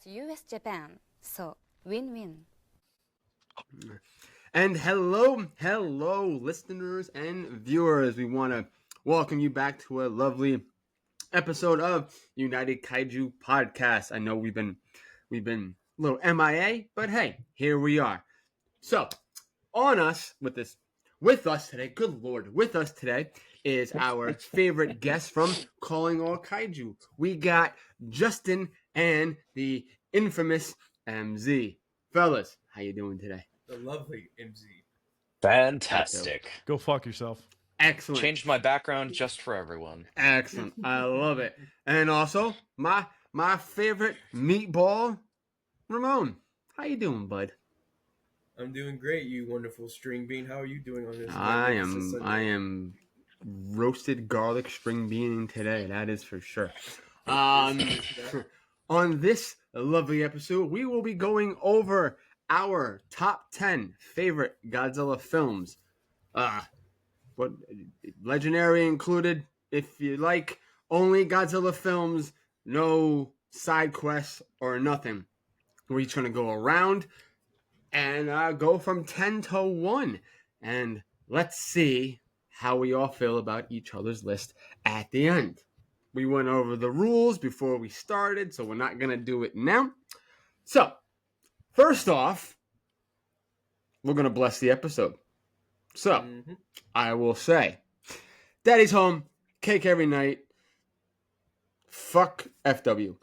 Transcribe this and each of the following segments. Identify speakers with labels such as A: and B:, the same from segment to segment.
A: US Japan. So, win-win.
B: And hello, listeners and viewers. We want to welcome you back to a lovely episode of United Kaiju Podcast. I know we've been a little MIA, but hey, here we are. So, with us today, good Lord, with us today is our favorite guest from Calling All Kaiju. We got Justin and the infamous MZ. Fellas, how you doing today?
C: The lovely MZ.
D: Fantastic.
E: Go fuck yourself.
B: Excellent.
D: Changed my background just for everyone.
B: Excellent. I love it. And also, my favorite meatball, Ramon. How you doing, bud?
C: I'm doing great, you wonderful string bean. How are you doing on this?
B: I am roasted garlic string beaning today. That is for sure. On this lovely episode, we will be going over our top 10 favorite Godzilla films. What legendary included, if you like, only Godzilla films, no side quests or nothing. We're each going to go around and go from 10 to 1. And let's see how we all feel about each other's list at the end. We went over the rules before we started, so we're not going to do it now. So, first off, we're going to bless the episode. So, I will say, Daddy's home, cake every night, fuck FW.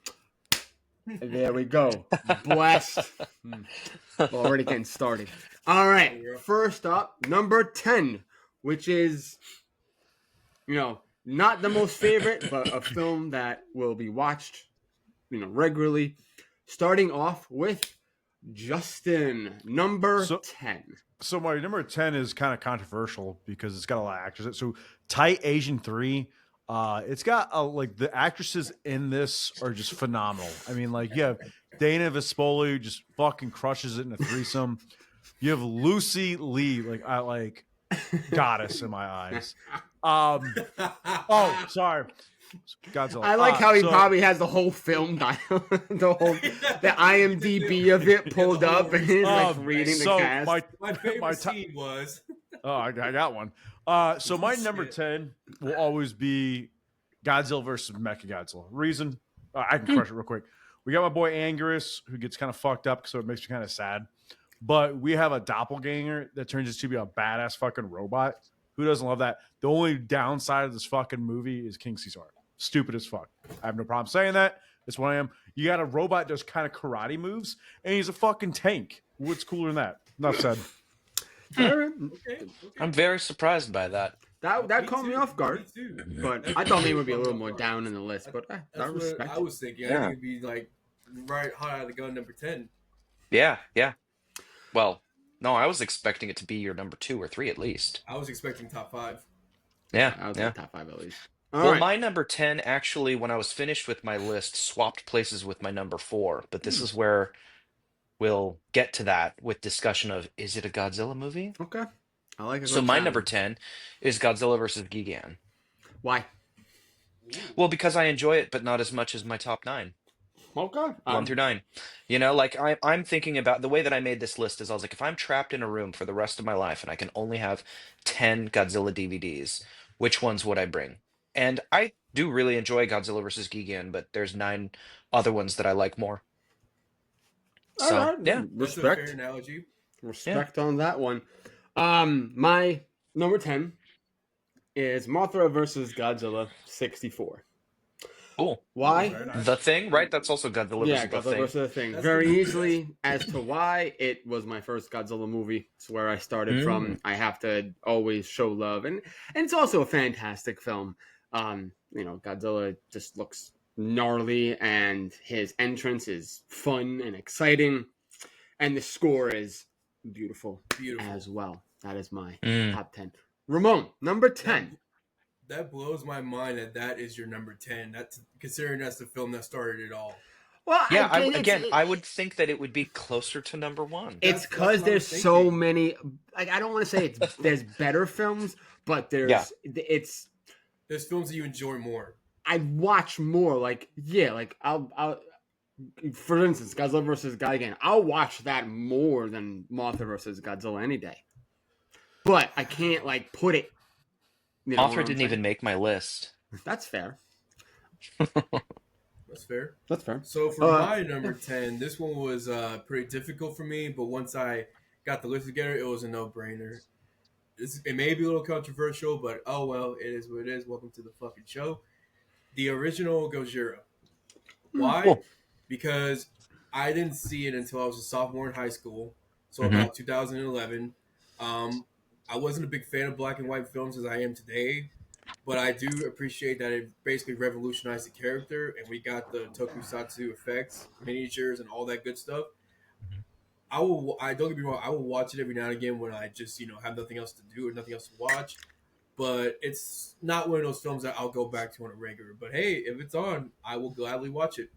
B: There we go. Blessed. Already getting started. All right. First up, number 10, which is, not the most favorite, but a film that will be watched, regularly. Starting off with Justin, number 10.
E: So my number 10 is kind of controversial because it's got a lot of actors. So Tight Asian 3, it's got the actresses in this are just phenomenal. I mean, you have Dana Vespoli who just fucking crushes it in a threesome. You have Lucy Lee, goddess in my eyes. Oh, sorry. Godzilla.
B: I like how he probably has the whole film, the IMDb of it pulled up, and he's reading the cast.
C: My favorite scene was.
E: Oh, I got one. So my number 10 will always be Godzilla versus Mechagodzilla. Reason? I can crush it real quick. We got my boy Anguirus, who gets kind of fucked up, so it makes me kind of sad. But we have a doppelganger that turns out to be a badass fucking robot. Who doesn't love that? The only downside of this fucking movie is King Caesar. Stupid as fuck. I have no problem saying that. That's what I am. You got a robot that does kind of karate moves, and he's a fucking tank. What's cooler than that? Enough said.
C: Okay.
D: I'm very surprised by that.
B: That caught me off guard, but I thought maybe it would be a little more down in the list. But I respect
C: I was thinking.
D: Yeah.
C: I think it'd be right hot out of the gun, number 10.
D: Yeah. Well, no, I was expecting it to be your number 2 or 3 at least.
C: I was expecting top 5.
D: Yeah.
B: I was in top 5 at least.
D: My number 10 actually, when I was finished with my list, swapped places with my number 4. But this is where we'll get to that with discussion of, is it a Godzilla movie?
B: Okay. I like it.
D: So my number 10 is Godzilla versus Gigan.
B: Why?
D: Well, because I enjoy it, but not as much as my top 9.
B: Okay.
D: 1 through 9. I'm thinking about the way that I made this list is I was like, if I'm trapped in a room for the rest of my life and I can only have 10 Godzilla DVDs, which ones would I bring? And I do really enjoy Godzilla vs. Gigan, but there's 9 other ones that I like more. So,
B: All right.
D: yeah.
C: That's a fair analogy.
B: Respect on that one. My number 10 is Mothra versus Godzilla 64.
D: Cool.
B: Why?
D: The Thing, right? That's also Godzilla
B: Yeah,
D: versus The
B: Godzilla
D: Thing.
B: versus the Thing.
C: That's
B: Very
C: the-
B: easily as to why it was my first Godzilla movie. It's where I started from. I have to always show love, and it's also a fantastic film. Godzilla just looks gnarly, and his entrance is fun and exciting, and the score is beautiful as well. That is my top 10. Ramon, number 10.
C: That blows my mind that is your number 10. That's considering that's the film that started it all.
B: Well,
D: Yeah, I would think that it would be closer to number 1.
B: It's
C: That's
B: because
C: what I
B: there's
C: was
B: so
C: thinking.
B: many. I don't want to say there's better films, but there's
C: There's films that you enjoy more.
B: I'd watch more. I'll for instance, Godzilla versus Gigan, I'll watch that more than Mothra versus Godzilla any day. But I can't like put it. You know what
D: Mothra
B: I'm
D: didn't
B: saying?
D: even make my list.
B: That's fair.
C: That's fair.
B: That's fair.
C: So for my number 10, this one was pretty difficult for me, but once I got the list together, it was a no-brainer. It may be a little controversial, but oh well, it is what it is. Welcome to the fucking show. The original Gojira. Why?
D: Cool.
C: Because I didn't see it until I was a sophomore in high school, so
D: Mhm.
C: about 2011. I wasn't a big fan of black and white films as I am today, but I do appreciate that it basically revolutionized the character, and we got the tokusatsu effects, miniatures, and all that good stuff. I don't get me wrong, I will watch it every now and again when I just have nothing else to do or nothing else to watch. But it's not one of those films that I'll go back to on a regular. But hey, if it's on, I will gladly watch it.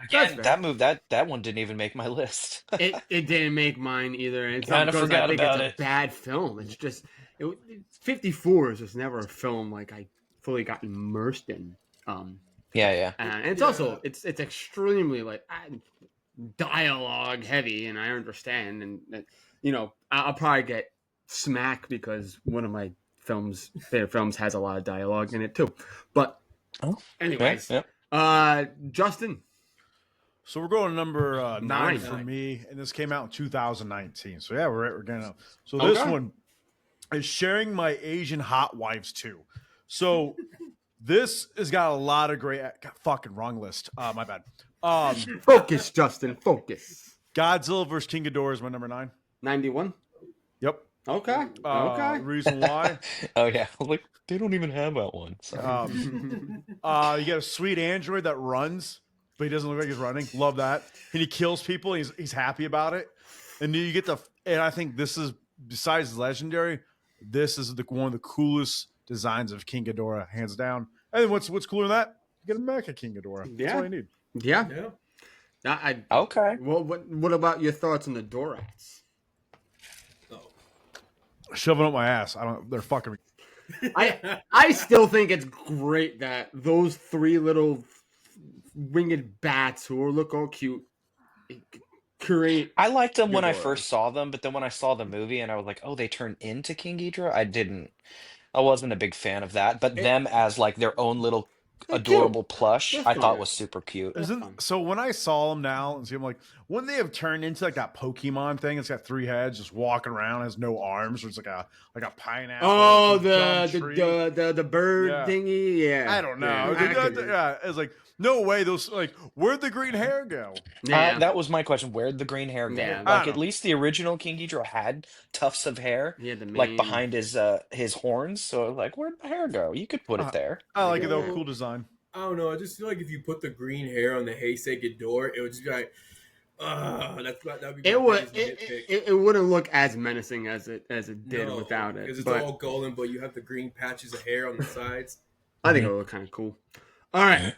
D: Again, that one didn't even make my list.
B: It didn't make mine either. And it's
D: Kinda
B: not because I
D: forgot
B: think
D: about
B: it's
D: it.
B: a bad film. It's just 54 is just never a film like I fully got immersed in.
D: Yeah.
B: And it's also it's extremely like dialogue heavy, and I understand, and I'll probably get smacked because one of my favorite films has a lot of dialogue in it too. But anyways, Justin.
E: So we're going to number 9
B: Nine.
E: for me, and this came out in 2019. So yeah, we're getting up. So
B: Okay.
E: this one is Sharing My Asian Hot Wives 2. So this has got a lot of great. Fucking wrong list. My bad.
B: Focus, Justin. Focus.
E: Godzilla vs. King Ghidorah is my number 9.
B: 91.
E: Yep.
B: Okay. Okay.
E: Reason why?
D: Oh yeah, like they don't even have that one. Sorry.
E: You got a sweet android that runs, but he doesn't look like he's running. Love that. And he kills people. And he's happy about it. And you get and I think this is, besides legendary, this is one of the coolest designs of King Ghidorah, hands down. And then what's cooler than that? You get a Mecha King Ghidorah. That's all you need.
B: Yeah.
D: Okay.
B: Well, what about your thoughts on the Dorats?
E: Shoving up my ass. They're fucking.
B: I still think it's great that those 3 little winged bats who look all cute create.
D: I liked them when I
B: Ghidorah.
D: first saw them, but then when I saw the movie and I was like, oh, they turn into King Ghidorah, I wasn't a big fan of that. But them as like their own little
B: They're
D: adorable
B: cute.
D: plush,
B: They're
D: I thought
B: fun.
D: was super cute.
E: So when I saw them now and see them, like, wouldn't they have turned into like that Pokemon thing? It's got 3 heads, just walking around, has no arms, or it's like a pineapple.
B: Oh,
E: some dumb tree.
B: the bird
E: Yeah.
B: thingy. Yeah.
E: I don't know.
B: Yeah.
E: It's like, no way. Those, like, where'd the green hair go?
B: Yeah.
D: That was my question. Where'd the green hair go?
B: Yeah.
E: I
D: Like
E: don't
D: at least the original King Ghidorah had tufts of hair,
B: He had the
D: like
B: mane.
D: behind his horns. So like, where'd the hair go? You could put it there.
E: I like it though.
B: Yeah.
E: Cool design.
C: I don't know. I just feel like if you put the green hair on the Heisei Ghidorah, it would just be like, that'd be
B: It
C: my
B: would.
C: biggest nitpick.
B: It wouldn't look as menacing as it did
C: No,
B: without it.
C: because it's
B: But
C: all golden, but you have the green patches of hair on the sides.
B: I think it would look kind of cool. All right.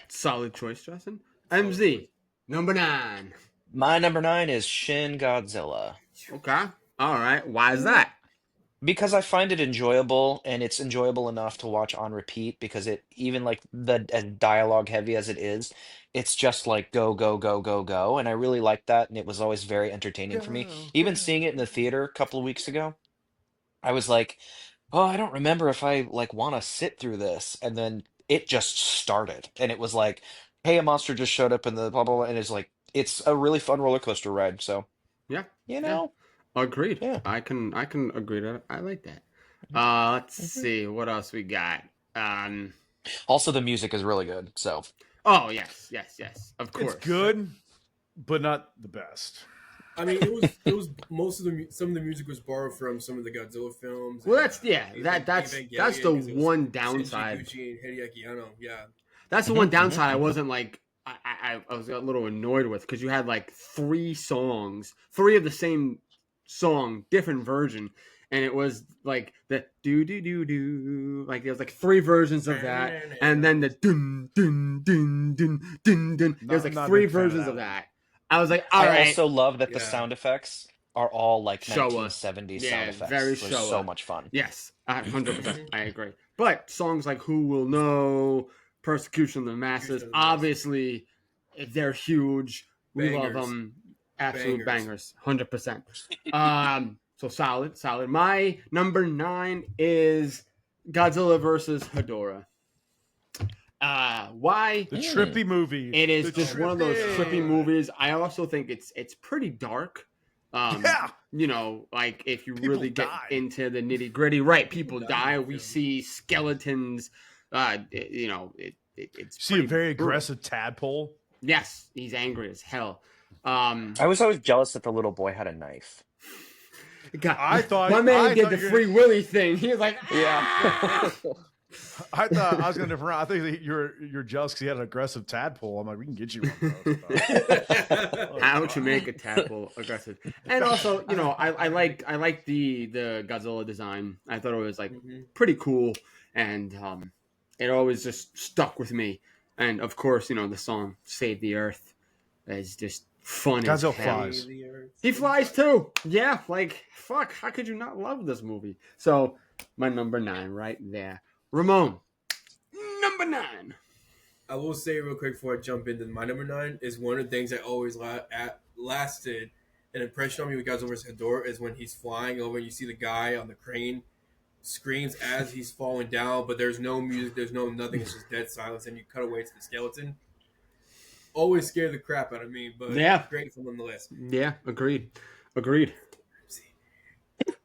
B: Solid choice, Justin. MZ, number 9.
D: My number 9 is Shin Godzilla.
B: Okay. All right. Why is that?
D: Because I find it enjoyable, and it's enjoyable enough to watch on repeat because it, even like as dialogue heavy as it is, it's just like go, go, go, go, go. And I really like that. And it was always very entertaining for me. Even seeing it in the theater a couple of weeks ago, I was like, oh, I don't remember if I like want to sit through this. And then it just started. And it was like, hey, a monster just showed up in the blah, blah, blah. And it's like, it's a really fun roller coaster ride. So,
B: Yeah.
D: you know.
B: Agreed.
D: Yeah.
B: I can agree to that. I like that. Let's see what else we got.
D: Also, the music is really good. So,
B: Oh yes. Of course.
E: It's good, but not the best.
C: I mean, it was most of some of the music was borrowed from some of the Godzilla films.
B: Well,
C: and,
B: that's
C: Evangelion,
B: the
C: 'cause it was
B: one
C: Shinji
B: downside.
C: Gucci and Hideaki Anno. Yeah,
B: That's the one downside. I wasn't like I was a little annoyed with because you had like 3 songs, 3 of the same song, different version, and it was like the do do do do, like there was like 3 versions of that, and then the dun dun dun dun dun dun. There was like
E: Not a
B: 3
E: big fan of
B: versions
E: that
B: of
E: one.
B: that. I was like, all
D: I
B: right.
D: also love that the
C: Yeah.
D: sound effects are all like
B: Showa.
D: 1970s
B: Yeah,
D: sound effects.
B: very
D: They're so
B: Showa.
D: much fun.
B: Yes, 100%. I agree. But songs like "Who Will Know," Persecution of the Masses. Obviously, they're huge. We love
C: Bangers.
B: them. Absolute
C: Bangers.
B: 100%. So solid. My number 9 is Godzilla versus Hedorah. Why?
E: The trippy movie.
B: It is
E: The
B: just one of those trippy
E: trippy.
B: movies. I also think it's pretty dark.
E: Yeah.
B: You know, like if you
E: People
B: really get
E: die.
B: into the nitty gritty, right? People
C: People
B: die.
C: die in the
B: We
C: film.
B: see skeletons. You know, it's
E: See a
B: pretty
E: very
B: brutal.
E: aggressive tadpole.
B: Yes, he's angry as hell.
D: I was always jealous that the little boy had a knife.
B: God,
E: I thought-
B: my man
E: I
B: did
E: thought
B: the
E: you were
B: Free Willy thing. He was like,
D: Yeah.
E: I thought I was going to different. I think that you're jealous because he had an aggressive tadpole. I'm like, we can get you one. Bro.
B: how to make a tadpole aggressive. And also, you know, I like the Godzilla design. I thought it was like pretty cool, and it always just stuck with me. And of course, you know, the song "Save the Earth" is just fun as
E: Godzilla
B: hell.
E: flies.
B: He flies too. Yeah, like fuck. How could you not love this movie? So my number 9 right there, Ramon. Number 9.
C: I will say real quick before I jump into my number 9 is one of the things that always lasted an impression on me with Godzilla vs. Hedorah is when he's flying over and you see the guy on the crane screams as he's falling down, but there's no music, there's no nothing, it's just dead silence, and you cut away to the skeleton. Always scared the crap out of me, but
B: Yeah.
C: great film nonetheless.
B: Yeah, agreed.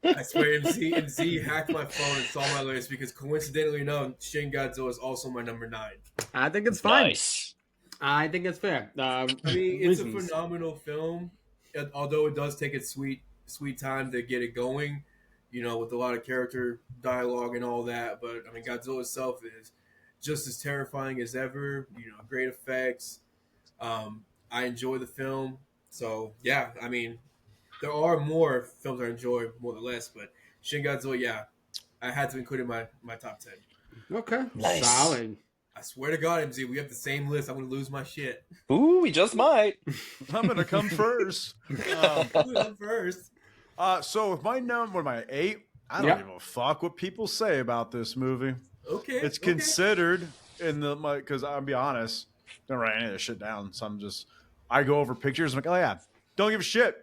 C: I swear MZ hacked my phone and saw my list because coincidentally enough, Shin Godzilla is also my number 9.
B: I think it's fine.
D: Nice.
B: I think it's fair.
C: I mean, it's a
B: Reasons.
C: phenomenal film, although it does take its sweet time to get it going, you know, with a lot of character dialogue and all that. But I mean, Godzilla itself is just as terrifying as ever. You know, great effects. I enjoy the film, so yeah. I mean, there are more films I enjoy more than less, but Shin Godzilla, yeah, I had to include it in my top 10.
B: Okay.
D: Nice.
B: Solid.
C: I swear to God, MZ, we have the same list. I'm gonna lose my shit.
D: Ooh, we just might.
E: I'm going to come first.
C: I'm first.
E: So with my number, my 8, I don't
B: Yep.
E: give a fuck what people say about this movie.
C: Okay,
E: It's
C: okay.
E: considered in the because I'll be honest, I don't write any of this shit down. So I go over pictures. I'm like, oh yeah, don't give a shit.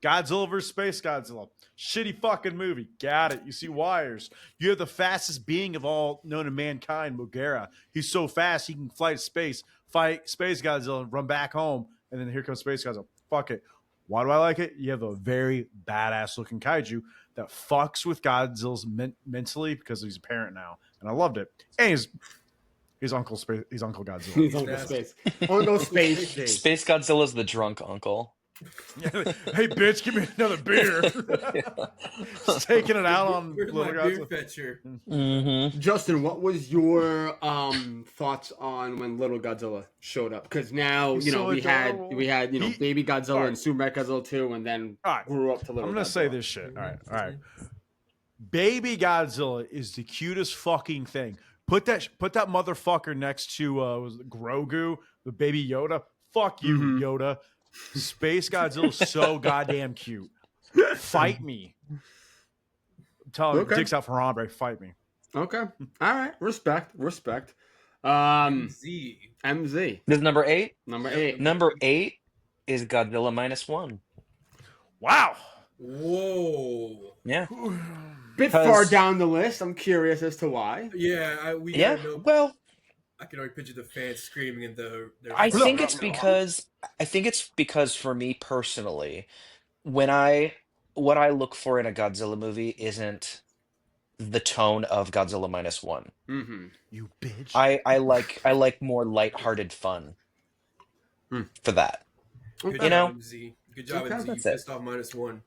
E: Godzilla vs. Space Godzilla, shitty fucking movie. Got it. You see wires. You have the fastest being of all known to mankind, Mogera. He's so fast he can fly to space, fight Space Godzilla, and run back home. And then here comes Space Godzilla. Fuck it. Why do I like it? You have a very badass looking kaiju that fucks with Godzilla's mentally because he's a parent now, and I loved it. And he's Uncle Space. He's Uncle Godzilla.
B: He's Uncle Space. Uncle Space.
D: Space Godzilla's the drunk uncle.
E: Hey, bitch, give me another beer. Just taking it out on
C: Where's
E: little
C: my beer
E: Godzilla.
C: fetcher?
D: Mm-hmm.
B: Justin, what was your thoughts on when Little Godzilla showed up? Because now
E: He's
B: you know
E: so
B: we
E: adorable.
B: had
E: He-
B: Baby Godzilla
E: Alright.
B: and Super Godzilla 2, and then
E: All right.
B: grew up to Little.
E: I'm gonna
B: Godzilla.
E: say this shit. All right. Baby Godzilla is the cutest fucking thing. Put that motherfucker next to was it Grogu, the baby Yoda. Fuck you,
B: Mhm.
E: Yoda. Space Godzilla's so goddamn cute. Fight me. Tell
B: Okay.
E: dicks out for Hombre. Fight me.
B: Okay. All right. Respect.
C: Z.
B: MZ
D: This is number 8.
B: number 8.
D: Number 8 is Godzilla -1.
E: Wow.
C: Whoa.
D: Yeah.
B: Bit
D: 'Cause-
B: far down the list. I'm curious as to why.
C: Yeah, we
D: Yeah.
C: gotta know.
D: Well,
C: I can already picture the fans screaming in their
D: I think it's because for me personally, what I look for in a Godzilla movie isn't the tone of Godzilla -1.
B: Mm-hmm.
E: You bitch.
D: I like more lighthearted fun
B: Hmm.
D: for that.
C: Good
B: Okay.
C: job, MZ. Good job,
B: Okay.
C: MZ. You
D: That's it.
C: pissed off -1.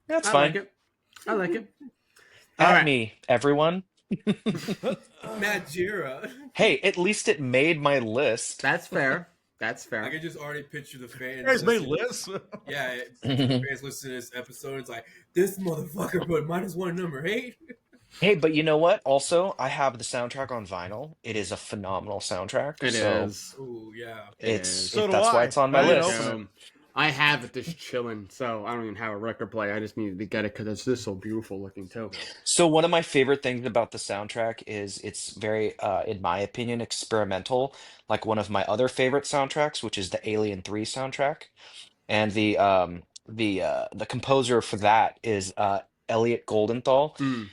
D: That's
B: I
D: fine.
B: like it. I like it.
D: At
B: All right.
D: me, everyone.
C: Matt Jira.
D: Hey, at least it made my list.
B: That's fair. That's
C: I
B: fair.
C: can just already picture the fans.
E: You guys made
C: listening-
E: lists.
C: Yeah, fans listening to this episode. It's like this motherfucker put -1 number 8.
D: Hey, but you know what? Also, I have the soundtrack on vinyl. It is a phenomenal soundtrack.
B: It
D: so
B: is.
C: Oh yeah.
B: It
D: It's
B: is.
E: So do
D: that's
E: I.
D: why it's on my
E: I didn't
D: list.
E: open
B: I have it just chilling, so I don't even have a record player. I just needed to get it because it's just so beautiful looking too.
D: So one of my favorite things about the soundtrack is it's very, in my opinion, experimental. Like one of my other favorite soundtracks, which is the Alien 3 soundtrack, and the composer for that is Elliot Goldenthal.
B: Mm.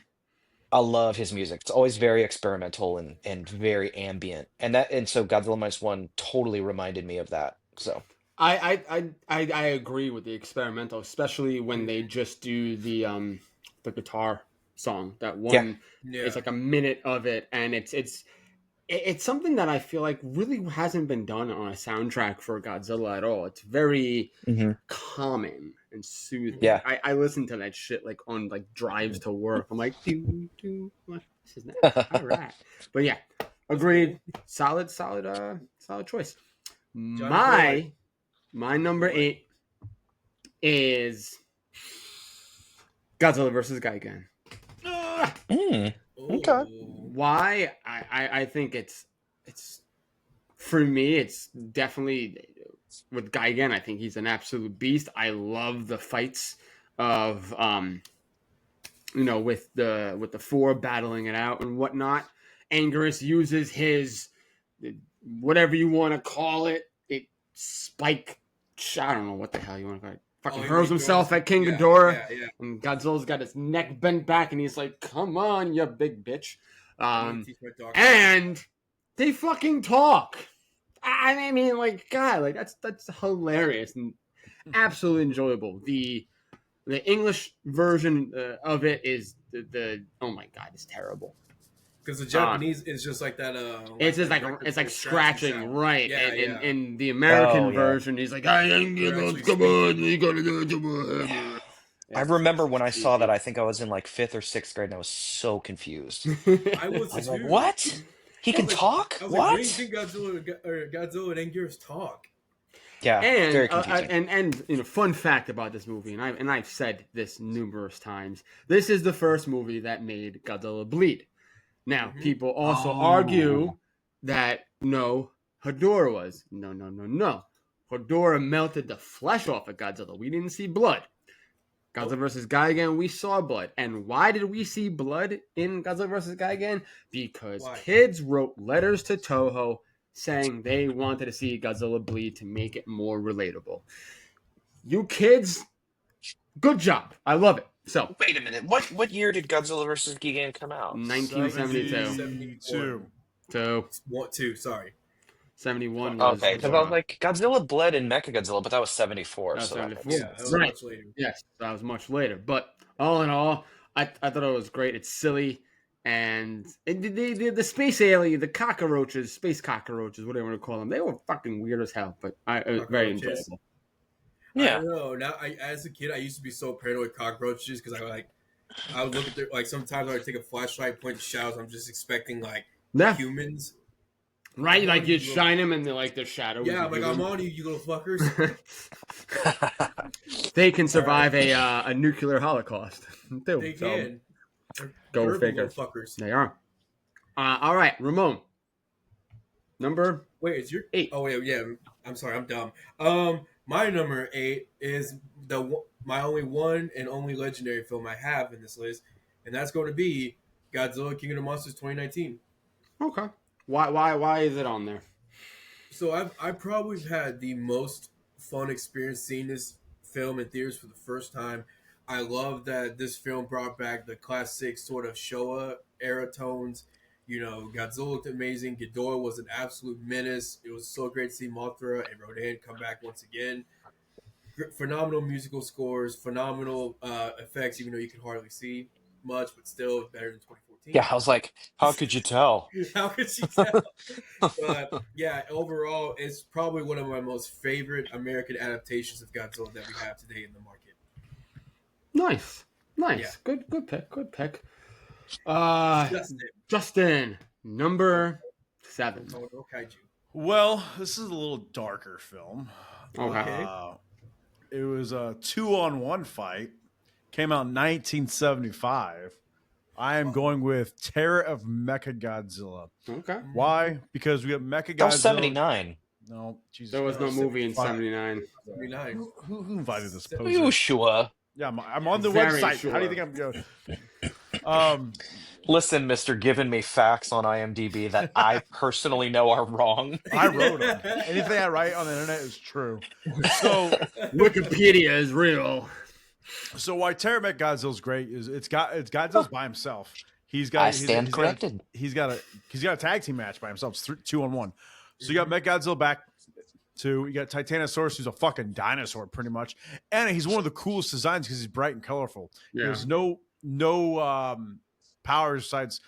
D: I love his music. It's always very experimental and very ambient, and so Godzilla minus one totally reminded me of that. So
B: I agree with the experimental, especially when they just do the guitar song. That
D: yeah,
B: one
C: Yeah.
B: is like a minute of it, and it's something that I feel like really hasn't been done on a soundtrack for Godzilla at all. It's very
D: hmm
B: calming and soothing.
D: yeah.
B: I listen to that shit like on like drives to work. I'm like, what? This is nice. All right. But yeah, agreed. Solid choice.
C: Johnny
B: My number 8 is Godzilla versus Gigan.
D: Mm, okay.
B: Why? I think it's for me. It's definitely with Gigan. I think he's an absolute beast. I love the fights of with the four battling it out and whatnot. Anguirus uses his whatever you want to call it, spike. I don't know what the hell you want to call it. Fucking hurls himself at King Ghidorah, and Godzilla's got his neck bent back, and he's like, "Come on, you big bitch!" And they fucking talk. I mean, like, God, like that's hilarious and absolutely enjoyable. The English version of it is the oh my God, it's terrible.
C: Because the Japanese is just like that.
B: It's just like it's like scratching,
C: sound.
B: right?
C: Yeah,
B: and
C: yeah.
B: in the American
D: Oh, yeah.
B: version, he's like, "I ain't gonna come on, you gotta do it."
D: I remember when I saw that, I think I was in like fifth or sixth grade, and I was so confused.
C: I was
D: I was like,
C: too.
D: what? He can talk?
C: I was like, when do you
D: What?
C: think Godzilla and Anguirus talk?
D: Yeah, very
B: And
D: confusing.
B: and fun fact about this movie, and I've said this numerous times. This is the first movie that made Godzilla bleed. Now, people also argue that no, Hedorah was. No. Hedorah melted the flesh off of Godzilla. We didn't see blood. Godzilla vs. Gigan, we saw blood. And why did we see blood in Godzilla vs. Gigan? Because kids wrote letters to Toho saying they wanted to see Godzilla bleed to make it more relatable. You kids, good job. I love it. So,
D: Wait a minute. What year did Godzilla vs. Gigan come out?
B: 1972.
C: 2. Sorry.
B: 71 was
D: Okay, because I was
B: Hedorah.
D: like, Godzilla bled in Mechagodzilla, but that was 74,
B: That was
D: so that
B: 74.
D: makes
C: Yeah,
D: sense.
C: that was
B: Right.
C: much later.
B: Yes, that was much later. But all in all, I thought it was great. It's silly. And the space alien, the cockroaches, space cockroaches, whatever you want to call them, they were fucking weird as hell. But it was very
C: Cockroaches.
B: enjoyable.
C: I
D: Yeah.
C: don't know. Now, as a kid, I used to be so paranoid with cockroaches because I would look at their like sometimes I would take a flashlight, point to shadows. I'm just expecting like
B: Yeah,
C: humans.
B: right.
C: I'm
B: Like
C: on
B: you
C: you,
B: shine them and they're like their shadow.
C: Yeah, like I'm on you, you little fuckers.
B: They can survive a nuclear holocaust. Too,
C: They
B: so
C: can. They're
B: go
C: terrible
B: figure.
C: little fuckers.
B: They are. All right, Ramon. Number
C: Wait, is your
B: 8.
C: Oh wait, yeah. I'm sorry, I'm dumb. My number 8 is my only one and only legendary film I have in this list, and that's going to be Godzilla King of the Monsters 2019.
B: Okay. Why is it on there?
C: So I probably had the most fun experience seeing this film in theaters for the first time. I love that this film brought back the classic sort of Showa era tones. You know, Godzilla looked amazing. Ghidorah was an absolute menace. It was so great to see Mothra and Rodan come back once again. Phenomenal musical scores, phenomenal effects, even though you can hardly see much, but still better than 2014.
D: Yeah, I was like, how could you tell?
C: How could you tell? But yeah, overall, it's probably one of my most favorite American adaptations of Godzilla that we have today in the market.
B: Nice.
C: Yeah.
B: Good pick.
C: Justin.
B: Number 7.
C: Oh, no kaiju.
E: Well, this is a little darker film.
B: Okay.
E: It was a 2-on-1 fight. Came out in 1975. I am going with Terror of Mechagodzilla.
B: Okay.
E: Why? Because we got Mechagodzilla.
D: That was 79.
E: No, Jesus.
B: There was no
E: Christ.
B: movie in
E: Fine.
B: '79.
C: 79.
E: Who invited this
C: Are
E: poser?
D: You sure?
E: Yeah, I'm on the
B: Very
E: website.
B: sure.
E: How do you think I'm going?
D: Listen, Mister, giving me facts on IMDb that I personally know are wrong.
E: I wrote them. Anything I write on the internet is true. So
B: Wikipedia is real.
E: why Terry Met Godzilla's great is it's Godzilla's by himself. He's got
D: I stand corrected.
E: He's got a tag team match by himself. It's 2-on-1. So you got Met Godzilla back. You got Titanosaurus, who's a fucking dinosaur, pretty much, and he's one of the coolest designs because he's bright and colorful.
B: Yeah.
E: There's no powers besides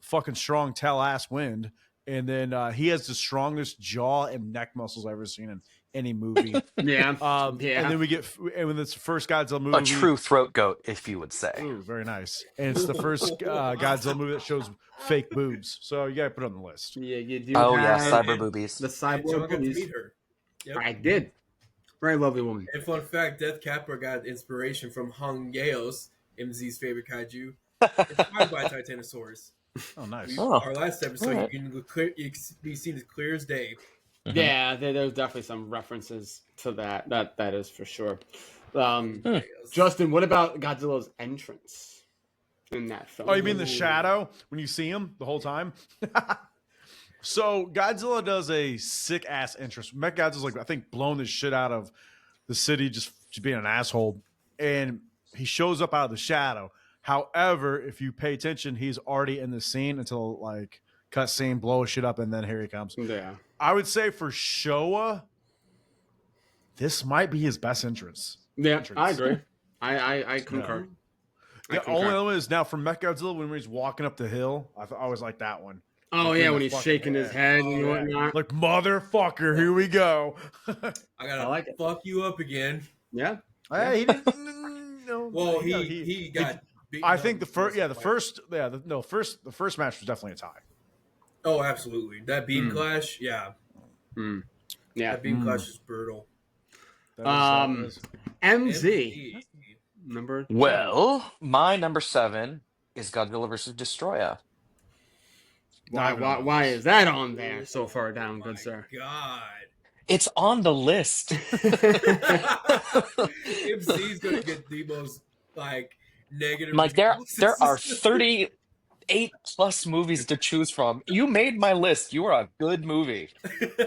E: fucking strong tail ass wind, and then he has the strongest jaw and neck muscles I've ever seen in any movie.
B: Yeah.
E: And then when it's the first Godzilla movie,
D: A true throat goat, if you would say.
E: Ooh, very nice. And it's the first Godzilla movie that shows fake boobs, so you gotta put it on the list.
B: Yeah, you do.
D: Oh yeah,
B: have
D: cyber boobies.
B: The
C: John
B: cyborg
C: got to
B: boobies.
C: meet her. Yep.
B: I did. Very lovely woman.
C: And fun fact, Death Capra got inspiration from Hung Yeos, MZ's favorite kaiju, inspired by Titanosaurus.
E: Oh, nice.
D: Oh,
C: Our last episode,
D: alright.
C: you can be seen as clear as day.
D: Mhm.
B: Yeah, there's definitely some references to that. That is for sure.
D: Hmm.
B: Justin, what about Godzilla's entrance in that film?
E: Oh, you mean the shadow when you see him the whole time? So Godzilla does a sick ass entrance. Mechagodzilla's like I think blowing the shit out of the city, just being an asshole, and he shows up out of the shadow. However, if you pay attention, he's already in the scene until like cut scene, blow shit up, and then here he comes.
B: Yeah.
E: I would say for Showa, this might be his best entrance.
B: Yeah,
E: Entrance.
B: I agree. I concur. I
E: The
B: concur.
E: only one is now from Mechagodzilla when he's walking up the hill. I always like that one.
B: Oh
E: Like,
B: yeah,
E: in
B: when
E: the
B: he's
E: fucking-
B: shaking his head and
E: yeah.
B: whatnot.
E: Like motherfucker, here we go.
C: I gotta
B: I like it.
C: fuck you up again.
B: Yeah.
E: Hey, he didn't. No,
C: Well,
E: no,
C: he got. beaten
E: I
C: up
E: think the first,
C: by-
E: the first match was definitely a tie.
C: Oh, absolutely. That beam
B: Mm.
C: clash, yeah.
B: Yeah.
C: That beam clash is brutal.
E: That is-
B: MZ number.
D: Well, my number 7 is Godzilla vs. Destroyer.
B: Why is that on there so far down, good sir?
C: God.
D: It's on the list.
C: MC's gonna get the most like negative.
D: Like there are
C: responses.
D: 38 plus movies to choose from. You made my list. You are a good movie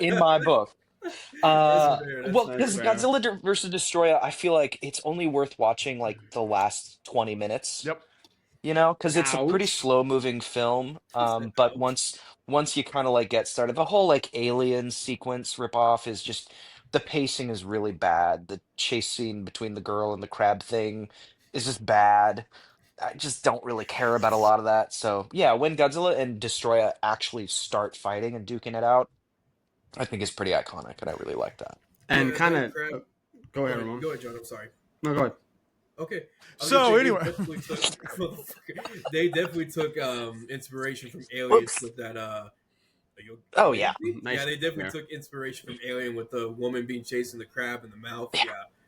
D: in my book.
C: That's fair, that's
D: Well,
B: fair.
D: because Godzilla vs. Destroyer, I feel like it's only worth watching like the last 20 minutes.
E: Yep.
D: You know, because it's a pretty
B: Ouch.
D: slow moving film. But once you kind of like get started, the whole like alien sequence ripoff is just the pacing is really bad. The chase scene between the girl and the crab thing is just bad. I just don't really care about a lot of that. So yeah, when Godzilla and Destroyer actually start fighting and duking it out, I think it's pretty iconic, and I really like that.
B: And
C: Yeah,
B: kind of.
C: crap.
B: Go ahead, Ramon.
C: Go ahead, John. I'm sorry.
B: No, go ahead.
C: Okay. I was
E: So,
C: gonna say
E: anyway.
C: they definitely took inspiration from Aliens
D: Oops.
C: with that.
D: Oh, yeah.
B: Nice.
C: Yeah, they definitely
B: Yeah.
C: took inspiration from Alien with the woman being chased in the crab in the mouth. Yeah,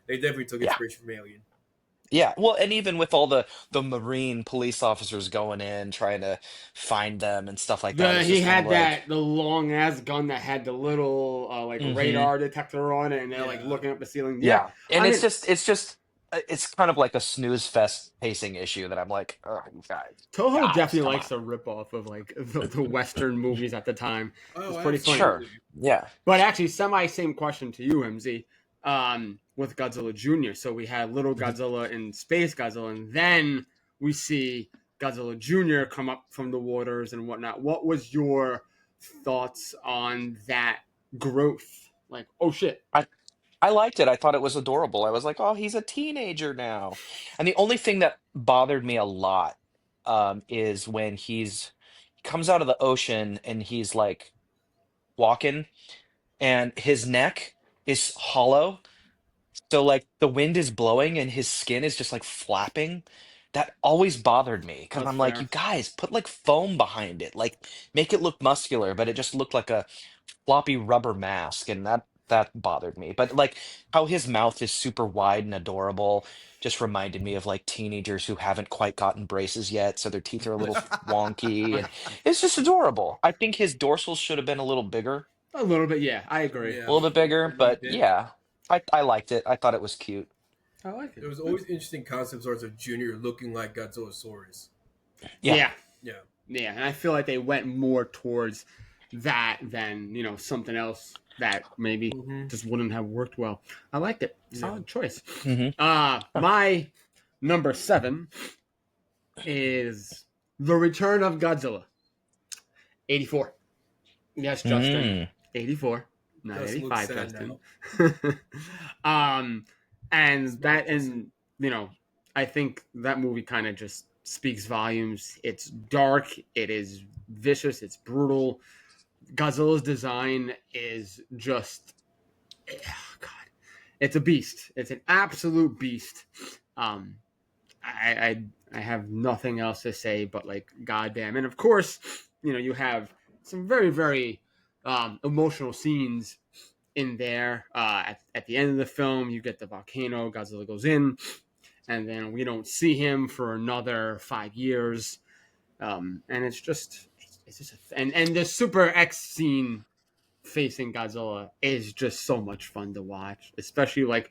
C: they definitely took
D: Yeah.
C: inspiration from Alien.
D: Yeah, well, and even with all the Marine police officers going in trying to find them and stuff like that, it's
B: He
D: just kind
B: had
D: of like,
B: the long ass gun that had the little
D: Mhm.
B: radar detector on it, and they're like
C: Yeah.
B: looking up the ceiling.
D: yeah, and
B: I
D: it's
B: mean-
D: just it's kind of like a snooze fest pacing issue that I'm like, oh, you guys.
B: Toho
D: Guys,
B: definitely
D: come
B: likes to rip off of like the Western movies at the time.
C: Oh,
B: It's pretty funny.
D: Sure. Yeah.
B: But actually, same question to you, MZ. With Godzilla Jr. So we had Little Godzilla and Space Godzilla, and then we see Godzilla Jr. come up from the waters and whatnot. What was your thoughts on that growth? Like, oh shit.
D: I liked it. I thought it was adorable. I was like, oh, he's a teenager now. And the only thing that bothered me a lot is when he comes out of the ocean and he's like walking and his neck is hollow. So like the wind is blowing and his skin is just like flapping. That always bothered me because
B: That's
D: I'm like,
B: fair.
D: you guys put like foam behind it, like make it look muscular, but it just looked like a floppy rubber mask, and that bothered me. But like how his mouth is super wide and adorable just reminded me of like teenagers who haven't quite gotten braces yet, so their teeth are a little wonky, and it's just adorable. I think his dorsal should have been a little bigger.
B: A little bit, yeah. I agree.
C: Yeah.
D: A little bit bigger, but
C: Yeah.
D: yeah, I liked it. I thought it was cute.
B: I like it.
C: There was always interesting concept arts of Junior looking like Godzillasaurus.
D: Yeah.
B: Yeah, and I feel like they went more towards that than something else that maybe just wouldn't have worked well. I liked it. Solid choice.
D: Mhm.
B: My number 7 is The Return of Godzilla. 84. Yes, Justin. 84, not
C: Does look
B: 85,
C: sad
B: Justin. And I think that movie kind of just speaks volumes. It's dark, it is vicious, it's brutal. Godzilla's design is just, God, it's a beast. It's an absolute beast. I have nothing else to say but like goddamn. And of course, you have some very very emotional scenes in there. At the end of the film, you get the volcano. Godzilla goes in, and then we don't see him for another 5 years. And it's just and the Super X scene facing Godzilla is just so much fun to watch, especially like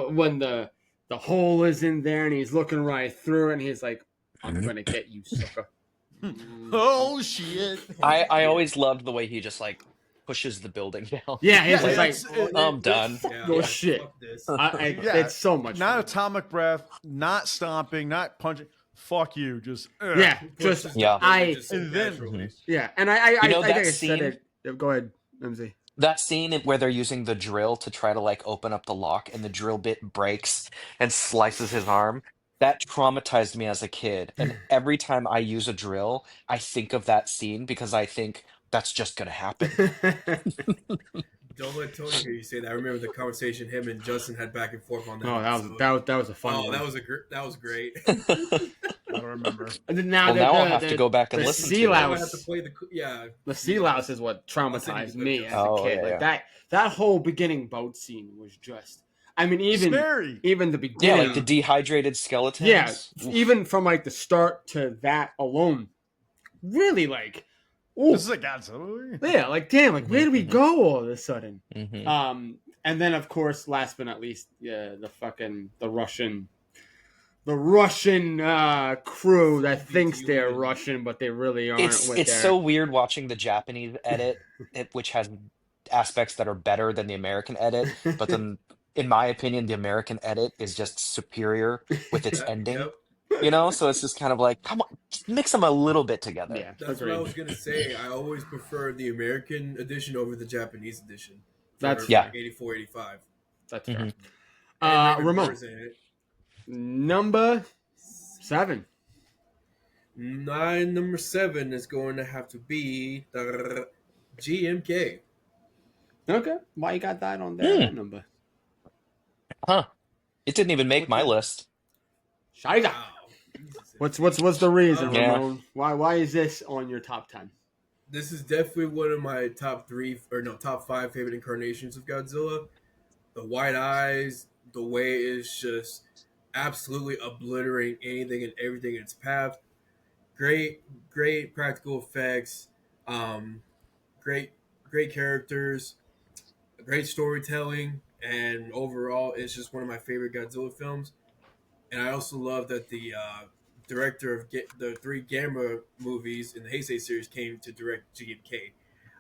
B: when the hole is in there and he's looking right through it and he's like, "I'm gonna get you, sucker."
E: Oh shit!
D: I always loved the way he just like pushes the building down.
B: Yeah, he's
E: Yeah,
B: just like,
D: I'm done.
B: "Fuck your shit."
C: Fuck this.
E: Yeah,
B: It's so much
E: Not
B: fun.
E: atomic breath, not stomping, not punching. Fuck you. Just
B: Yeah, just
D: Yeah.
E: And then-
C: naturally.
B: yeah, and I
D: know
B: think
D: that
B: I said
D: scene-
B: it. Go ahead, MZ.
D: That scene where they're using the drill to try to like open up the lock and the drill bit breaks and slices his arm, that traumatized me as a kid. And every time I use a drill, I think of that scene because I think that's just gonna happen.
C: Don't let Tony hear you say that. I remember the conversation him and Justin had back and forth on that.
B: Oh,
C: episode.
B: that was a fun
C: Oh,
B: one.
C: that was great.
E: I don't remember.
B: And then now,
D: Well, now I'll have to go back and
B: the
D: listen
B: sea
D: to it.
C: Now I
B: louse.
C: have to play the
B: The sea louse is what
C: I'll
B: traumatized
C: send you
B: me
C: the
B: as
C: clip.
B: a kid.
D: Oh, yeah,
B: Like that whole beginning boat scene was just. I mean,
E: Scary.
B: even the
D: Yeah,
B: beginning.
D: like the dehydrated skeletons.
B: Yeah,
D: Oof.
B: even from like the start to that alone, really like, ooh,
E: This is a Godzilla movie.
B: yeah, like damn, like where do we go all of a sudden?
D: Mhm.
B: And then of course, last but not least, the Russian crew that thinks they're Russian, but they really aren't.
D: It's so weird watching the Japanese edit, which has aspects that are better than the American edit, but then, in my opinion, the American edit is just superior with its ending.
C: Yep.
D: So it's just kind of like, come on, just mix them a little bit together.
B: Yeah,
C: That's
B: agreed.
C: what I was gonna say. I always prefer the American edition over the Japanese edition.
B: That's-
D: Yeah.
C: 84, 85.
B: That's fair.
D: Mhm.
C: And Raven
B: Ramon,
C: Burr's in it.
B: number 7.
C: My number 7 is going to have to be GMK.
B: Okay, why you got that on there? Number
D: Huh. It didn't even make my list.
B: Shiga.
C: Wow. Jesus.
B: What's the reason,
D: Yeah.
B: Ramon? Why is this on your top 10?
C: This is definitely one of my top 5 favorite incarnations of Godzilla. The white eyes, the way it's just absolutely obliterating anything and everything in its path. Great practical effects. Great characters. Great storytelling, and overall, it's just one of my favorite Godzilla films. And I also love that the director of the 3 Gamma movies in the Heisei series came to direct GMK.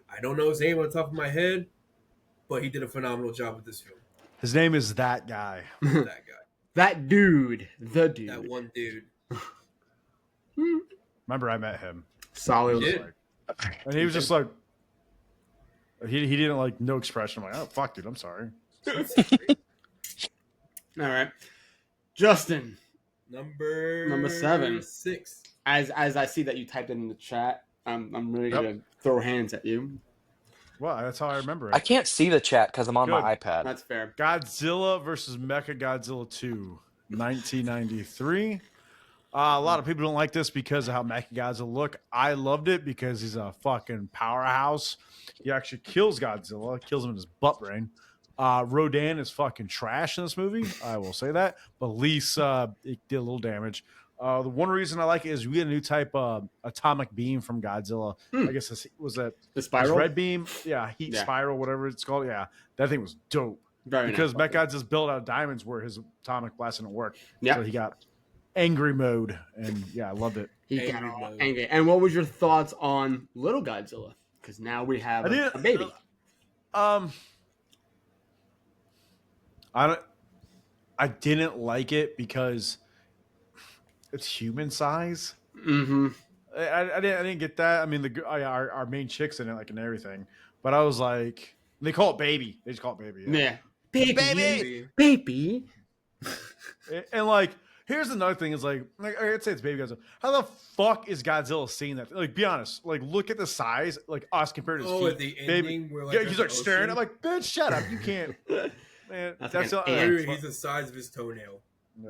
C: I don't know his name on the top of my head, but he did a phenomenal job with this film.
E: His name is that guy.
C: That guy.
B: That dude, the dude.
C: That one dude.
E: Remember, I met him,
B: Solid.
C: He did.
E: and he was just like, he didn't like no expression. I'm like, oh fuck, dude, I'm sorry.
B: All right, Justin.
C: Number
B: 7.
C: 6.
B: As I see that you typed it in the chat, I'm ready to throw hands at you.
E: Well, that's how I remember
D: I
E: it.
D: can't see the chat because I'm on my
E: Good.
D: iPad.
B: That's fair.
E: Godzilla versus Mechagodzilla 2, 1993. A lot of people don't like this because of how Mechagodzilla look. I loved it because he's a fucking powerhouse. He actually kills Godzilla, kills him in his butt brain. Rodan is fucking trash in this movie. I will say that. But at least it did a little damage. The one reason I like it is we get a new type of atomic beam from Godzilla. I guess was that
B: The
E: this
B: spiral.
E: red beam? Yeah, heat spiral, whatever it's called. Yeah, that thing was dope.
B: Very
E: because
B: nice.
E: Mechagodzilla's built out of diamonds where his atomic blast didn't work.
B: Yeah.
E: So he got angry mode, and yeah, I loved it.
B: He got all angry. And what was your thoughts on Little Godzilla? Because now we have a baby.
E: I didn't like it because it's human size.
B: Mm-hmm.
E: I didn't get that. I mean, our main chick's in it, like, and everything. But I was like, they call it baby. They just call it baby.
B: Yeah. Baby.
E: And like, here's another thing: is like I'd say it's baby Godzilla. How the fuck is Godzilla seeing that? Like, be honest. Like, look at the size, like us compared to his feet.
C: At the ending, where like
E: he's like staring. I'm like, bitch, shut up. You can't. Man, that's
C: he's the size of his toenail.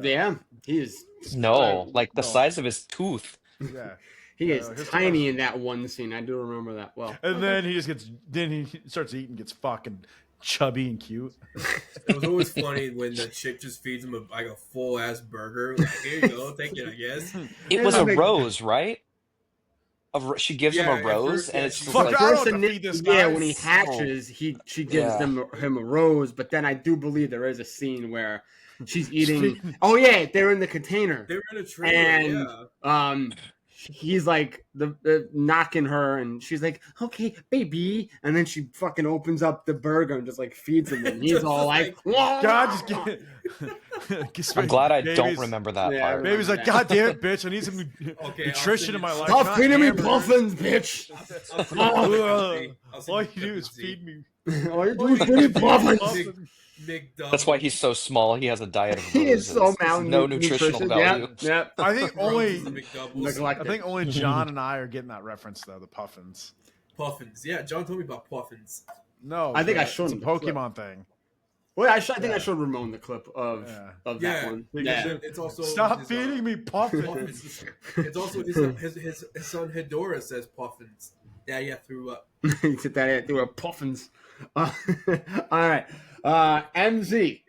B: Yeah, he is.
D: Like the size of his tooth.
E: Yeah.
B: He is tiny in that one scene. I do remember that well.
E: And then he starts eating, gets fucking chubby and cute.
C: It was always funny when the chick just feeds him a full ass burger. Like, here you go, take it, I guess.
D: It was a rose, right? She gives him a rose, and it's just
E: fuck,
D: like,
E: I don't have to feed this guy.
B: when he hatches, she gives him a rose. But then I do believe there is a scene where she's eating. Oh yeah, they're in the container.
C: They're in a trailer,
B: and he's like the knocking her, and she's like, "Okay, baby," and then she fucking opens up the burger and just like feeds him, and he's all like,
E: "God, just get."
D: I'm glad I don't remember that part.
E: Baby's like, "God damn it, bitch! I need some nutrition in my life.
B: Stop feeding me muffins, bitch!
E: All you do is feed me.
B: All you do is feed me muffins."
D: That's why he's so small. He has a diet of roses.
B: He is so malnutrition.
D: No nutritional value.
B: Yeah.
E: I think only John and I are getting that reference though. The puffins.
C: Puffins. Yeah, John told me about puffins.
E: No,
B: I think I showed him
E: the Pokemon thing.
B: Well, I think I showed Ramon the clip of that one.
C: Yeah, it's also
E: stop feeding me puffins.
C: It's also his son Hedora says puffins. Daddy, I threw up.
B: He said that they were puffins. All right. MZ.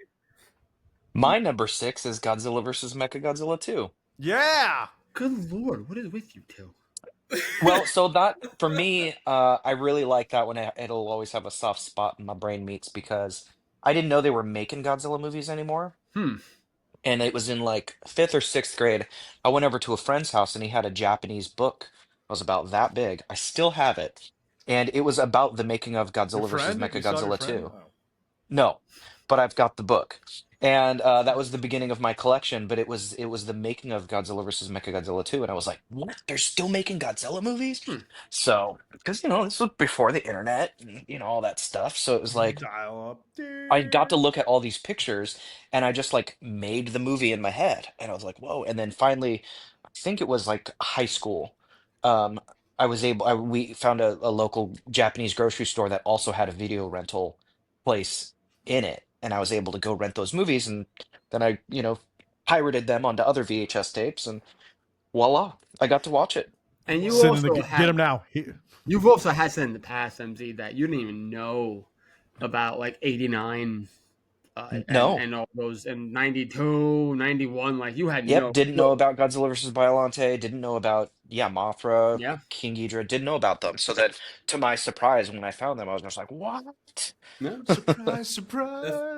D: My number 6 is Godzilla vs. Mechagodzilla 2.
E: Yeah.
B: Good Lord, what is with you two?
D: Well, so that for me, I really like that one. It'll always have a soft spot in my brain meats because I didn't know they were making Godzilla movies anymore. And it was in like 5th or 6th grade. I went over to a friend's house and he had a Japanese book. It was about that big. I still have it. And it was about the making of Godzilla vs. Mechagodzilla 2. No, but I've got the book, and that was the beginning of my collection. But it was the making of Godzilla vs. Mechagodzilla 2, and I was like, "What? They're still making Godzilla movies?" So, because this was before the internet, and all that stuff. So it was like,
E: dial up.
D: I got to look at all these pictures, and I just like made the movie in my head, and I was like, "Whoa!" And then finally, I think it was like high school. We found a local Japanese grocery store that also had a video rental place in it, and I was able to go rent those movies, and then I pirated them onto other VHS tapes, and voila, I got to watch it.
B: And you
E: get him now.
B: You've also had said in the past, MZ, that you didn't even know about like 89 and all those, and 92, 91, like you had
D: didn't know about Godzilla versus Biollante, didn't know about Mothra, King Ghidorah, didn't know about them. So that, to my surprise, when I found them, I was just like, what?
E: Surprise.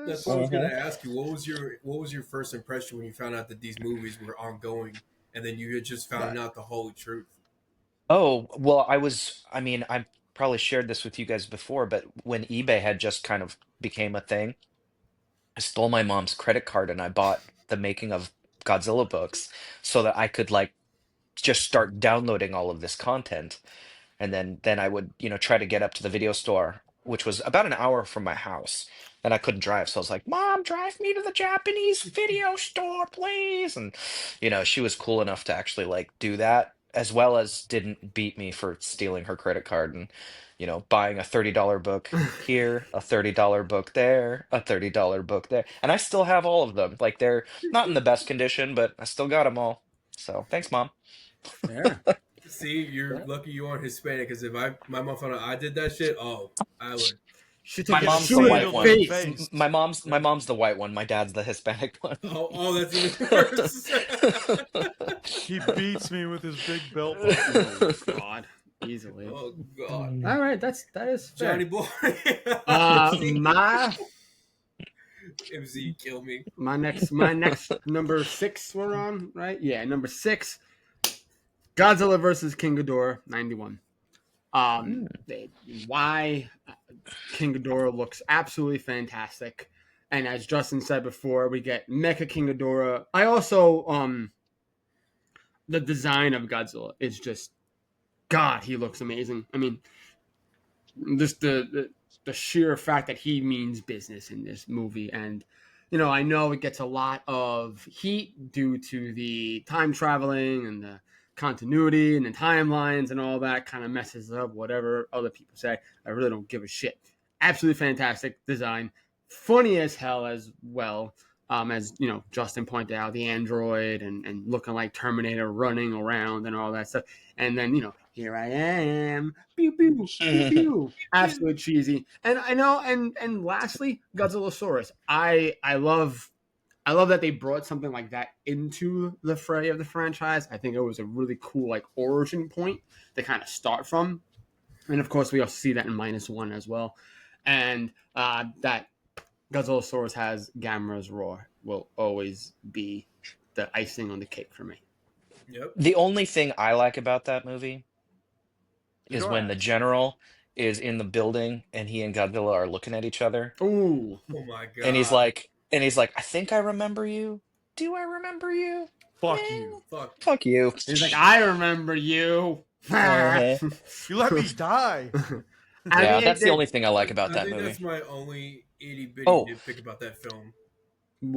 C: That's what I was gonna ask you. What was your first impression when you found out that these movies were ongoing, and then you had just found out the whole truth?
D: Oh, well, I probably shared this with you guys before, but when eBay had just kind of became a thing, I stole my mom's credit card and I bought the making of Godzilla books so that I could like just start downloading all of this content. And then I would, try to get up to the video store, which was about an hour from my house. And I couldn't drive. So I was like, "Mom, drive me to the Japanese video store, please." And, she was cool enough to actually like do that, as well as didn't beat me for stealing her credit card and, buying a $30 book here, a $30 book there, a $30 book there. And I still have all of them. Like, they're not in the best condition, but I still got them all. So thanks, Mom.
B: Yeah.
C: See, you're lucky you aren't Hispanic, because if my mom found out I did that shit, I would.
B: Should
D: My
B: take a
D: mom's
B: shoe
D: the
B: in
D: white
B: the
D: one.
B: face.
D: My mom's the white one. My dad's the Hispanic one.
C: Oh, that's even worse.
E: He beats me with his big belt
B: Oh
E: buckle.
B: God, easily.
C: Oh God,
B: All right, that is fair.
C: Johnny boy.
B: My
C: MZ, kill me.
B: my next number 6 we're on, right? Yeah, number 6, Godzilla versus King Ghidorah, 91. Why King Ghidorah looks absolutely fantastic, and as Justin said before, we get Mecha King Ghidorah. I also the design of Godzilla is just, God, he looks amazing. I mean, just the sheer fact that he means business in this movie. And I know it gets a lot of heat due to the time traveling and the continuity and the timelines and all that kind of messes up whatever other people say. I really don't give a shit. Absolutely fantastic design, funny as hell as well. As Justin pointed out, the android and looking like Terminator running around and all that stuff. And then, here I am, pew, pew, pew, pew. Absolutely cheesy. And I know, and lastly, Godzillasaurus. I love that they brought something like that into the fray of the franchise. I think it was a really cool, like, origin point to kind of start from. And of course, we also see that in -1 as well. And that Godzillasaurus has Gamera's roar will always be the icing on the cake for me.
C: Yep.
D: The only thing I like about that movie is
E: Go
D: when the
E: ahead.
D: general is in the building and he and Godzilla are looking at each other,
B: Ooh.
C: Oh my God.
D: and he's like, I think I remember you. Do I remember you?
E: Fuck
D: Eh,
E: you.
D: Fuck you.
B: He's like, I remember you.
D: Uh-huh.
E: You let me die.
D: Yeah, that's the only thing I like about
C: I
D: that
C: think
D: movie.
C: that's my only itty bitty
D: Oh.
C: nitpick about that film.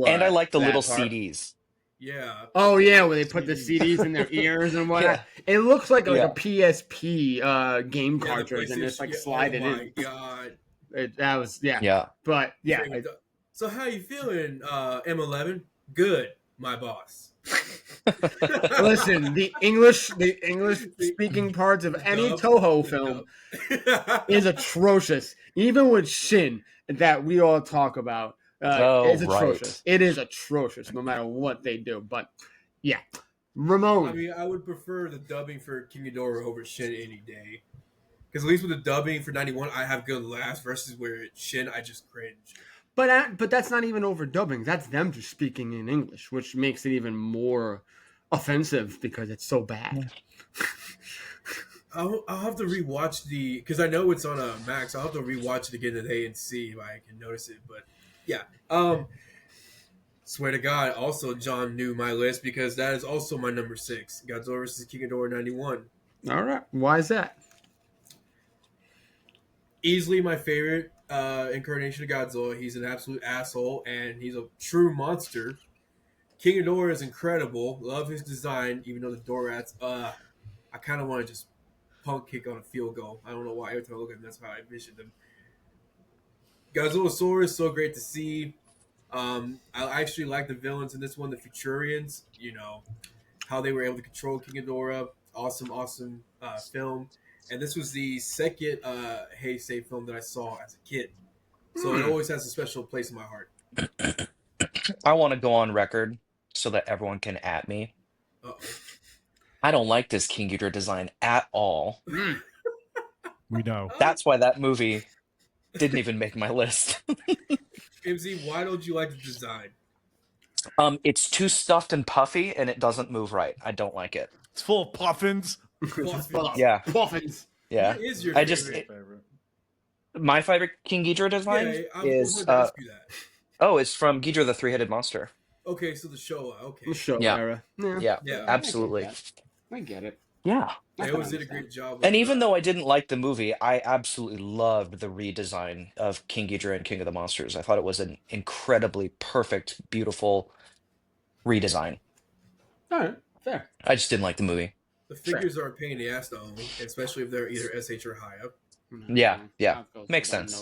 D: And I like the
B: That
D: little
B: part.
D: CDs.
C: Yeah.
B: Oh yeah, where they put the
E: CDs.
B: CDs in their ears and whatnot.
D: Yeah.
B: It looks like
D: Yeah.
B: a PSP game
C: Yeah, the
B: cartridge, and it's
C: PlayStation-
B: like
C: yeah,
B: slide it
C: oh
B: in.
C: my God.
B: That was yeah.
D: Yeah.
B: But yeah,
C: So how you feeling, M11? Good, my boss.
B: listen, the English speaking parts of any
C: Dub,
B: Toho
C: the
B: film
C: dub.
B: is atrocious. Even with Shin, that we all talk about,
D: Oh,
B: it's atrocious.
D: right.
B: It is atrocious, no matter what they do. But yeah,
C: I
B: Ramon.
C: mean, I would prefer the dubbing for King Ghidorah over Shin any day. Because at least with the dubbing for 91, I have good laughs versus where Shin, I just cringe.
B: But that's not even overdubbing. That's them just speaking in English, which makes it even more offensive because it's so bad.
C: I'll have to rewatch because I know it's on a Max. I'll have to rewatch it again today and see if I can notice it. But yeah, swear to God, also John knew my list because that is also my number 6, Godzilla vs. King Ghidorah 91.
B: All right, why is that?
C: Easily my favorite incarnation of Godzilla. He's an absolute asshole and he's a true monster. King Ghidorah is incredible. Love his design, even though the Dorats, I kind of want to just punk kick on a field goal. I don't know why. Every time I look at them, that's how I envision them. Godzillasaurus, so great to see. I actually like the villains in this one, the Futurians. How they were able to control King Ghidorah. Awesome film. And this was the second Heisei film that I saw as a kid. So it always has a special place in my heart.
D: I want to go on record so that everyone can at me.
C: Uh-oh.
D: I don't like this King Ghidorah design at all.
E: We know.
D: That's why that movie didn't even make my list.
C: MZ, why don't you like the design?
D: It's too stuffed and puffy, and it doesn't move right. I don't like it.
E: It's full of puffins.
D: Yeah.
B: Puffins.
D: Yeah.
C: What is your
D: I
C: favorite?
D: just my favorite King Ghidorah design
C: I
D: is
C: wanted to ask you that.
D: it's from Ghidorah the Three-Headed Monster.
C: Okay, so the Showa. Okay.
B: The show
D: Yeah.
B: era.
D: Yeah,
C: Yeah.
D: absolutely.
B: I get it.
D: Yeah.
C: They always did a great job. with
D: And even
C: that.
D: though I didn't like the movie, I absolutely loved the redesign of King Ghidorah and King of the Monsters. I thought it was an incredibly perfect, beautiful redesign.
B: All right, fair.
D: I just didn't like the movie.
C: The figures are a pain in the ass to own, especially if they're either SH or high up.
D: Yeah.
B: That goes
D: Makes
B: without
D: sense.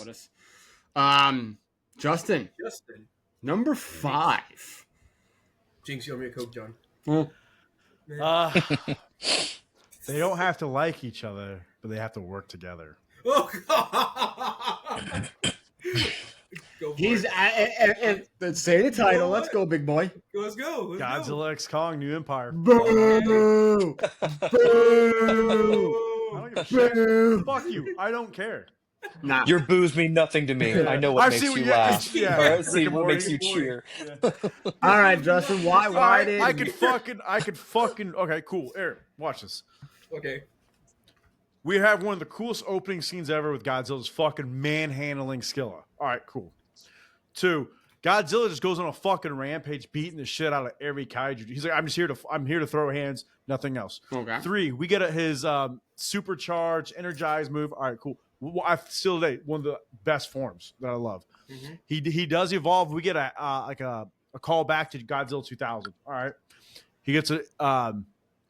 B: notice. Justin,
C: Justin.
B: number 5.
C: Jinx, you owe me a Coke, John.
B: Well,
E: They don't have to like each other, but they have to work together.
C: Oh, God. Go for
B: He's
C: it.
B: say the title.
C: You know
B: Let's
C: what?
B: go, big boy.
C: Let's go. Let's
E: Godzilla X Kong New Empire.
B: Boo!
C: Go.
B: Boo!
E: I don't give a shit.
B: Boo!
E: Fuck you. I don't care.
B: Nah.
D: Your boos mean nothing to me. I know what
E: I've
D: makes
E: seen
D: you
E: what-
D: laugh.
E: yeah,
D: Or
E: Rick
D: see
E: and
D: what makes
E: Morty.
D: you cheer.
E: Yeah.
B: All right, Justin. Why
E: All right,
B: did
E: I could fucking. Okay, cool. Aaron, watch this.
C: Okay.
E: We have one of the coolest opening scenes ever with Godzilla's fucking manhandling Skilla. All right, cool. 2, Godzilla just goes on a fucking rampage, beating the shit out of every kaiju. He's like, I'm here to throw hands, nothing else.
B: Okay.
E: 3, we get his supercharged, energized move. All right, cool. I still today one of the best forms that I love.
C: Mm-hmm.
E: He does evolve. We get a call back to Godzilla 2000. All right, he gets a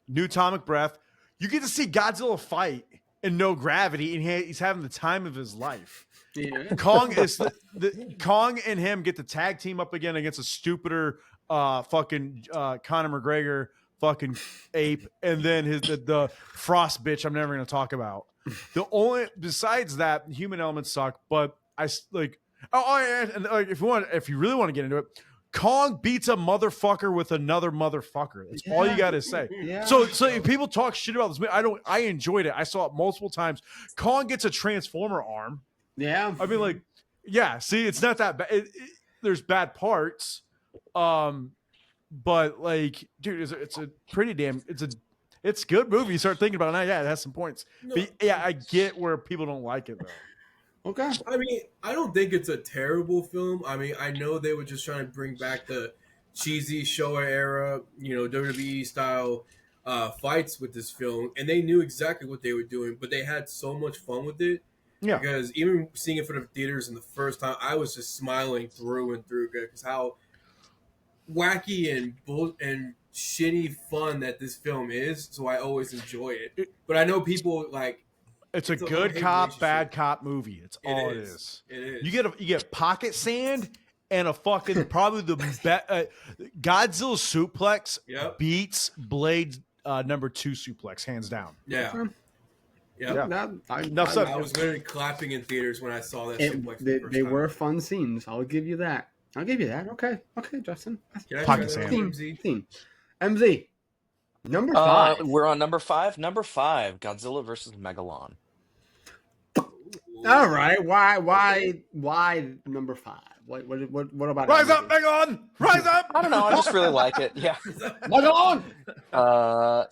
E: new atomic breath. You get to see Godzilla fight in no gravity, and he's having the time of his life.
B: Yeah.
E: Kong is the Kong and him get the tag team up again against a stupider fucking Conor McGregor fucking ape, and then the frost bitch I'm never gonna talk about. The only besides that, human elements suck, but I like and like if you really want to get into it, Kong beats a motherfucker with another motherfucker. That's all you got to say.
B: Yeah.
E: So if people talk shit about this movie, I enjoyed it. I saw it multiple times. Kong gets a transformer arm.
B: Yeah.
E: I mean, like, yeah. See, it's not that bad. There's bad parts, but like, dude, it's a pretty damn. It's a good movie. You start thinking about it now. Yeah, it has some points.
C: No.
E: But yeah, I get where people don't like it though.
B: Okay.
C: I mean, I don't think it's a terrible film. I mean, I know they were just trying to bring back the cheesy Showa era, WWE style fights with this film, and they knew exactly what they were doing, but they had so much fun with it.
E: Yeah.
C: Because even seeing it for the theaters in the first time, I was just smiling through and through because how wacky and shitty fun that this film is. So I always enjoy it. But I know people like.
E: It's a
C: It's a
E: good
C: love-hate
E: cop,
C: relationship.
E: bad cop movie. It's all it
C: is.
E: is.
C: It is.
E: You get pocket sand and a fucking probably the Godzilla suplex
C: Yep.
E: beats Blade number 2 suplex hands down.
C: Yeah.
B: Okay.
C: Yep.
E: Yeah.
B: I
E: Enough said.
C: I was literally clapping in theaters when I saw that. suplex for the first
B: they
C: time.
B: were fun scenes. I'll give you that. Okay, Justin.
C: Can I
E: Pocket
C: try that,
E: sand.
C: MZ?
B: MZ. Number 5.
D: We're on number 5. Number 5, Godzilla versus Megalon.
B: All right. Why number 5? What about
E: Rise
B: it,
E: up,
B: MZ?
E: Megalon! Rise up!
D: I don't know. I just really like it. Yeah.
B: Megalon!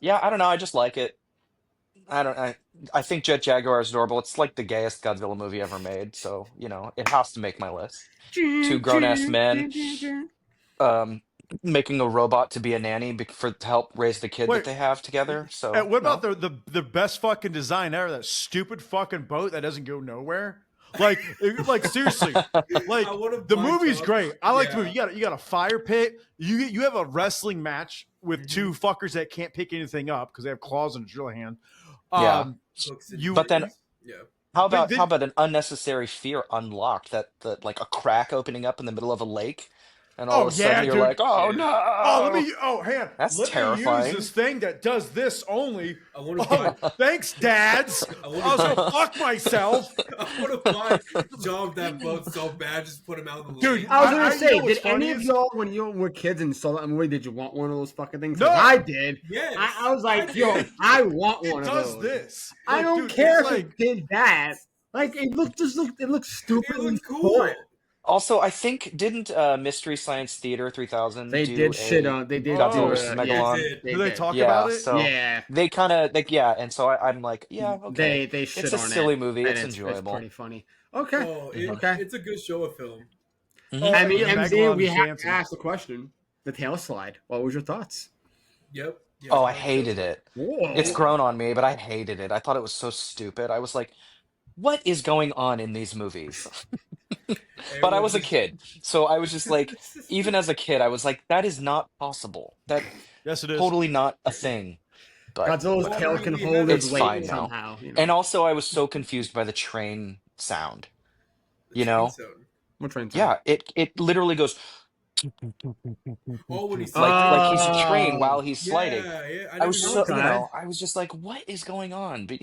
D: Yeah. I don't know. I just like it. I think Jet Jaguar is adorable. It's like the gayest Godzilla movie ever made, so it has to make my list. 2 grown-ass men making a robot to be a nanny to help raise the kid
E: Wait.
D: that they have together. So
E: And what about the best fucking design ever? That stupid fucking boat that doesn't go nowhere. Like seriously, like
C: I would've
E: the
C: bought
E: movie's
C: some.
E: great. I like the
C: Yeah.
E: movie. You got a fire pit. You have a wrestling match with 2 fuckers that can't pick anything up because they have claws and a drill hand.
D: Yeah.
C: Hooks and
E: But
D: then-
C: trees. Yeah.
D: How about
E: They-
D: how about an unnecessary fear unlocked that like a crack opening up in the middle of a lake, and all of a sudden you're
E: dude.
D: like, oh
C: Yeah.
D: no!
E: Hang on.
D: That's
E: Let me
D: terrifying.
E: use this thing that does this only.
C: I want to
E: Oh, thanks, dads. I
C: wanna
E: was gonna fuck myself.
C: I want to buy Job that boat so bad, just put him out in the
E: Dude,
C: lake.
B: I was
E: I
B: gonna say,
E: know what's
B: did any
E: funny
B: of
E: is-
B: y'all, when you were kids and saw that movie, did you want one of those fucking things?
E: No.
B: 'Cause I did.
C: Yes,
B: I was like,
C: I
B: yo,
C: did.
B: I want one
E: It
B: of
E: does
B: those.
E: this.
B: I
E: Like,
B: don't
E: dude,
B: care
E: it's
B: if
E: like-
B: it did that. Like it looked
C: It
B: stupidly
C: looked cool.
D: Also, I think didn't Mystery Science Theater 3000
B: They
D: do
B: did
D: a
B: shit on. They did.
E: Godzilla
B: do
E: versus
B: it.
D: Megalon.
C: They did.
E: Do they talk
D: Yeah,
E: about it?
D: so
B: Yeah.
D: they kind of and so I'm like, yeah, okay.
B: They shit
D: It's a
B: on it.
D: silly movie.
B: and
D: It's enjoyable.
B: pretty funny. Okay.
C: Oh,
B: Okay.
C: it's a good show of film.
D: Mhm.
B: I mean,
E: Yeah,
B: MZ,
E: Megalon
B: we
E: is
B: have
E: dancing.
B: to ask the question. The tail slide. What was your thoughts?
C: Yep.
D: Oh, I hated it.
B: Whoa.
D: It's grown on me, but I hated it. I thought it was so stupid. I was like, what is going on in these movies? But I was a kid, so I was just like, even as a kid, I was like, that is not possible. That
E: Yes, it is.
D: totally not a thing. But
B: Godzilla's
C: Well,
B: tail
C: I
B: can
C: mean,
B: hold
D: it's
B: his weight
D: fine now.
B: somehow.
D: And also, I was so confused by the train sound. You know?
B: What train?
D: Yeah, it literally goes
C: Oh, when he's
D: like he's a train
B: Oh.
D: while he's sliding.
C: Yeah,
D: I was so
B: Okay.
D: I was just like, what is going on? But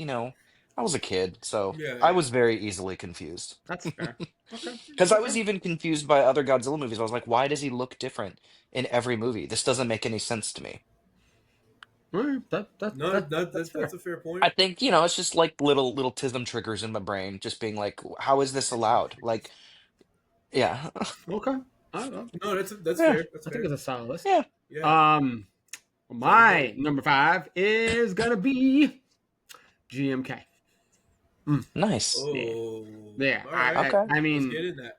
D: I was a kid, so
C: Yeah,
D: I
C: yeah.
D: was very easily confused.
B: That's fair. Okay.
D: Because I was even confused by other Godzilla movies. I was like, why does he look different in every movie? This doesn't make any sense to me.
B: All right.
C: No,
B: That's fair.
C: that's a fair point.
D: I think, it's just like little tism triggers in my brain, just being like, how is this allowed? Like, yeah.
B: Okay. I don't know.
C: No, that's
D: Yeah.
C: fair. That's
B: I
C: fair.
B: think it's a solid list.
D: Yeah.
C: Yeah.
B: My number 5 is gonna be GMK.
D: Nice.
C: Oh,
B: Yeah.
C: All right.
D: Okay.
B: I
C: Let's
B: mean,
C: get in that.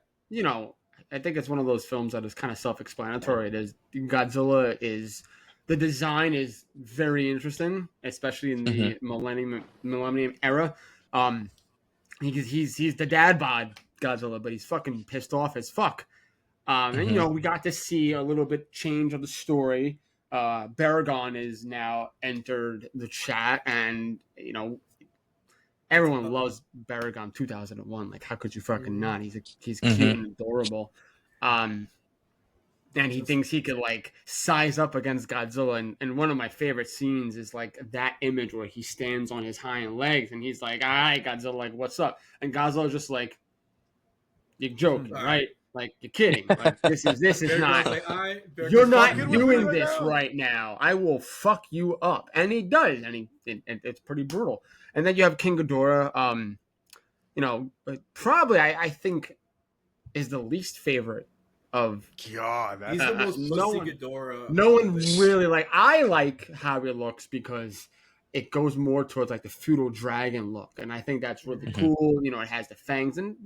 B: I think it's one of those films that is kind of self-explanatory. It is Godzilla is the design is very interesting, especially in the millennium era. He's the dad bod Godzilla, but he's fucking pissed off as fuck. And we got to see a little bit change of the story. Baragon is now entered the chat, and everyone loves Baragon 2001. Like, how could you fucking not? He's cute and adorable. And he thinks he could like size up against Godzilla. And one of my favorite scenes is like that image where he stands on his hind legs and he's like, "All right, Godzilla, like, what's up?" And Godzilla's just like, "You're joking, right? Like, you're kidding. Like, this is not. You're not doing this right now. I will fuck you up." And he does, and it's pretty brutal. And then you have King Ghidorah. Probably I think is the least favorite of.
E: God,
C: He's the most pussy Ghidorah.
B: No one really like. I like how he looks because it goes more towards like the feudal dragon look, and I think that's really cool. It has the fangs, and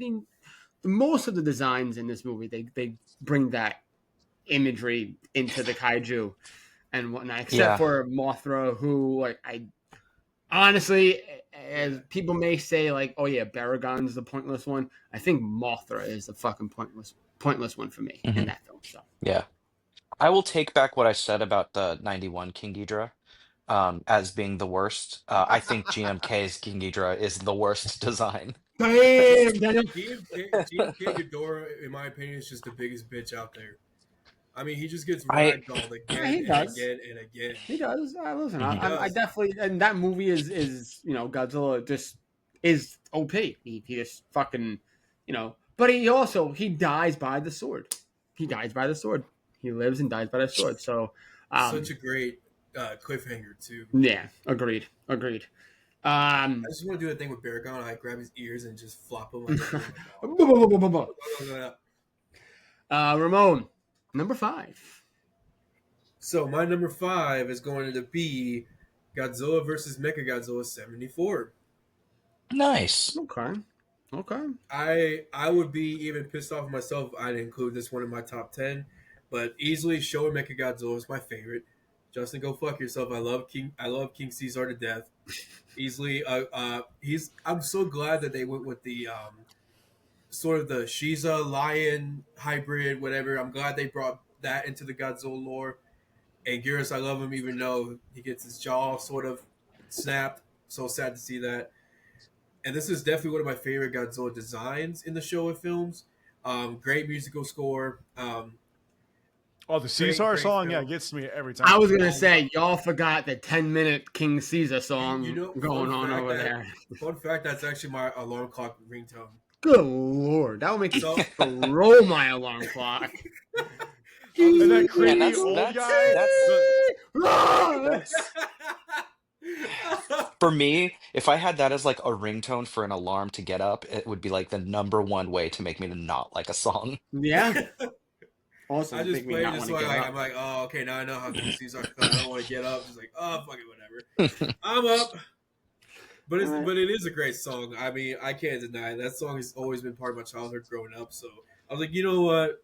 B: most of the designs in this movie they bring that imagery into the kaiju and whatnot, except for Mothra, who like I honestly, as people may say, like, oh yeah, Baragon's the pointless one. I think Mothra is the fucking pointless one for me in that film. So
D: Yeah. I will take back what I said about the 91 King Ghidorah as being the worst. I think GMK's King Ghidorah is the worst design.
B: damn, Daniel.
C: GMK Ghidorah, in my opinion, is just the biggest bitch out there. I mean, he just gets ragdolled again and again and again.
B: He does. Listen,
D: He
B: I definitely, and that movie is Godzilla just is OP. He just fucking, but he dies by the sword. He dies by the sword. He lives and dies by the sword. So,
C: such a great cliffhanger too.
B: Yeah, agreed.
C: I just want to do that thing with Baragon. I grab his ears and just flop him.
B: Ramon, number 5.
C: So my number 5 is going to be Godzilla versus Mechagodzilla 74.
D: Nice.
B: Okay.
C: I would be even pissed off myself if I didn't include this one in my top 10, but easily Showa Mechagodzilla is my favorite. Justin, go fuck yourself. I love King Caesar to death. Easily, I'm so glad that they went with the sort of the Shiza lion hybrid, whatever. I'm glad they brought that into the Godzilla lore. And Geras, I love him even though he gets his jaw sort of snapped. So sad to see that. And this is definitely one of my favorite Godzilla designs in the Showa films. Great musical score.
E: The Caesar song,
C: film.
E: gets me every time.
B: I was gonna say y'all forgot the 10-minute King Caesar song going on over there.
C: Fun fact: that's actually my alarm clock ringtone.
B: Good lord, that would make me throw my alarm clock.
E: And that creepy
D: that's-
E: old
D: that's-
E: guy.
D: For me, if I had that as like a ringtone for an alarm to get up, it would be like the number one way to make me to not like a song.
B: Yeah. Also,
C: I just played it so I'm
B: up.
C: like, oh, okay, now I know how King Caesar. I don't want to get up. Just like, oh, fuck it, whatever. I'm up. But it is a great song. I mean, I can't deny it. That song has always been part of my childhood growing up. So I was like, you know what?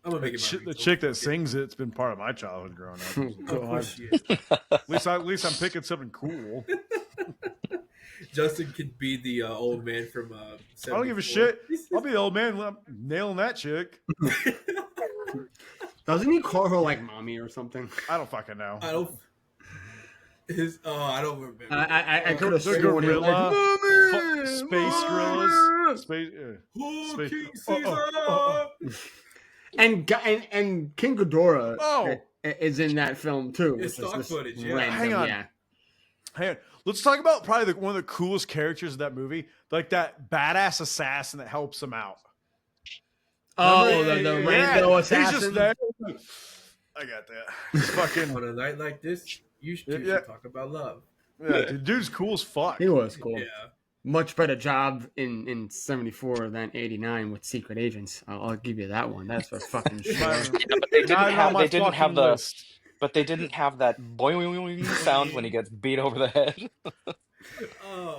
C: I'm gonna make it my
E: The chick that sings it's been part of my childhood growing up.
C: Of course she is.
E: At least I'm picking something cool.
C: Justin could be the old man from.
E: I don't give a shit. I'll be the old man nailing that chick.
B: Doesn't he call her like mommy or something?
E: I don't fucking know.
C: I don't. I don't remember.
B: I could have
E: The
B: sworn
E: gorilla,
B: like,
E: space gorillas, space.
C: King Caesar!
B: And King Ghidorah
E: Oh.
B: is in that film too.
C: It's
B: which is
C: stock
B: just
C: footage, yeah.
B: random,
E: Hang on.
B: Yeah.
E: Hey, let's talk about probably one of the coolest characters of that movie, like that badass assassin that helps him out.
B: Oh,
E: Remember?
B: the
E: Yeah,
B: Rainbow
E: he's
B: Assassin.
E: just there. I got that. He's fucking.
C: On a night like this, you should talk about love.
E: Yeah, dude's cool as fuck.
B: He was cool.
C: Yeah.
B: Much better job in 74 than 89 with Secret Agents. I'll give you that one. That's for fucking sure.
D: But they
E: Not on my
D: didn't have
E: fucking
D: the
E: list.
D: but they didn't have that boing sound when he gets beat over the head.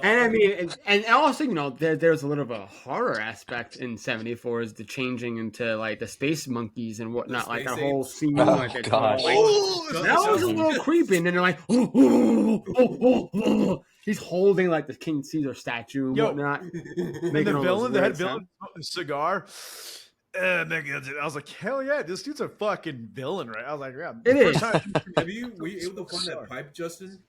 B: And I mean, and also, you know, there's a little bit of a horror aspect in 74 is the changing into like the space monkeys and whatnot, like that whole scene.
D: Oh,
B: like, it's all,
D: gosh.
B: like, that was a little creepy. And then they're like, he's holding like the King Caesar statue and whatnot.
E: And
B: Making
E: the
B: all
E: villain,
B: those
E: the head
B: weird
E: villain, a cigar. I was like, hell yeah, this dude's a fucking villain, right? I was like, yeah.
B: It is.
C: Were you able to find that pipe, Justin?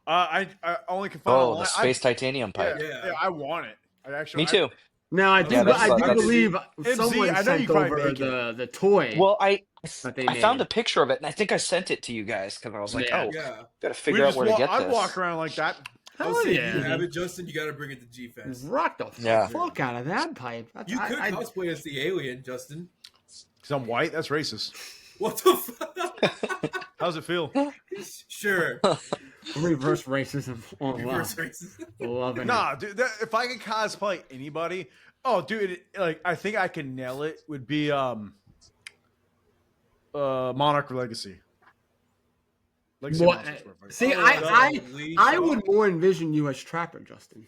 E: I only can find.
D: Oh, the space titanium pipe.
C: Yeah.
E: I want it.
D: Me too.
B: No, I do.
D: Yeah,
B: I do
D: that's-
B: believe
E: MZ,
B: someone
E: I know
B: sent
E: you probably
B: over
E: make it.
B: the toy.
D: Well, I
B: they
D: found
B: made.
D: a picture of it, and I think I sent it to you guys because I was like,
B: Yeah.
D: oh,
C: Yeah.
D: gotta figure out where to get
E: I'd
D: this.
E: walk around like that.
C: I
B: Hell
C: was saying,
B: yeah.
C: if you have it, Justin, you got to bring it to G-Fest.
B: Rock the
D: Yeah.
B: fuck out of that pipe.
C: You could cosplay as the alien, Justin.
E: Because I'm white. That's racist.
C: What the fuck?
E: How's it feel?
C: Sure.
B: Reverse racism. Oh, wow.
C: Reverse racist.
B: Loving it.
E: Nah, dude. If I could cosplay anybody, oh, dude, like I think I can nail it. Would be Monarch Legacy. Legacy
B: What?
E: Monsters were fucking-
B: See,
C: holy
B: I
C: fuck.
B: would more envision you as Trapper, Justin.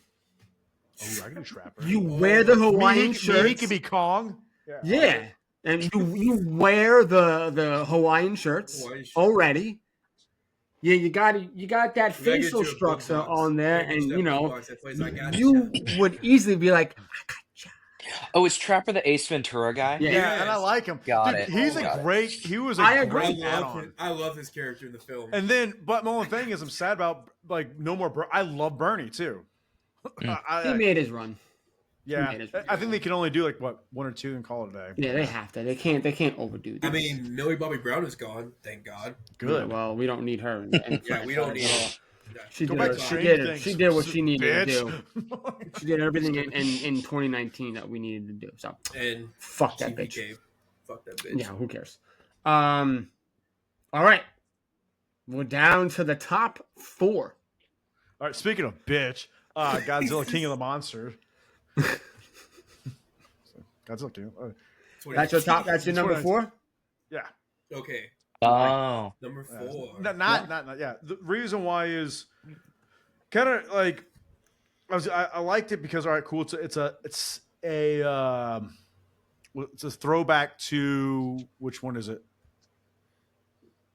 E: Oh, I can do Trapper.
B: You wear the Hawaiian
E: he
B: shirts.
E: could be Kong.
B: Yeah. And you wear the Hawaiian shirts
C: Hawaiian shirt.
B: already. Yeah, you got that
C: get
B: facial
C: you a
B: structure
C: boombox.
B: on there,
C: Yeah, get
B: and
C: you that
B: you know,
C: boombox that plays I Got
B: you
C: Ya.
B: would easily be like,
D: Oh, is Trapper the Ace Ventura guy?
B: Yeah.
E: Yeah, and I like him.
D: Got
E: Dude,
D: it.
E: He's
D: Got
E: a
D: it.
E: great. He was a
B: I agree.
E: great add-on.
C: I love his character in the film.
E: And then, but my only thing is, I'm sad about like no more. I love Bernie too.
B: he made his run.
E: Yeah,
B: made his-
E: I think they can only do like what 1 or 2 and call it a day.
B: Yeah, they have to. They can't overdo this.
C: I mean, Millie Bobby Brown is gone. Thank God.
E: Good.
B: Yeah, well, we don't need her.
C: Yeah, we don't need her.
B: She
E: Go
B: did.
E: back
B: Her,
E: to
B: she
E: Stranger
B: did.
E: Things,
B: She did what she needed to
E: bitch.
B: do. She did everything in 2019 that we needed to do. So
C: And
B: fuck that
C: TV
B: bitch.
C: Cave. Fuck that bitch.
B: Yeah, who cares? All right, we're down to the top 4.
E: All right. Speaking of bitch, Godzilla King of the Monsters. Godzilla King.
B: That's your top. That's your number 4.
E: Yeah.
C: Okay.
D: Oh,
C: Number 4.
E: Not. Yeah. The reason why is kind of like I liked it because all right, cool. It's a throwback to which one is it?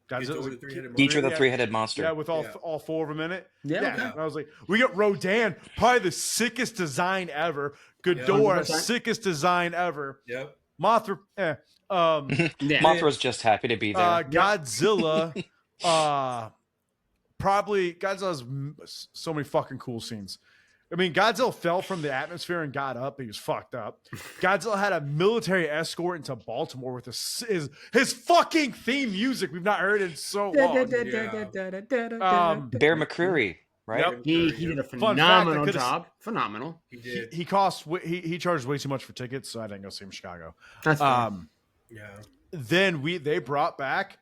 C: Ghidorah
E: Godzilla.
C: the Three-Headed
D: Geecher the
E: Yeah.
D: Three-Headed Monster.
E: Yeah, with all
C: Yeah.
E: all 4 of them in it.
B: Yeah,
E: Yeah.
B: okay.
E: And I was like, we got Rodan, probably the sickest design ever. Ghidorah,
B: 100%.
E: sickest design ever.
C: Yep.
E: Mothra,
B: Yeah.
D: Mothra's just happy to be there.
E: Godzilla, probably Godzilla has so many fucking cool scenes. I mean, Godzilla fell from the atmosphere and got up. He was fucked up. Godzilla had a military escort into Baltimore with his fucking theme music we've not heard in so long.
D: Bear McCreary, right?
E: Yep.
B: He did a
E: fact, I
B: phenomenal
E: could've-
B: job. Phenomenal.
C: He did.
E: He charged way too much for tickets, so I didn't go see him in Chicago.
B: That's fair.
C: Yeah.
E: Then they brought back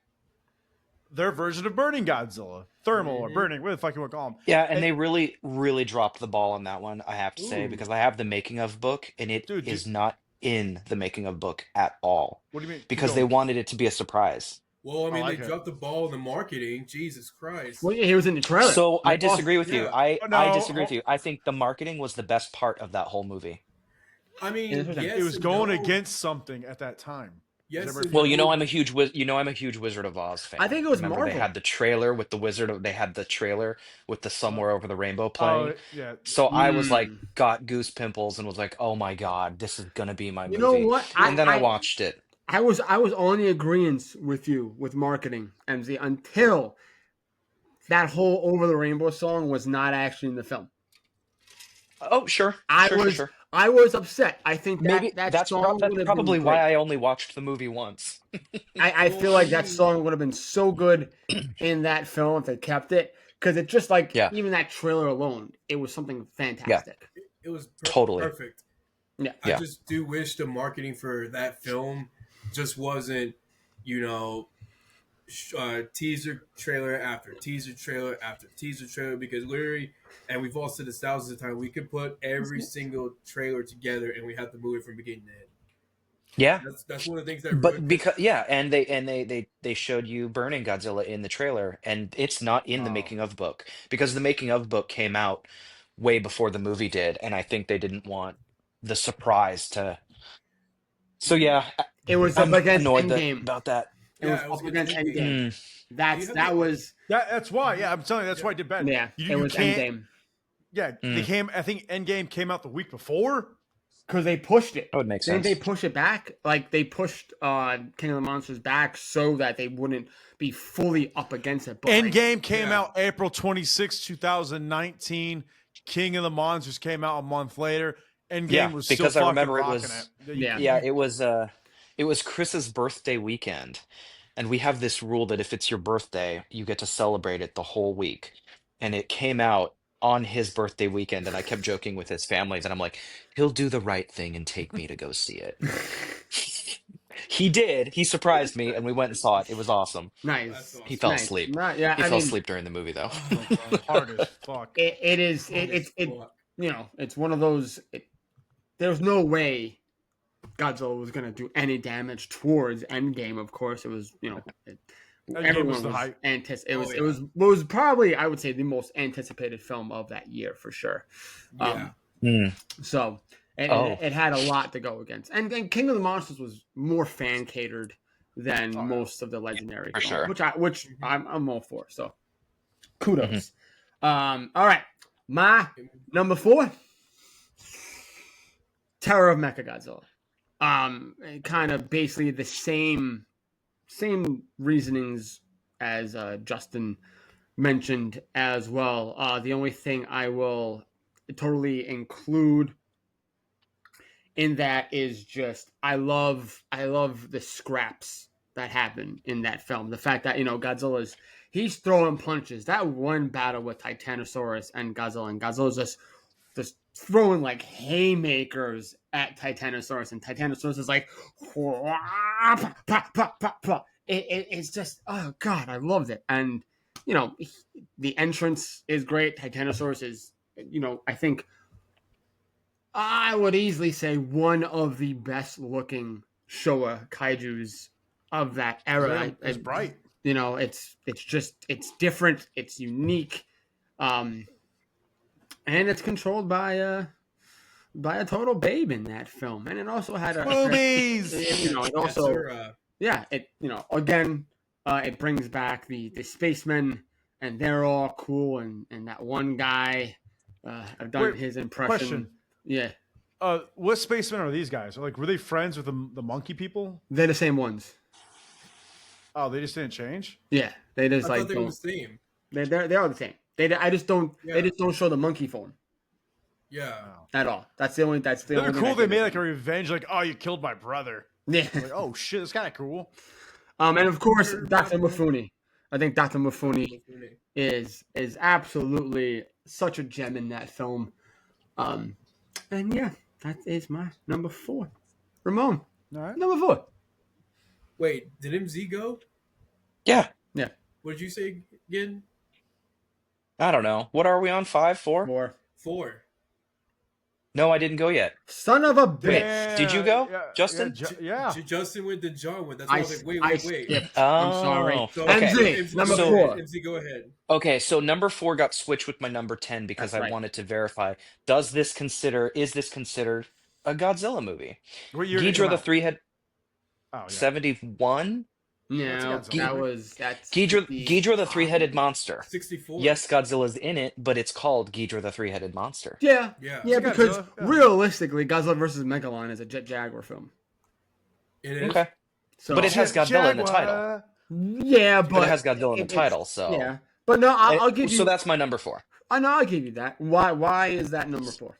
E: their version of Burning Godzilla, Thermal or Burning, what the fuck you want to call him?
D: Yeah, and they really, really dropped the ball on that one, I have to say, because I have the making of book, and it is not in the making of book at all.
E: What do you mean?
D: Because they wanted it to be a surprise.
C: Well, I mean,
E: like
C: they
E: it.
C: dropped the ball in the marketing. Jesus Christ.
B: Well, yeah, he was in the trailer.
D: So I
B: Like,
D: disagree with you.
C: yeah.
D: I
E: No,
D: disagree with you. I think the marketing was the best part of that whole movie.
C: I mean,
B: Yeah,
C: yes
E: it was
C: and
E: going
C: no.
E: against something at that time.
C: Yes.
E: Well,
C: and
D: Well,
C: no.
D: I'm a huge Wizard of Oz fan.
B: I think it was
D: Remember
B: Marvel.
D: they had the trailer with they had the trailer with the Somewhere Over the Rainbow playing.
E: Oh, yeah.
D: So I was like, got goose pimples and was like, oh my God, this is gonna be my movie.
B: You know what?
D: And then I watched it.
B: I was on the agreement with you with marketing, MZ, until that whole Over the Rainbow song was not actually in the film.
D: Oh, sure. Sure.
B: I was upset. I think
D: Maybe
B: that
D: that's
B: song would have
D: probably
B: been
D: why
B: great.
D: I only watched the movie once.
B: I feel like that song would have been so good in that film if they kept it. because it just like
D: Yeah.
B: even that trailer alone, it was something fantastic.
C: It was
D: Totally.
C: perfect.
B: Yeah.
C: I just do wish the marketing for that film just wasn't, teaser trailer after teaser trailer after teaser trailer, because literally, and we've all said this thousands of times, we could put every single trailer together and we have the movie from beginning to end.
D: Yeah.
C: That's one of the things that.
D: But because and they showed you burning Godzilla in the trailer, and it's not in the making of book because the making of book came out way before the movie did, and I think they didn't want the surprise to. So yeah,
B: It was
D: I'm
B: up against
D: annoyed
B: Endgame.
D: about that.
B: It was up against Endgame.
D: Mm.
B: That was
E: That's why. Yeah, I'm telling you, that's why I did bad.
B: yeah.
E: You
B: It was
E: can't-
B: Endgame
E: Yeah, they came. I think Endgame came out the week before.
B: because they pushed it.
D: That would make
B: Didn't
D: sense.
B: they push it back? Like they pushed King of the Monsters back so that they wouldn't be fully up against it. But
E: Endgame came out April 26, 2019. King of the Monsters came out a month later. Endgame was
D: because
E: still
D: I remember
E: fucking
D: it
E: rocking
D: was
E: it.
B: Yeah.
D: it was Chris's birthday weekend, and we have this rule that if it's your birthday, you get to celebrate it the whole week. And it came out on his birthday weekend, and I kept joking with his family that I'm like, he'll do the right thing and take me to go see it. He did. He surprised me, and we went and saw it. It was awesome.
B: nice.
C: Awesome.
D: He fell
B: Nice.
D: asleep.
B: Right, yeah,
D: He
B: I
D: fell
B: mean,
D: asleep during the movie, though.
E: Hard as fuck.
B: It's one of those. There's no way Godzilla was going to do any damage towards Endgame. Of course, it was everyone
E: was the
B: was
E: hype.
B: it was probably, I would say, the most anticipated film of that year for sure. So it had a lot to go against, and then King of the Monsters was more fan catered than most of the legendary
D: For
B: films,
D: sure.
B: which I'm all for. So kudos. All right, my number 4, Terror of Mechagodzilla. Kind of basically the same reasonings as Justin mentioned as well. The only thing I will totally include in that is just I love the scraps that happen in that film. The fact that he's throwing punches. That one battle with Titanosaurus and Godzilla's just throwing like haymakers at Titanosaurus, and Titanosaurus is like, it's just, oh god, I loved it. And the entrance is great. Titanosaurus is, I think I would easily say one of the best looking Showa kaijus of that era.
E: It's bright.
B: It's different. It's unique. And it's controlled by a total babe in that film, and it also had
E: Boobies.
B: It also, it brings back the spacemen, and they're all cool, and that one guy, I've done his impression.
E: Question.
B: Yeah,
E: What spacemen are these guys? Like, were they friends with the monkey people?
B: they're the same ones.
E: Oh, they just didn't change.
B: Yeah, they just
C: I
B: like
C: thought they were the same.
B: they are the same. They just don't show the monkey form
C: Yeah.
B: at all. That's the only.
E: They're
B: only thing
E: cool.
B: I
E: They
B: think
E: made
B: of.
E: like a revenge. Like, oh, you killed my brother.
B: Yeah.
E: Like, oh shit, it's kind of cool.
B: And of course, Dr. Mifune. I think Dr. Mifune is absolutely such a gem in that film. And yeah, that is my number 4. Ramon,
E: All right.
B: number 4.
C: Wait, did MZ go?
D: Yeah.
C: What did you say again?
D: I don't know. What are we on? 5, 4?
C: 4.
D: No, I didn't go yet.
B: Son of a bitch.
E: Yeah,
D: Did you go,
E: yeah,
D: Justin?
E: Yeah.
C: Justin went, then John went. That's why I was like, wait.
B: I skipped. I'm sorry.
C: So,
D: Okay.
B: MZ, number
C: go
B: 4.
C: ahead. MZ, go ahead.
D: Okay, so number 4 got switched with my number 10 because
B: That's
D: I
B: right.
D: wanted to verify. Is this considered a Godzilla movie?
E: What year did it
D: Ghidorah
E: come
D: the
E: out?
D: Three-Head
E: Oh, yeah.
B: No,71?
E: That's
B: that's
D: Ghidorah the Three-Headed Monster.
C: 64.
D: Yes, Godzilla's in it, but it's called Ghidorah the Three-Headed Monster.
B: Yeah,
C: Yeah.
B: yeah,
E: It's
B: because
E: Godzilla, yeah.
B: realistically, Godzilla versus Megalon is a Jet Jaguar film.
C: It is.
D: Okay.
B: So,
D: But it has Godzilla in the title.
E: Jaguar.
B: yeah,
D: But it has Godzilla in the
B: it's-
D: title, so.
B: yeah. But no, I'll give you.
D: So that's my number 4.
B: I know I'll give you that. Why is that number 4?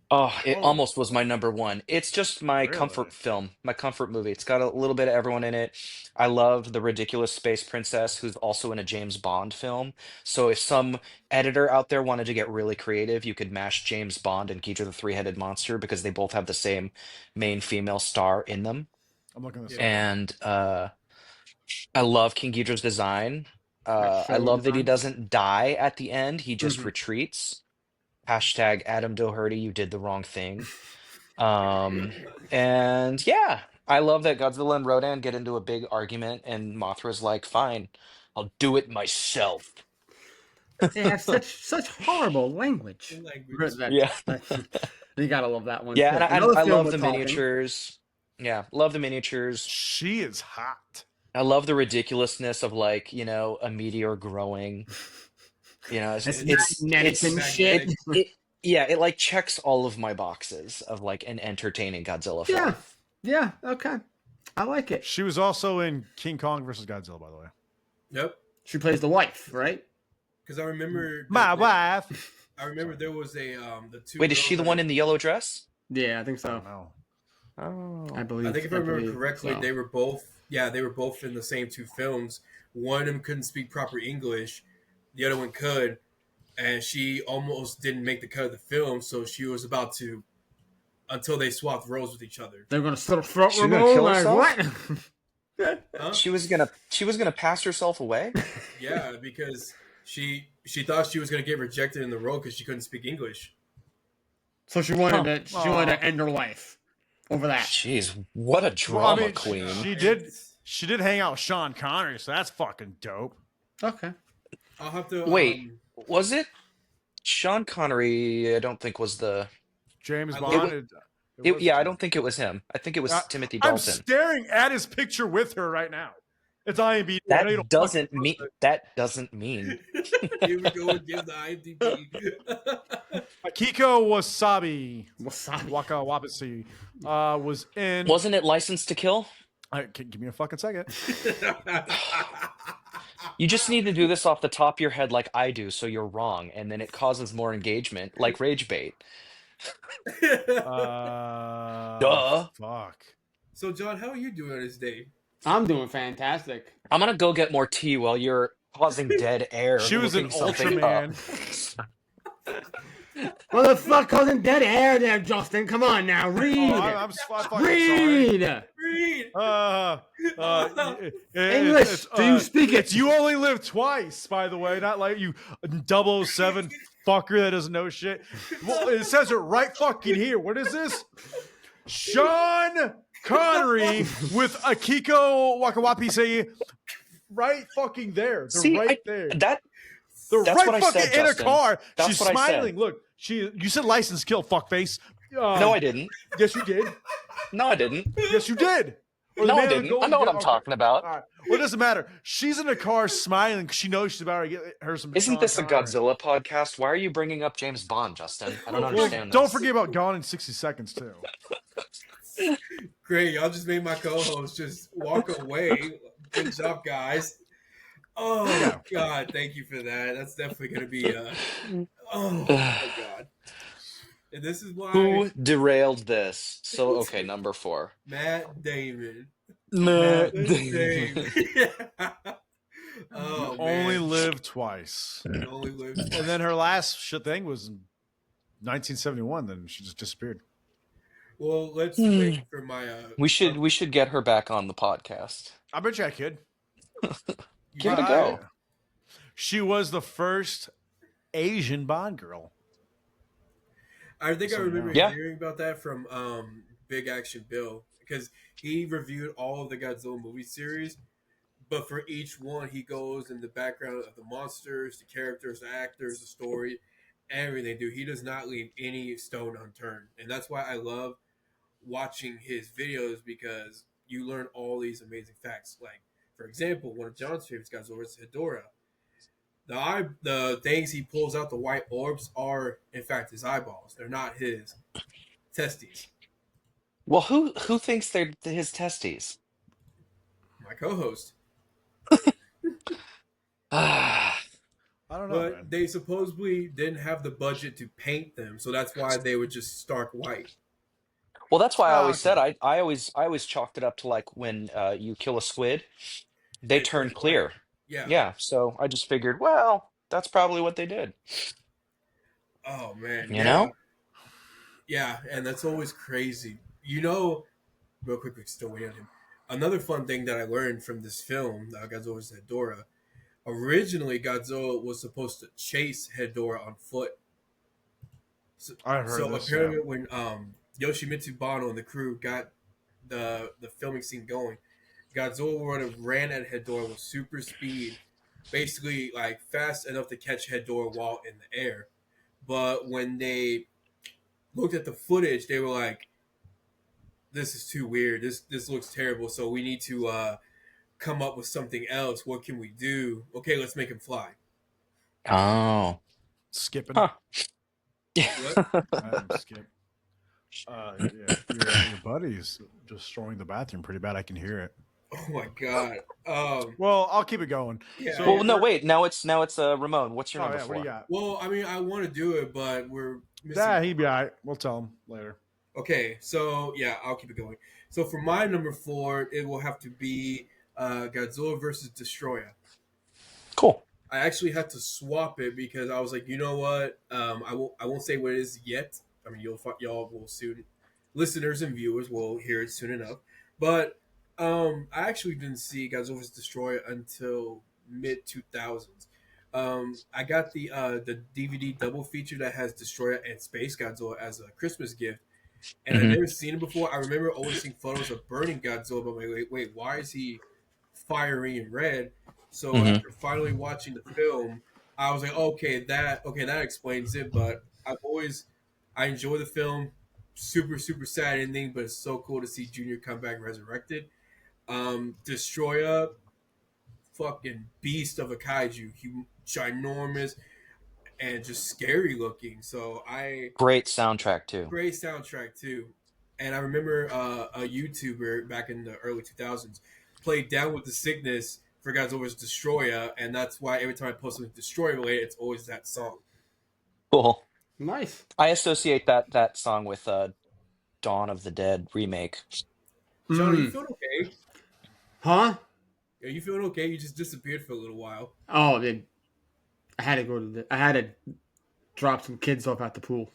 D: Oh, it
E: Oh,
D: almost was my number one. It's just my
E: really?
D: comfort film, my comfort movie. It's got a little bit of everyone in it. I love the ridiculous space princess who's also in a James Bond film. So if some editor out there wanted to get really creative, you could mash James Bond and Ghidorah the Three-Headed Monster because they both have the same main female star in them.
E: I'm looking this up
C: Yeah.
E: now.
D: And I love King Ghidorah's design.
B: That
D: I
B: show
D: love that he
B: design.
D: doesn't die at the end. He just
B: Mhm.
D: retreats. Hashtag Adam Doherty, you did the wrong thing. Um, and yeah, I love that Godzilla and Rodan get into a big argument, and Mothra's like, "Fine, I'll do it myself."
B: They have such horrible language.
C: Language.
D: Yeah,
B: You gotta love that one
D: yeah,
B: too.
D: and
B: Another
D: I
B: film
D: love
B: with
D: the
B: talking.
D: miniatures. Yeah, love the miniatures.
E: She is hot.
D: I love the ridiculousness of like, a meteor growing.
B: It's
C: It's
B: magnetic and shit.
C: magnetic.
D: Yeah, it like checks all of my boxes of like an entertaining Godzilla
B: Yeah,
D: film.
B: yeah, okay, I like it.
E: She was also in King Kong versus Godzilla, by the way.
C: Yep.
B: She plays the wife, right?
C: Because I remember
E: My
C: that-
E: wife.
C: I remember there was a the two.
D: Wait, is she
C: girls
D: the
C: that-
D: one in the yellow dress?
B: Yeah, I think
E: I don't
B: so.
E: know.
D: Oh,
B: I believe.
C: I think if I remember
B: believe
C: correctly,
B: so.
C: they were both. Yeah, they were both in the same two films. One of them couldn't speak proper English. The other one could, and she almost didn't make the cut of the film. So she was about to, until they swapped roles with each other.
B: They're gonna sort of throat
D: She's gonna
B: Ramon,
D: kill
B: like,
D: herself?
B: what?
C: Huh?
D: she was gonna pass herself away.
C: Yeah, because she thought she was going to get rejected in the role because she couldn't speak English.
B: So she wanted
D: Huh.
B: to. She wanted to end her life over that.
D: Jeez, what a
E: Well,
D: drama
E: I mean,
D: queen.
E: She did hang out with Sean Connery, so that's fucking dope.
B: Okay.
C: I'll have to
D: Wait, was it Sean Connery? I don't think was the.
E: James
C: I-
E: Bond. was
D: Yeah, I
E: too.
D: don't think it was him. I think it was Timothy
E: I'm
D: Dalton.
E: staring at his picture with her right now. It's IMDb. I know you
D: That
E: don't
D: doesn't
E: fucking-
D: mean. That doesn't mean.
C: Here we go again, the IMDb.
E: Akiko Wasabi.
B: Wasabi.
E: Waka Wapisi was in.
D: Wasn't it License to Kill?
E: Give me a fucking second.
D: You just need to do this off the top of your head like I do, so you're wrong, and then it causes more engagement, like rage bait. Duh.
E: Fuck.
C: So, John, how are you doing on this day?
B: I'm doing fantastic.
D: I'm gonna go get more tea while you're causing dead air.
E: She was an
D: looking something up.
E: Ultraman.
B: What the fuck causing dead air there, Justin? Come on now, read.
E: I'm fucking sorry.
B: Read.
C: Read.
B: English. Do you speak it?
E: It's You Only Live Twice, by the way, not like you 007 fucker that doesn't know shit. Well, it says it right fucking here. What is this? Sean Connery with Akiko Wakawapise right fucking there. They're
D: See,
E: right there.
D: That
E: They're
D: that's
E: right
D: what I
E: fucking
D: said,
E: in
D: Justin.
E: a car.
D: That's
E: She's
D: what I said.
E: smiling. Look, you said license kill, fuckface.
D: no, I didn't.
E: Yes, you did.
D: No, I didn't.
E: Yes, you did. Or the
D: No, I
E: man with
D: didn't. I
E: golden
D: know what
E: gun-
D: I'm
E: okay.
D: talking about.
E: All right. Well, it doesn't matter. She's in a car smiling because she knows she's about to get her some.
D: Isn't
E: Sean
D: this a
E: Connery.
D: Godzilla podcast? Why are you bringing up James Bond, Justin? I don't
E: Well,
D: understand.
E: don't
D: this.
E: forget about Gone in 60 Seconds too.
C: Great. Y'all just made my co-host just walk away. Good job, guys. Oh,
E: Yeah.
C: God. Thank you for that. That's definitely going to be oh, my God. And this is why
D: Who derailed this? So okay, number 4.
C: Matt Damon.
D: Matt
C: Damon. Oh, man.
E: Only live twice.
C: Only lives.
E: And then her last shit thing was in 1971. Then she just disappeared.
C: Well, let's wait for my.
D: We should get her back on the podcast.
E: I bet you I could.
D: Give it a go.
E: She was the first Asian Bond girl.
C: I think I
E: So,
C: remember
D: yeah.
C: hearing about that from Big Action Bill because he reviewed all of the Godzilla movie series, but for each one he goes in the background of the monsters, the characters, the actors, the story, everything. Dude, he does not leave any stone unturned, and that's why I love watching his videos because you learn all these amazing facts. Like, for example, one of John's favorite Godzilla is Hedorah. The things he pulls out, the white orbs, are in fact his eyeballs. They're not his testes.
D: Well, who thinks they're his testes?
C: My co-host.
E: I don't know,
C: But
E: man.
C: they supposedly didn't have the budget to paint them, so that's why they were just stark white.
D: Well, that's why I
E: Oh,
D: always said
E: okay.
D: I always chalked it up to like when you kill a squid, they
C: And it
D: turn
C: turns white.
D: clear.
C: Yeah.
D: Yeah, so I just figured, well, that's probably what they did.
C: Oh man.
D: You
C: Yeah.
D: know?
C: Yeah, and that's always crazy. You know, real quick, we're still waiting on him. Another fun thing that I learned from this film, Godzilla vs. Hedorah, originally Godzilla was supposed to chase Hedorah on foot. So,
E: I heard
C: so
E: this.
C: apparently, when Yoshimitsu Banno and the crew got the filming scene going, Godzilla would have ran at Hedorah with super speed, basically like fast enough to catch Hedorah while in the air. But when they looked at the footage, they were like, "This is too weird. This looks terrible. So we need to come up with something else. What can we do? Okay, let's make him fly."
D: Oh.
E: Skipping.
D: Huh.
E: Skip. Yeah, your buddy's destroying the bathroom pretty bad. I can hear it.
C: Oh my god.
E: Well, I'll keep it going.
C: Yeah.
E: So-
D: Well, no, wait. Now it's Ramon. What's your
E: Oh
D: number
E: yeah, what do
D: 4?
E: you got?
C: Well, I mean, I want to do it, but we're missing.
E: Yeah, he'd be all right. We'll tell him later.
C: Okay, so yeah, I'll keep it going. So for my number 4, it will have to be Godzilla versus Destroyer.
D: Cool.
C: I actually had to swap it because I was like, you know what? I won't say what it is yet. I mean, y'all will soon, listeners and viewers will hear it soon enough. But I actually didn't see Godzilla vs. Destroyer until mid 2000s. I got the DVD double feature that has Destroyer and Space Godzilla as a Christmas gift, and I've never seen it before. I remember always seeing photos of burning Godzilla, but I'm like, wait, why is he fiery and red? So after finally watching the film, I was like, okay, that explains it. But I enjoy the film. Super sad ending, but it's so cool to see Junior come back resurrected. Destroyer, fucking beast of a kaiju, ginormous and just scary looking. So
D: Great soundtrack too.
C: great soundtrack too. And I remember a YouTuber back in the early 2000s played Down with the Sickness for Godzilla vs. Destroyer, and that's why every time I post something Destroyer related, it's always that song.
D: Cool.
B: Nice.
D: I associate that song with Dawn of the Dead remake.
C: John, are you feeling okay?
B: Huh?
C: Are you feeling okay? You just disappeared for a little while.
B: Oh, I had to go to I had to drop some kids off at the pool.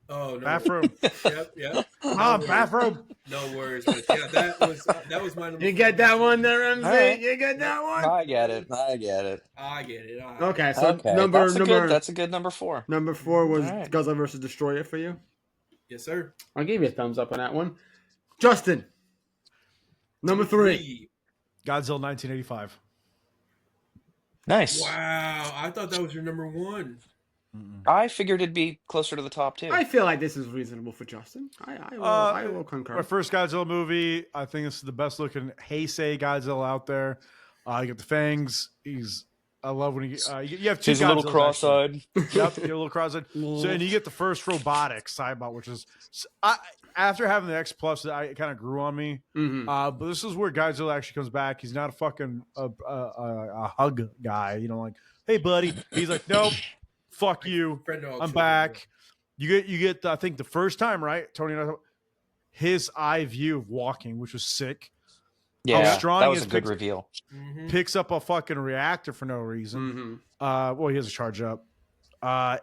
C: Oh no.
E: Bathroom.
C: Yep.
E: Bathroom.
C: No worries. But yeah, that was my number.
B: You get that one there, MC?
D: All right.
B: You get that one?
D: I get it.
C: I get it. All right.
B: Okay, so
D: Okay,
B: number
D: that's a good number 4.
B: number 4 was
D: All right.
B: Godzilla vs. Destroyer for you.
C: Yes, sir.
B: I'll give you a thumbs up on that one. Justin, number 3.
E: Godzilla 1985.
D: Nice.
C: Wow, I thought that was your number 1.
D: I figured it'd be closer to the top 2.
B: I feel like this is reasonable for Justin. I will concur.
E: My first Godzilla movie. I think this is the best looking Heisei Godzilla out there. You get the fangs. I love when you have 2
D: He's a little
E: Godzillas,
D: cross-eyed.
E: actually. Yep, you're a little cross-eyed. So, and you get the first robotic Cybot, which is after having the X Plus, it kind of grew on me. But this is where Godzilla actually comes back. He's not a fucking a hug guy, like, hey buddy. He's like, nope, fuck you. I'm back. You get I think the first time, right, Tony and I, his eye view of walking, which was sick.
D: Yeah,
E: strong
D: that was
E: is
D: a good reveal.
E: Picks up a fucking reactor for no reason. Well, he has a charge up.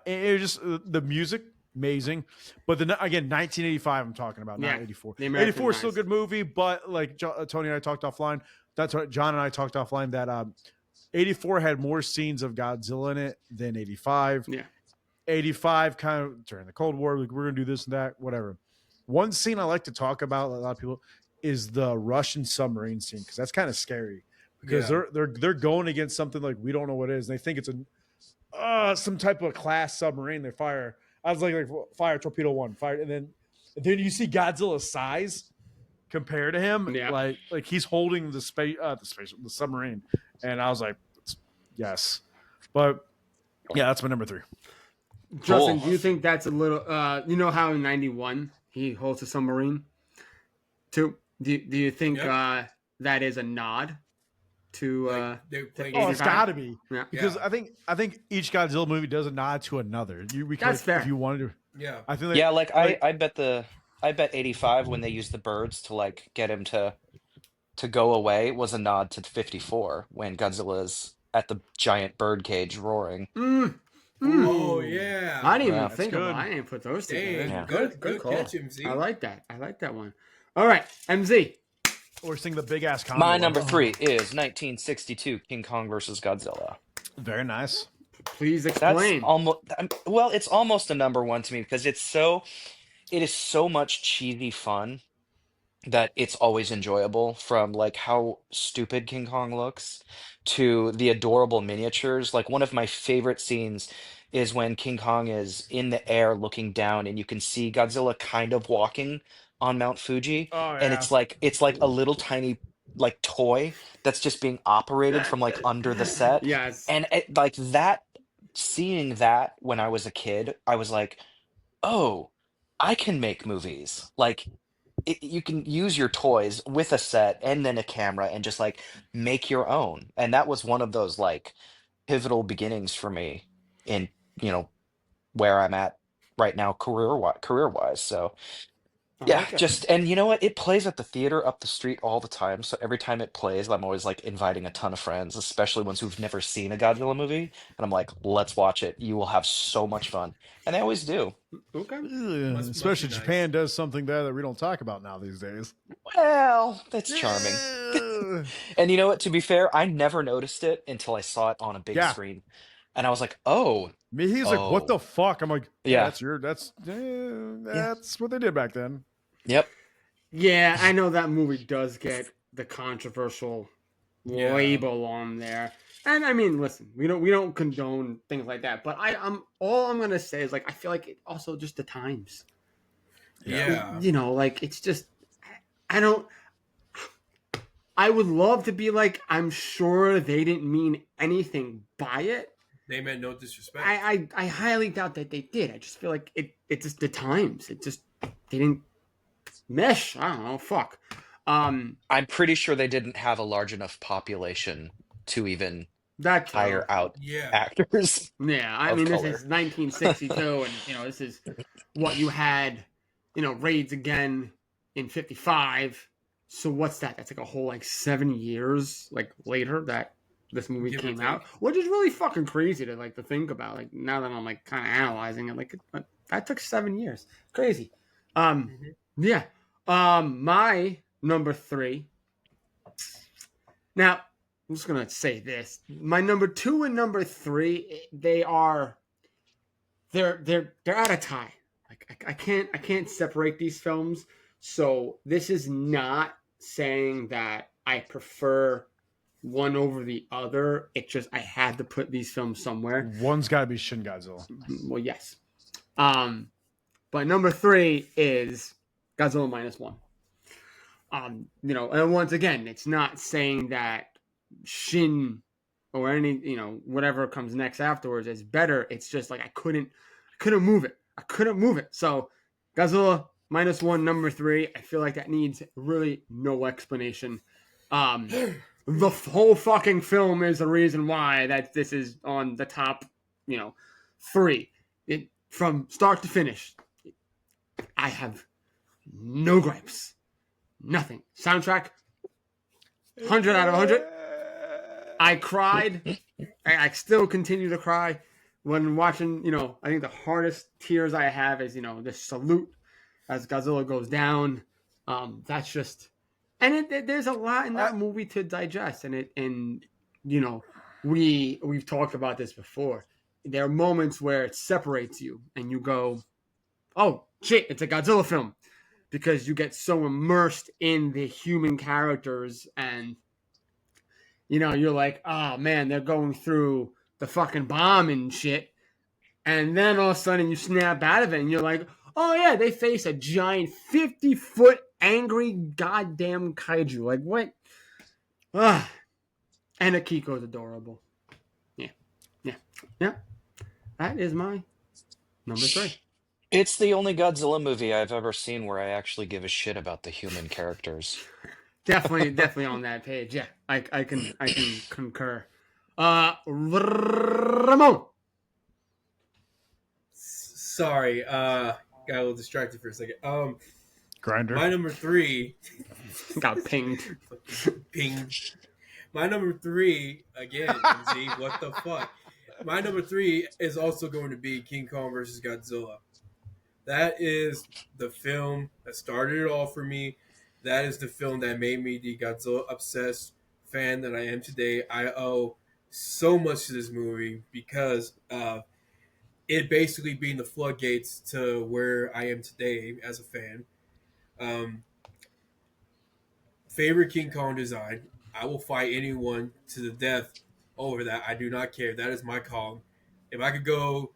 E: It just the music amazing, but then again, 1985. I'm talking about, not 84. 84 is still a good movie, but like Tony and I talked offline. That's what John and I talked offline, that 84 had more scenes of Godzilla in it than 85.
B: Yeah,
E: 85 kind of during the Cold War, like, we're gonna do this and that, whatever. One scene I like to talk about, a lot of people, is the Russian submarine scene, because that's kind of scary, because they're going against something like we don't know what it is, and they think it's some type of class submarine. They fire. I was like fire torpedo 1, fire, and then you see Godzilla's size compared to him, like he's holding the submarine, and I was like, yes, but yeah, that's my number 3.
B: Justin, do you think that's a little? You know how in '91 he holds a submarine too? Do you think that is a nod to
C: They're playing.
E: Oh, it's
B: 85?
E: got to be
B: Yeah.
E: because I think each Godzilla movie does a nod to another. We could,
B: That's fair.
E: if you wanted to.
C: Yeah.
E: I think.
D: Yeah, like I bet 85 when they used the birds to like get him to go away was a nod to 54 when Godzilla's at the giant bird cage roaring.
C: Oh yeah.
B: I didn't even
D: Yeah.
B: think
E: That's
B: about.
E: good.
B: I didn't put those together.
C: Dang,
D: Yeah.
C: good
B: call.
C: catch, MZ.
B: I like that. I like that one. All right, MZ.
E: We're seeing the big ass combo.
D: My number 3 is 1962 King Kong versus Godzilla.
E: Very nice.
B: Please
D: That's
B: explain.
D: almost well, it's almost a number 1 to me because it is so much cheesy fun that it's always enjoyable, from like how stupid King Kong looks to the adorable miniatures. Like one of my favorite scenes is when King Kong is in the air looking down and you can see Godzilla kind of walking on Mount Fuji,
E: Oh
D: and
E: yeah.
D: it's like a little tiny like toy that's just being operated from like under the set.
B: Yes.
D: And like that, seeing that when I was a kid, I was like, "Oh, I can make movies." Like you can use your toys with a set and then a camera and just like make your own. And that was one of those like pivotal beginnings for me in, you know, where I'm at right now career wise. So
B: I
D: yeah,
B: like it.
D: just and you know what? It plays at the theater up the street all the time. So every time it plays, I'm always like inviting a ton of friends, especially ones who've never seen a Godzilla movie. And I'm like, let's watch it. You will have so much fun. And they always do.
B: Okay.
C: Must
E: Especially
C: be nice.
E: Japan does something there that we don't talk about now these days.
D: Well, that's charming. And you know what? To be fair, I never noticed it until I saw it on a big
E: Yeah.
D: screen. And I was like, oh,
E: Me, he's like, what the fuck? I'm like,
D: Yeah.
E: that's what they did back then.
D: yep.
B: Yeah, I know that movie does get the controversial
C: Yeah.
B: label on there. And I mean, listen, we don't condone things like that, but all I'm gonna say is like I feel like it also just the times.
C: Yeah.
B: You know, like it's just I would love to be like, I'm sure they didn't mean anything by it.
C: They meant no disrespect.
B: I highly doubt that they did. I just feel like it just the times. It just they didn't mesh. I don't know. Fuck.
D: I'm pretty sure they didn't have a large enough population to even
B: That
D: hire out
C: yeah.
D: actors.
B: Yeah, I
D: of
B: mean,
D: color.
B: this is 1962, and this is what you had. Raids again in 55. So what's that? That's like a whole 7 years later that this movie
C: Give or
B: came
C: take.
B: out, which is really fucking crazy to to think about. Now that I'm kind of analyzing it, that took 7 years. Crazy. Yeah. My number 3. Now, I'm just gonna say this: my number 2 and number 3, they're at a tie. I can't separate these films. So this is not saying that I prefer one over the other. It just I had to put these films somewhere.
E: One's got to be Shin Godzilla.
B: Well, yes. But number 3 is Godzilla -1. And once again, it's not saying that Shin or any, whatever comes next afterwards is better. It's just I couldn't move it. I couldn't move it. So Godzilla -1, number 3. I feel like that needs really no explanation. The whole fucking film is the reason why that this is on the top, 3. It from start to finish. I have no gripes. Nothing. Soundtrack, 100 out of 100. I cried. I still continue to cry when watching, I think the hardest tears I have is, the salute as Godzilla goes down. That's just, and there's a lot in that movie to digest. We've talked about this before. There are moments where it separates you and you go, oh shit, it's a Godzilla film, because you get so immersed in the human characters and, you're like, oh man, they're going through the fucking bomb and shit. And then all of a sudden you snap out of it and you're like, oh yeah, they face a giant 50-foot angry goddamn kaiju. What? And Akiko's adorable. Yeah. That is my number 3.
D: It's the only Godzilla movie I've ever seen where I actually give a shit about the human characters.
B: definitely on that page. Yeah, I can concur. Ramon.
C: Sorry, got a little distracted for a second.
E: Grinder.
C: My number 3,
B: Got pinged.
C: ping. My number 3 again, MZ. What the fuck? My number 3 is also going to be King Kong versus Godzilla. That is the film that started it all for me. That is the film that made me the Godzilla obsessed fan that I am today. I owe so much to this movie because it basically being the floodgates to where I am today as a fan. Favorite King Kong design. I will fight anyone to the death over that. I do not care. That is my Kong. If I could go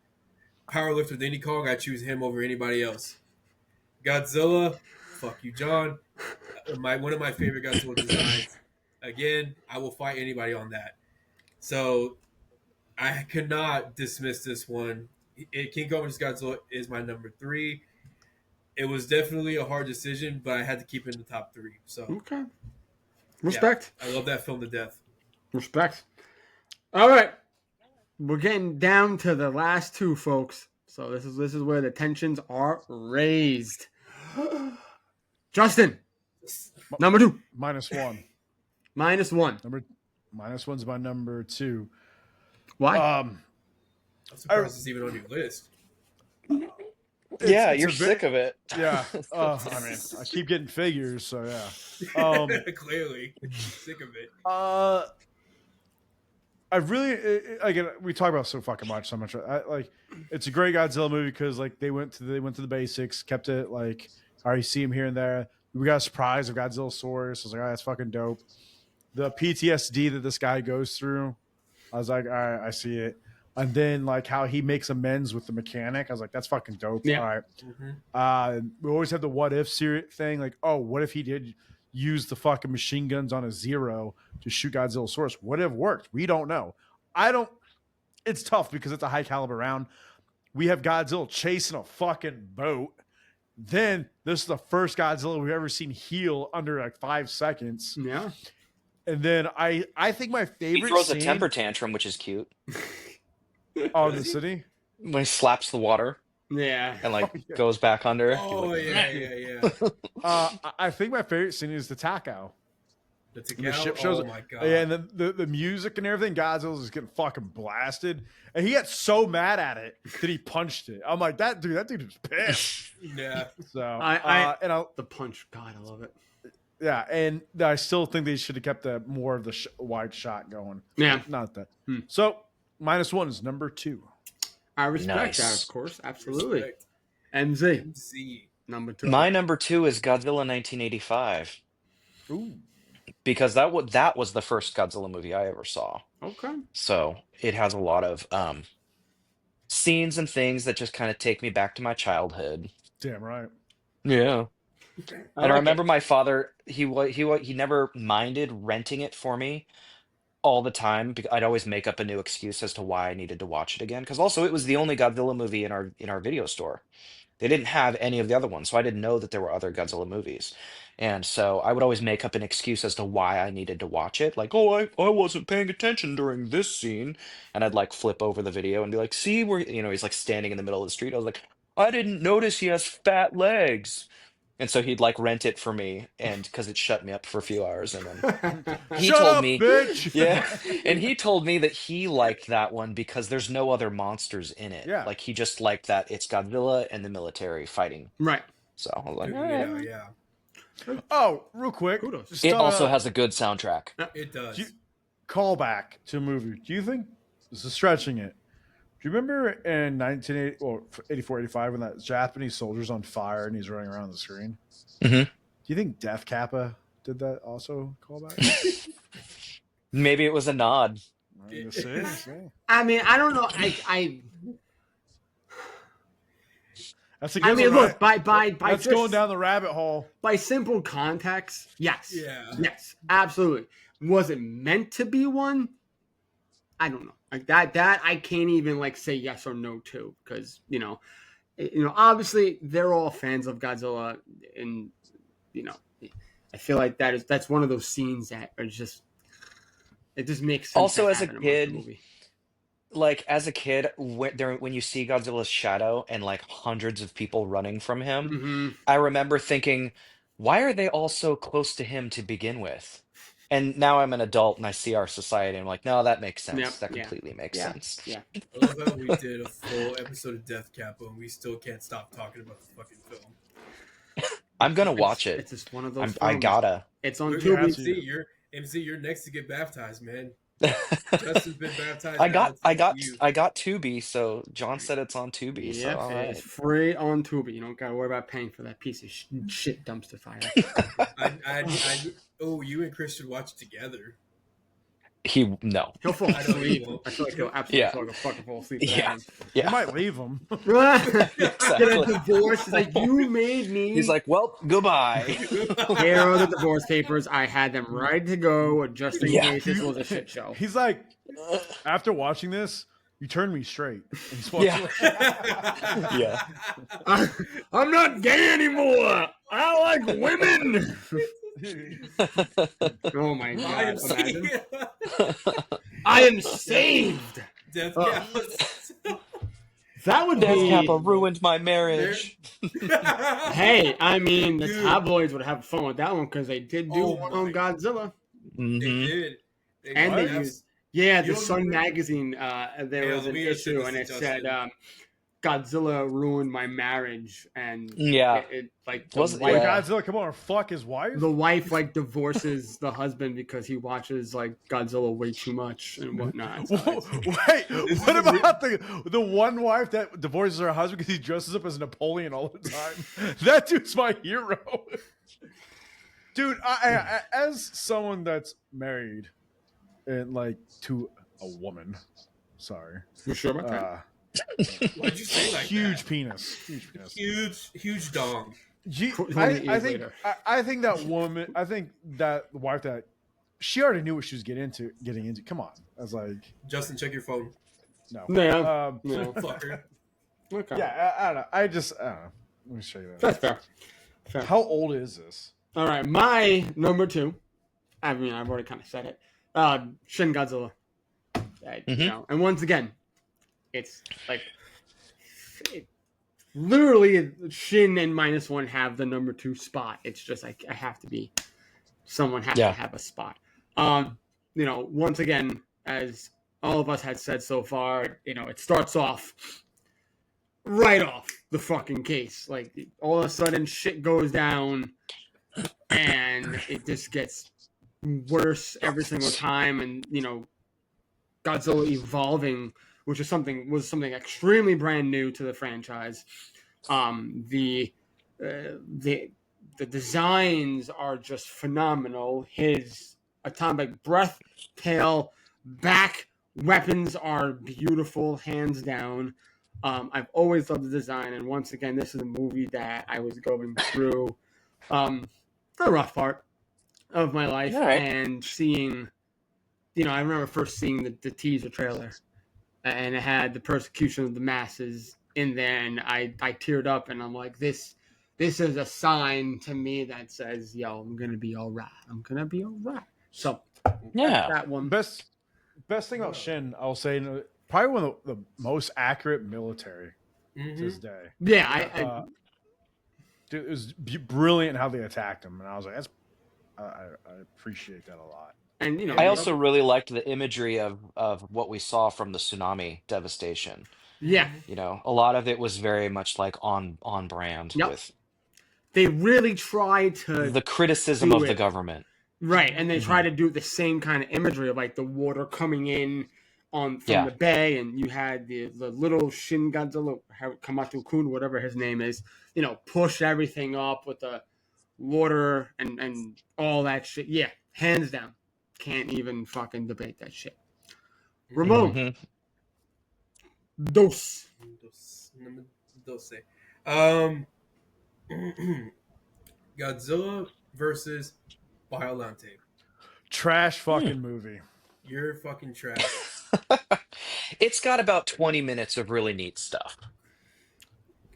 C: powerlift with any Kong, I choose him over anybody else. Godzilla, fuck you, John. One of my favorite Godzilla designs. Again, I will fight anybody on that. So I could not dismiss this one. King Kong vs. Godzilla is my number 3. It was definitely a hard decision, but I had to keep it in the top 3. So
B: Okay. Respect.
C: Yeah, I love that film to death.
B: Respect. All right. We're getting down to the last 2, folks. So this is where the tensions are raised. Justin, number 2.
E: -1.
B: -1.
E: -1's my number 2.
B: Why?
C: I'm surprised it's even on your list.
D: Yeah,
E: it's
D: you're
E: a bit-
D: sick of it.
E: Yeah. I mean, I keep getting figures, so yeah.
C: Clearly, sick of it.
E: I really, again, we talk about so much. It's a great Godzilla movie because like they went to the basics, kept it like, all right, you see him here and there. We got a surprise of Godzilla source. I was like, oh, that's fucking dope. The PTSD that this guy goes through, I was like, all right, I see it. And then like how he makes amends with the mechanic, I was like, that's fucking dope.
B: Yeah.
E: All right.
C: Mm-hmm.
E: We always have the what if thing, like, oh, what if he did use the fucking machine guns on a Zero to shoot Godzilla's source? Would have worked. We don't know. It's tough because it's a high caliber round. We have Godzilla chasing a fucking boat. Then this is the first Godzilla we've ever seen heal under like 5 seconds.
B: Yeah.
E: And then I think my
D: He
E: favorite
D: throws
E: scene,
D: a temper tantrum, which is cute.
E: Oh, the city.
D: When he slaps the water
B: Yeah.
D: and like
E: Oh, yeah.
D: goes back under.
C: Oh
D: Like,
C: yeah.
E: I think my favorite scene is the Takao.
C: The
E: And the
C: Takao?
E: ship shows
C: Oh
E: up.
C: my god.
E: Yeah, and the music and everything, Godzilla's just getting fucking blasted. And he got so mad at it that he punched it. I'm like, that dude was pissed.
C: Yeah.
E: So
B: I the punch. God, I love it.
E: yeah, and I still think they should have kept more of the wide shot going.
B: Yeah.
E: Not that.
B: Hmm.
E: So -1 is number 2.
B: I respect
D: Nice.
B: that, of course. Absolutely.
C: Respect.
B: MZ,
C: MC.
B: number 2.
D: My number 2 is Godzilla 1985
E: Ooh.
D: because that was the first Godzilla movie I ever saw.
B: Okay.
D: So it has a lot of scenes and things that just kind of take me back to my childhood.
E: Damn right.
D: Yeah. And I
B: like
D: remember my father, he never minded renting it for me all the time. I'd always make up a new excuse as to why I needed to watch it again. Because also it was the only Godzilla movie in our video store. They didn't have any of the other ones, so I didn't know that there were other Godzilla movies. And so I would always make up an excuse as to why I needed to watch it. Like, oh, I wasn't paying attention during this scene. And I'd like flip over the video and be like, see where, he's like standing in the middle of the street. I was like, I didn't notice he has fat legs. And so he'd like rent it for me, and because it shut me up for a few hours, and then he
E: Shut
D: told
E: up,
D: me,
E: bitch.
D: yeah, and he told me that he liked that one because there's no other monsters in it.
E: Yeah.
D: Like he just liked that it's Godzilla and the military fighting.
B: Right.
D: So I was like,
C: Yeah.
E: Oh, real quick.
B: Kudos.
E: just,
D: it also has a good soundtrack.
C: It does.
E: Do you- callback to a movie. Do you think this is stretching it? Do you remember in 84, 85 when that Japanese soldier's on fire and he's running around the screen?
D: Mhm.
E: Do you think Death Kappa did that also callback?
D: Maybe it was a nod.
E: You see?
B: I mean, I don't know. I
E: That's a
B: I
E: good
B: mean,
E: one,
B: look,
E: right?
B: by
E: That's
B: just,
E: going down the rabbit hole.
B: by simple context, yes.
C: Yeah.
B: Yes, absolutely. Was it meant to be one? I don't know. Like that I can't even like say yes or no to, because obviously they're all fans of Godzilla, and I feel like that's one of those scenes that are just it just makes sense.
D: Also,
B: to
D: as a
B: have it amongst the
D: kid,
B: movie.
D: like as a kid, when you see Godzilla's shadow and like hundreds of people running from him,
B: Mm-hmm.
D: I remember thinking, why are they all so close to him to begin with? And now I'm an adult and I see our society and I'm like, no, that makes
B: Yep.
D: sense. That
B: Yeah.
D: completely makes
B: Yeah.
D: sense.
B: Yeah.
C: I love how we did a full episode of Death Kappa and we still can't stop talking about the fucking film.
D: I'm gonna watch it.
B: It's just one of those.
D: I
B: films.
D: gotta.
B: It's on
C: Look,
B: Tubi.
C: MC, you're next to get baptized, man. Justin's been baptized.
D: I
C: now,
D: got
C: it's
D: I got
C: you.
D: I got Tubi, so John said it's on Tubi, so
B: Yep,
D: all
B: it's
D: right.
B: free on Tubi. You don't gotta worry about paying for that piece of shit dumpster fire.
C: You and Chris should watch it together.
D: No.
B: He'll fall
C: I know he
B: asleep.
C: won't.
B: I feel like he'll absolutely
D: Yeah.
B: fucking fall asleep.
D: Yeah.
E: You
D: Yeah.
E: might leave him.
B: Get
D: Exactly.
B: a divorce. He's like, you made me.
D: He's like, well, goodbye.
B: here are the divorce papers. I had them ready to go just in
D: Yeah.
B: case this was a shit show.
E: He's like, after watching this, you turned me straight. And he's walking
D: Yeah.
E: away.
D: Yeah.
B: I'm not gay anymore. I like women. Oh my god! Imagine. I am saved.
C: Death
B: Oh.
C: Kappa.
B: That would
D: Death
B: be.
D: Kappa ruined my marriage.
B: Hey, I mean, the
C: Dude.
B: tabloids would have fun with that one because they did do
C: Oh
B: one
C: my
B: on Godzilla,
C: They
D: Mhm.
C: did.
B: and
C: did.
B: they used. Yeah,
C: You
B: the
C: don't
B: Sun
C: remember-
B: magazine. There
C: Yeah,
B: was an
C: we had said
B: issue,
C: this
B: and
C: to
B: it said
C: Justin.
B: Godzilla ruined my marriage, and
D: Yeah.
B: it like
D: Was it-
E: Like,
D: Yeah.
E: Godzilla, come on, fuck his wife?
B: the wife like divorces the husband because he watches like Godzilla way too much and whatnot. So
E: Whoa,
B: it's-
E: wait, what about the one wife that divorces her husband because he dresses up as Napoleon all the time? That dude's my hero. Dude, I as someone that's married and like to a woman, sorry.
B: You sure about that?
C: Why'd you say like
E: Huge
C: that?
E: penis. Huge penis.
C: Huge dong.
E: Gee,
B: 20
E: I
B: years
E: think
B: later.
E: I think that woman. I think that the wife that she already knew what she was getting into. Come on, I was like,
C: Justin, check your phone.
E: no.
B: Yeah. No.
C: Fucker.
B: Okay.
E: Yeah, I don't know. I don't know. Let me show you that.
B: That's fair. Fair.
E: How old is this?
B: All right, my number 2. I mean, I've already kind of said it. Shin Godzilla. You know, and once again, it's like literally Shin and -1 have the number 2 spot. It's just like I have to be. Someone has
D: Yeah.
B: to have a spot. You know, once again, as all of us had said so far, you know, it starts off right off the fucking case. Like all of a sudden, shit goes down, and it just gets worse every single time. And you know, Godzilla evolving, which is something extremely brand new to the franchise. The designs are just phenomenal. His atomic breath, tail, back weapons are beautiful, hands down. I've always loved the design, and once again, this is a movie that I was going through a rough part of my life,
D: All right.
B: and seeing, you know, I remember first seeing the teaser trailer, and it had the persecution of the masses in there, and I teared up, and I'm like, this is a sign to me that says, yo, I'm gonna be all right. I'm gonna be all right. So
D: Yeah.
B: that one.
E: Best thing about Shin, I'll say, probably one of the most accurate military to this day.
B: Yeah, I
E: Dude, it was brilliant how they attacked him, and I was like, that's I appreciate that a lot.
B: and you know,
D: I also really liked the imagery of what we saw from the tsunami devastation.
B: yeah,
D: You know, a lot of it was very much like on brand
B: Yep.
D: with
B: they really try to
D: the criticism
B: do
D: of the
B: it.
D: government.
B: right, and they try to do the same kind of imagery of like the water coming in from
D: Yeah.
B: the bay, and you had the little Shin Godzilla, Kamatu-kun, whatever his name is, you know, push everything up with the water and all that shit. Yeah, hands down, can't even fucking debate that shit. Ramon,
D: Mhm.
B: dos.
C: Dose. Godzilla versus Biolante.
E: Trash fucking movie.
C: You're fucking trash.
D: It's got about 20 minutes of really neat stuff.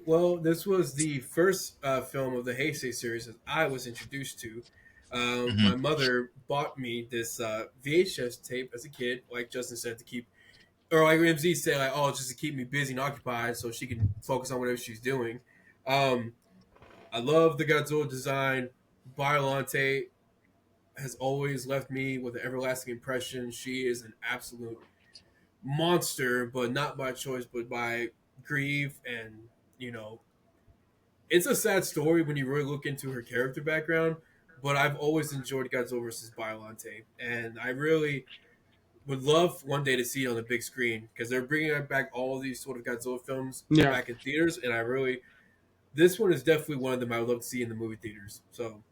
C: Well, this was the first film of the Heisei series that I was introduced to. My mother bought me this VHS tape as a kid, like Justin said, to keep, or like MZ said, like, oh, just to keep me busy and occupied so she can focus on whatever she's doing. I love the Godzilla design. Biollante has always left me with an everlasting impression. She is an absolute monster, but not by choice, but by grief. And, it's a sad story when you really look into her character background, but I've always enjoyed Godzilla versus Biollante. And I really would love one day to see it on the big screen because they're bringing back all these sort of Godzilla films back in theaters. And this one is definitely one of them I would love to see in the movie theaters. So,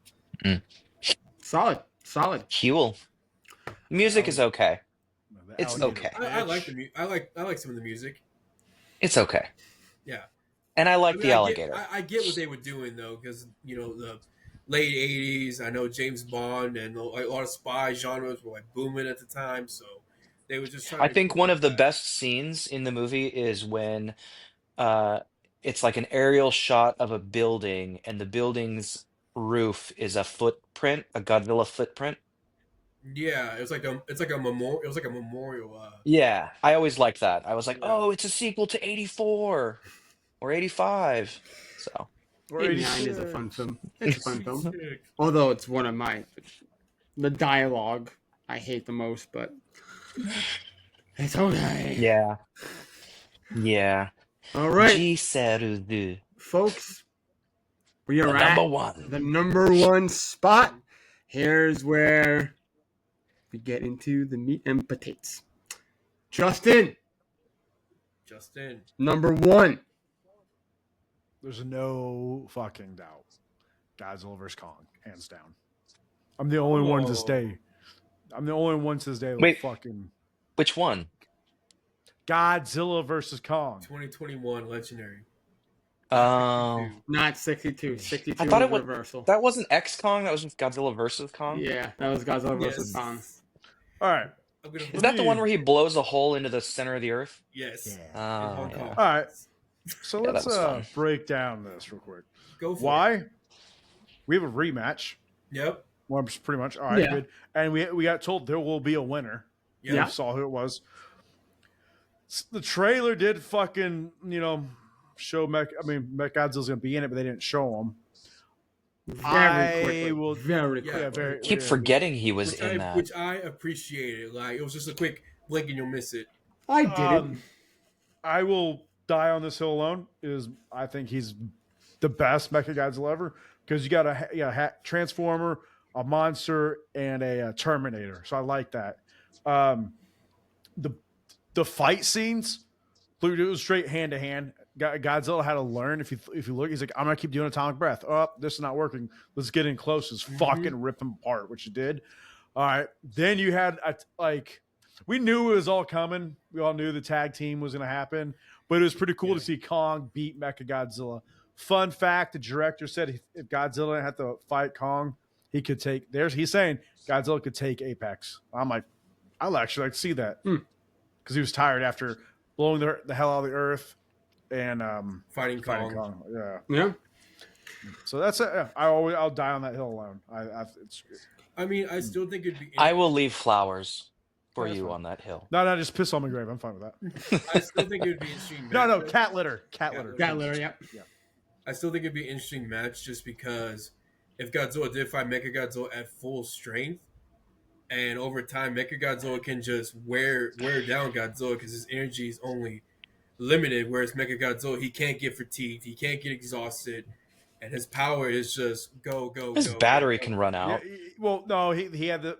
B: Solid.
D: Huel. Music is okay. It's okay.
C: I like the I like some of the music.
D: It's okay.
C: Yeah.
D: And I like the alligator.
C: I get what they were doing though, because the late '80s. I know James Bond and a lot of spy genres were like booming at the time, so they were just trying.
D: I think one of the best scenes in the movie is when it's like an aerial shot of a building, and the building's roof is a footprint, a Godzilla footprint.
C: Yeah, it's like a memorial. It was like a memorial.
D: Yeah, I always liked that. I was like, oh, it's a sequel to '84 or '85. So.
E: Or
B: 89 is a fun film. It's a fun film. Although it's one of the dialogue I hate the most, but it's okay.
D: Yeah. Yeah.
B: All right.
D: Jiseru.
B: Folks, we are
D: The
B: at
D: number one.
B: the number one spot. Here's where we get into the meat and potatoes. Justin, number one.
E: There's no fucking doubt. Godzilla vs. Kong, hands down. I'm the only one to stay. I'm the only one to this day.
D: Wait.
E: Fucking
D: Which one?
E: Godzilla vs. Kong.
C: 2021 Legendary.
D: Oh.
B: Not 62. 62
D: I thought
B: was
D: it was
B: reversal.
D: that wasn't X Kong. That was just Godzilla versus Kong.
B: Yeah, that was Godzilla versus
C: Yes.
B: Kong.
E: All right.
D: Is that the one where he blows a hole into the center of the earth?
C: Yes.
E: Yeah.
C: In
D: Oh,
C: Hong
D: yeah.
C: Kong.
E: All right. So
D: Yeah,
E: let's
D: that was fun.
E: break down this real quick.
C: Go for it.
E: Why? We have a rematch.
C: Yep.
E: Well, pretty much. All right,
B: Yeah.
E: good. And we got told there will be a winner.
C: Yep.
B: Yeah.
E: We saw who it was. The trailer did fucking, show Mech Godzilla's going to be in it, but they didn't show him.
B: Very quickly. Very
C: Yeah,
B: quickly.
E: Yeah, very.
D: Keep
E: very-
D: forgetting he was in that.
C: Which I appreciated. Like, it was just a quick blink and you'll miss it.
B: I did it.
E: I will die on this hill alone. I think he's the best Mechagodzilla ever because you got a Transformer, a monster, and a Terminator. So I like that. The fight scenes, it was straight hand to hand. Godzilla had to learn. If you look, he's like, I'm gonna keep doing atomic breath. Oh, this is not working. Let's get in close. Just fucking rip him apart, which you did. All right. Then you had we knew it was all coming. We all knew the tag team was gonna happen, but it was pretty cool to see Kong beat Mechagodzilla. Fun fact: the director said if Godzilla didn't have to fight Kong, he could take. He's saying Godzilla could take Apex. I'm like, I'd actually like to see that because he was tired after blowing the hell out of the earth and
C: Fighting Kong.
E: Yeah.
B: Yeah.
E: So that's it. Yeah, I'll die on that hill alone.
C: I mean, I still think it'd be.
D: I will leave flowers for
E: That's
D: you
E: fine.
D: on that hill.
E: No, just piss on my grave. I'm fine with that.
C: I still think it'd be an interesting.
E: No,
C: matchup.
E: cat litter. Cat litter.
B: Got Larry, yep.
C: I still think it'd be an interesting match just because if Godzilla did fight Mechagodzilla at full strength, and over time Mechagodzilla can just wear down Godzilla because his energy is only limited, whereas Mechagodzilla, he can't get fatigued, he can't get exhausted, and his power is just go.
D: His battery can run out.
E: Yeah, well, no, he had the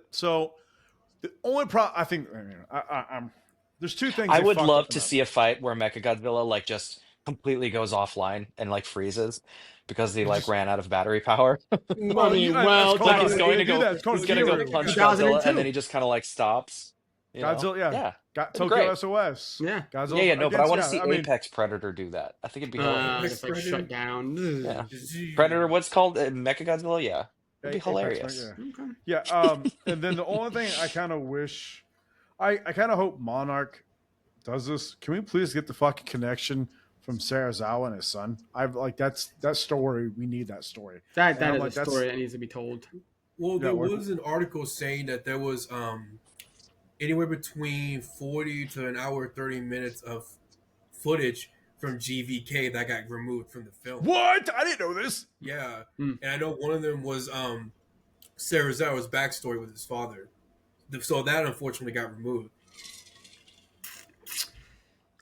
E: only problem. I think I'm. There's two things.
D: I
E: they
D: would
E: fucked
D: love
E: up
D: to
E: about.
D: see a fight where Mechagodzilla just completely goes offline and freezes because he ran out of battery power.
B: Well,
E: That's
B: well,
E: called-
D: He's going to
E: they do
D: go.
E: that. It's called
D: He's going to go
E: gearing.
D: punch
B: 2002.
D: Godzilla, and then he just kind of stops. You know?
E: Godzilla, yeah. Got
D: That'd be
E: Tokyo
D: great.
E: SOS.
B: Yeah.
E: Godzilla.
D: Yeah, no, but I want to see
E: I mean,
D: Apex Predator do that. I think it'd be hilarious.
B: Just shut down.
D: Yeah. Predator, what's called Mechagodzilla? Yeah, it'd be
E: Apex,
D: hilarious.
E: yeah. And then the only thing I kind of wish, I kind of hope Monarch does this. Can we please get the fucking connection from Sarazawa and his son? I've that story. We need that story.
B: That
E: And I'm
B: is
E: like,
B: a story that needs to be told.
C: Well,
E: Yeah,
C: there
E: what-
C: was an article saying that there was anywhere between 40 to an hour 30 minutes of footage from GVK that got removed from the film.
E: What? I didn't know this.
C: Yeah,
B: Hmm.
C: and I know one of them was Sarazawa's backstory with his father. So that unfortunately got removed.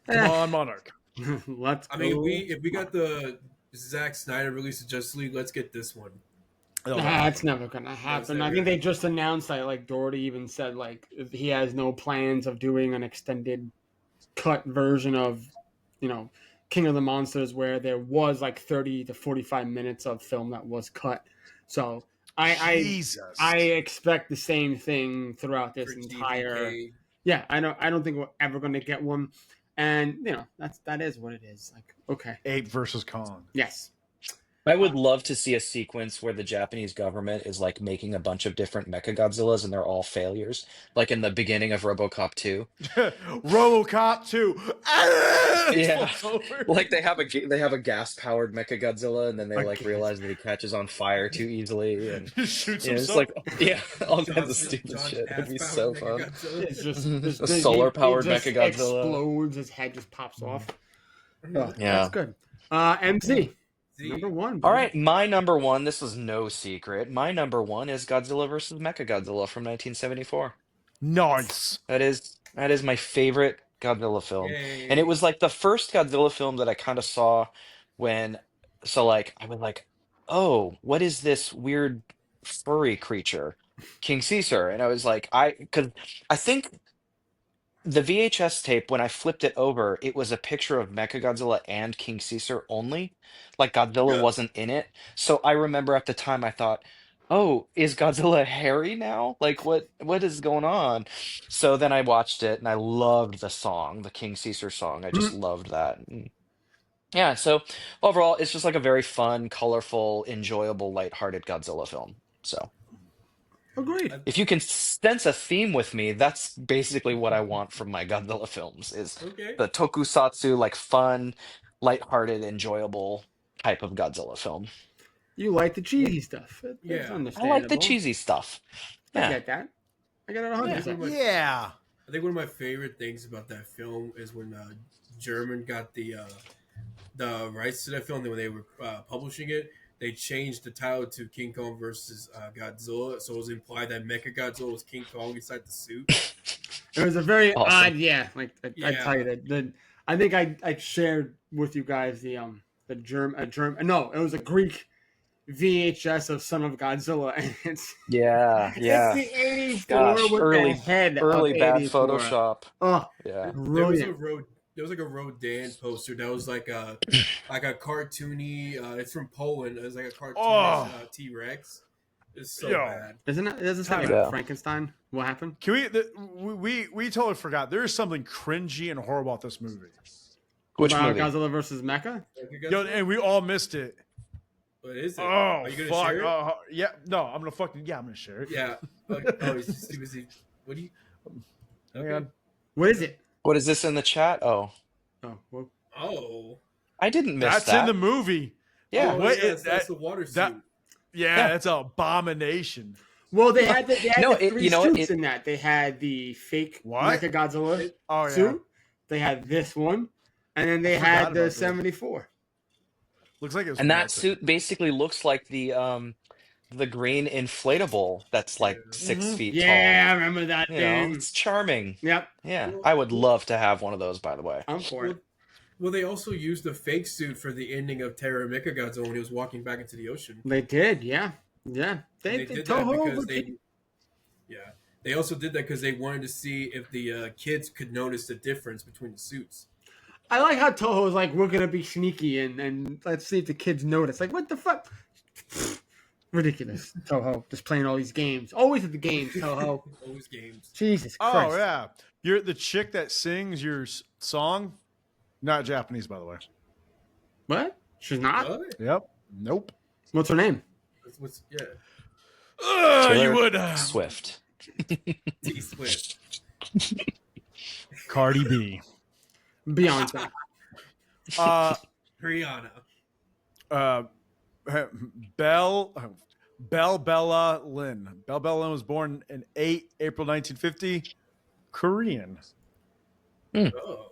E: Come on, Monarch.
B: Let's go.
C: I mean, if we got the Zack Snyder release of Justice League, let's get this one.
B: That's never gonna happen. I think they just announced that, like Doherty even said, like he has no plans of doing an extended cut version of, King of the Monsters, where there was like 30 to 45 minutes of film that was cut. So
E: Jesus.
B: I expect the same thing throughout this
C: For
B: entire.
C: GVK.
B: Yeah, I don't think we're ever gonna get one, and that is what it is. Like, okay,
E: Ape versus Kong.
B: yes.
D: I would love to see a sequence where the Japanese government is like making a bunch of different Mechagodzillas and they're all failures, like in the beginning of RoboCop 2.
E: RoboCop 2.
D: Yeah.
E: Over.
D: Like they have a gas powered Mechagodzilla, and then they
B: A
D: like
B: gas-
D: realize that he catches on fire too easily, and
E: Shoots
D: yeah, it's
E: himself.
D: like all kinds of
C: John's-
D: stupid
C: John's
D: shit. It'd be
C: ass-powered
D: so fun.
C: Mechagodzilla.
B: It's just
D: A
B: this
D: solar-powered
B: he just
D: Mechagodzilla.
B: explodes. His head just pops off. Oh,
D: Yeah.
B: that's good. MC
C: Z.
B: number one.
D: All right, my number one. This is no secret. My number one is Godzilla versus Mechagodzilla from 1974.
E: Nice.
D: That is my favorite Godzilla film.
C: Yay.
D: And it was like the first Godzilla film that I kind of saw I was like, oh, what is this weird furry creature? King Caesar. And I was like, because I think the VHS tape, when I flipped it over, it was a picture of Mechagodzilla and King Caesar only. Like Godzilla
C: Yeah.
D: wasn't in it. So I remember at the time I thought, oh, is Godzilla hairy now? Like what is going on? So then I watched it and I loved the song, the King Caesar song. I just loved that. And yeah, so overall it's just like a very fun, colorful, enjoyable, lighthearted Godzilla film. So
B: Agreed.
D: if you can sense a theme with me, that's basically what I want from my Godzilla films is
C: Okay.
D: the tokusatsu, like fun, lighthearted, enjoyable type of Godzilla film.
B: You like the cheesy stuff. It's
C: Yeah. I like
D: I
B: understandable.
D: like the cheesy stuff.
B: I
D: Yeah.
B: get that. I get it 100%.
E: Yeah.
C: I think one of my favorite things about that film is when German got the rights to that film. When they were publishing it, they changed the title to King Kong versus Godzilla, so it was implied that Mechagodzilla was King Kong inside the suit.
B: It was a very
D: Awesome.
B: odd, like I
C: Yeah.
B: tell you that. I think I shared with you guys the German. No, it was a Greek VHS of Son of Godzilla, and it's
D: Yeah.
B: it's the 84
D: Gosh,
B: with
D: early-
B: the head
D: Early
B: of
D: bad
B: 84.
D: Photoshop.
B: Oh,
D: Yeah.
B: brilliant.
C: There was like a Rodan poster that was like a cartoony. It's from Poland. It was like a cartoonish
E: Yo.
C: T-Rex. It's so
E: Yo.
C: bad.
B: Isn't it? Does it sound like
D: Yeah.
B: Frankenstein? What happened?
E: Can we totally forgot. There is something cringy and horrible about this movie.
D: Which
B: About
D: movie?
B: Godzilla versus Mecha?
E: Yo, and we all missed it.
C: What is it?
E: Oh,
C: Are you gonna
E: fuck.
C: share it?
E: Yeah. No, I'm gonna share it.
C: Yeah. Oh, was he? What do you?
E: Hang on.
B: What is it?
D: What is this in the chat? Oh,
B: Oh, well,
C: Oh.
D: I didn't miss
E: That's
D: that.
E: in the movie.
D: Yeah.
C: Oh,
E: What
C: yes,
E: is
C: that's
E: that-
C: the water suit.
E: that- Yeah,
D: Yeah.
E: that's an abomination.
B: well, they had the
D: No,
B: three
D: you know what?
B: suits in that. They had the fake
E: What?
B: Mecha Godzilla
E: Oh yeah.
B: suit. They had this one, and then they
E: I forgot
B: had
E: about
B: the
E: this.
B: 74.
E: Looks like it's
D: And that suit basically looks like the green inflatable that's like 6
E: Mhm.
D: feet
B: Yeah, I remember that
D: tall. You know,
B: thing.
D: it's charming.
B: Yep,
D: Yeah, I would love to have one of those, by the way.
B: I'm for it.
C: Well, they also used the fake suit for the ending of Terror Mechagodzilla when he was walking back into the ocean.
B: They did, yeah. They
C: They did that
B: Toho
C: because
B: was-
C: they also did that because they wanted to see if the kids could notice the difference between the suits.
B: I like how Toho's like, we're gonna be sneaky and let's see if the kids notice. Like, what the fuck? Ridiculous. Toho just playing all these games. Always at the games, Toho.
C: Those games.
B: Jesus Christ.
E: Oh yeah. You're the chick that sings your song. Not Japanese, by the way.
B: What? She's not?
C: What?
E: Yep. Nope.
B: What's her name?
C: Yeah.
E: You
D: Taylor
E: would.
D: Swift.
C: T Swift.
E: Cardi B.
B: Beyonce.
E: Uh,
C: Rihanna.
E: Belle. Bella Lynn. Bella Lynn was born in April 1950. Korean.
C: Oh.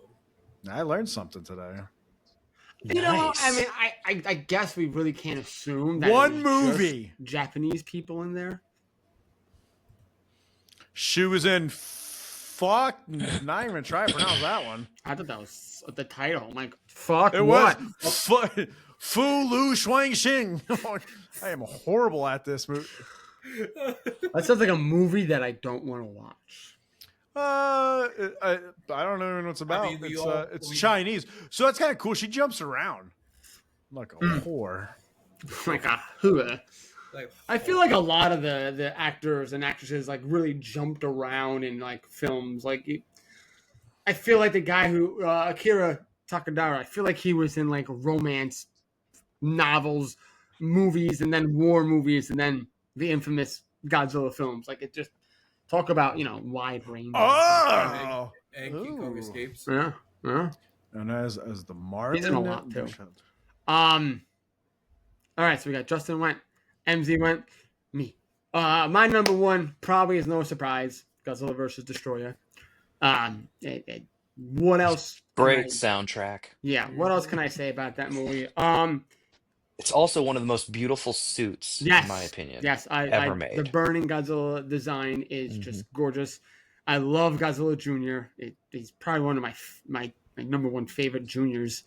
E: I learned something today.
B: You know, I
D: Nice.
B: mean, I guess we really can't assume that
E: One
B: it was
E: movie.
B: just Japanese people in there.
E: She was in not even try to pronounce that one.
B: I thought that was the title. I'm like, fuck
E: It
B: what?
E: was Fu Lu Shuang Xing. I am horrible at this movie.
B: That sounds like a movie that I don't want to watch.
E: I don't know what it's about.
C: I mean,
E: It's Chinese, so that's kind of cool. She jumps around like a whore.
B: Like a hua.
C: Like,
B: I feel like a lot of the actors and actresses like really jumped around in like films. I feel like the guy who Akira Takadara. I feel like he was in like romance novels, movies, and then war movies, and then the infamous Godzilla films. Like it just talk about wide range.
E: Oh,
C: and King Kong escapes.
B: Yeah.
E: and as the Marvin.
B: He's in a lot too. All right, so we got Justin went, MZ went, me. My number one probably is no surprise. Godzilla versus Destroyer. What else?
D: Great soundtrack.
B: Yeah. What else can I say about that movie?
D: It's also one of the most beautiful suits,
B: Yes,
D: in my opinion.
B: Yes,
D: ever made.
B: The burning Godzilla design is just gorgeous. I love Godzilla Jr. He's probably one of my number one favorite juniors.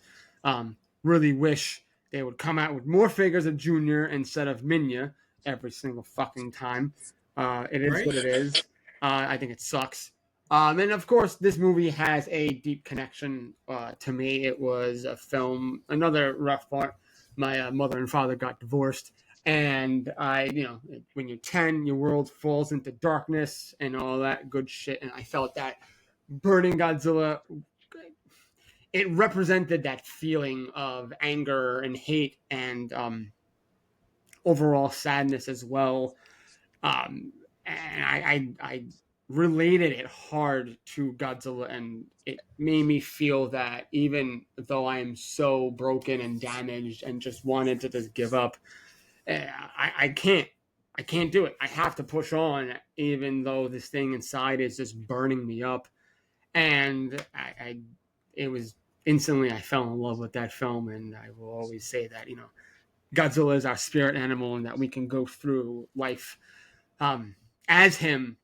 B: Really wish they would come out with more figures of Junior instead of Minya every single fucking time. It is what it is. I think it sucks. And of course, this movie has a deep connection to me. It was a film, another rough part. My mother and father got divorced, and when you're 10, your world falls into darkness and all that good shit. And I felt that burning Godzilla, it represented that feeling of anger and hate and overall sadness as well. And I related it hard to Godzilla, and it made me feel that even though I am so broken and damaged and just wanted to just give up, I can't do it. I have to push on, even though this thing inside is just burning me up. And it was instantly I fell in love with that film, and I will always say that Godzilla is our spirit animal, and that we can go through life as him,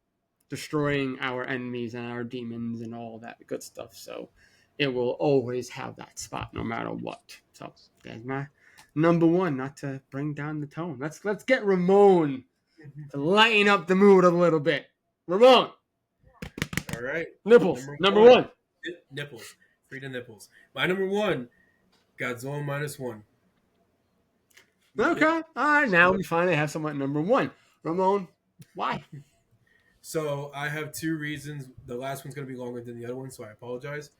B: destroying our enemies and our demons and all that good stuff. So it will always have that spot no matter what. So that's my number one, not to bring down the tone. Let's get Ramon to lighten up the mood a little bit. Ramon.
C: All right.
B: Nipples. Number one.
C: Nipples. Free the nipples. My number one, Godzilla -1.
B: Okay. All right. Now we finally have someone at number one. Ramon, why?
C: So I have two reasons. The last one's going to be longer than the other one, so I apologize.